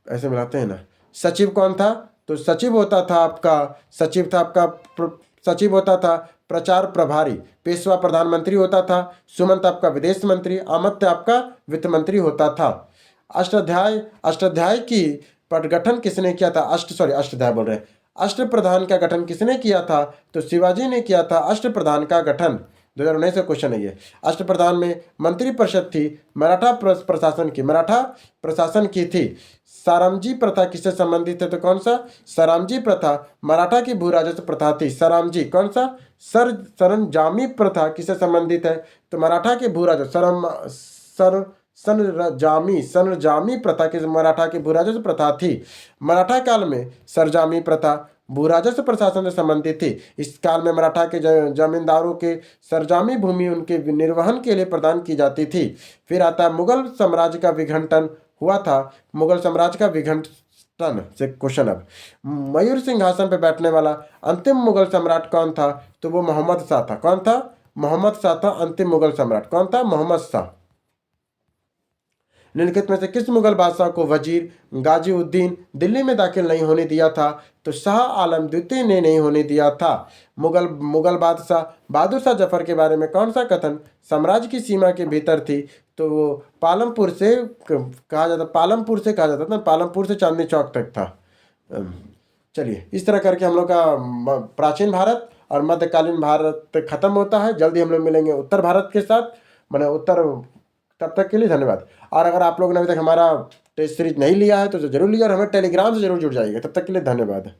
ऐसे मिलाते हैं ना। सचिव कौन था? तो सचिव होता था आपका, सचिव होता था प्रचार प्रभारी। पेशवा प्रधानमंत्री होता था। सुमंत आपका विदेश मंत्री। अमात्य आपका वित्त मंत्री होता था। अष्टाध्याय की गठन किसने किया था? अष्टाध्याय बोल रहे हैं। अष्टप्रधान का गठन किसने किया था? तो शिवाजी ने किया था अष्टप्रधान का गठन। 2019 का क्वेश्चन है ये। अष्टप्रधान में मंत्री परिषद थी, मराठा प्रशासन की थी। सारामजी प्रथा किससे संबंधित है? तो कौन सा? सरामजी प्रथा मराठा की भू राजस्व प्रथा थी। सरामजी कौन सा? सरंजामी प्रथा किससे संबंधित है? तो मराठा के भू राजस्व सरंजामी प्रथा किस मराठा की भू राजस्व प्रथा थी। मराठा काल में सरजामी प्रथा भू राजस्व प्रशासन से संबंधित थी। इस काल में मराठा के जमींदारों के सरजामी भूमि उनके निर्वहन के लिए प्रदान की जाती थी। फिर आता है मुगल साम्राज्य का विघटन हुआ था। मुगल साम्राज्य का विघटन से क्वेश्चन। अब मयूर सिंहासन पर बैठने वाला अंतिम मुगल सम्राट कौन था? तो वो मोहम्मद शाह था। कौन था? मोहम्मद शाह था अंतिम मुगल सम्राट। कौन था? मोहम्मद शाह। निम्नलिखित में से किस मुगल बादशाह को वजीर गाजीउद्दीन दिल्ली में दाखिल नहीं होने दिया था? तो शाह आलम द्वितीय ने नहीं होने दिया था। मुगल बादशाह बहादुर शाह जफर के बारे में कौन सा कथन साम्राज्य की सीमा के भीतर थी? तो वो पालमपुर से कहा जाता था, पालमपुर से चांदनी चौक तक था। चलिए, इस तरह करके हम लोग का प्राचीन भारत और मध्यकालीन भारत खत्म होता है। जल्दी हम लोग मिलेंगे उत्तर भारत के साथ, मैंने उत्तर। तब तक के लिए धन्यवाद। और अगर आप लोगों ने अभी तक हमारा टेस्ट सीरीज नहीं लिया है तो जरूर लिया और हमें टेलीग्राम से जरूर जुड़ जाइएगा। तब तक के लिए धन्यवाद।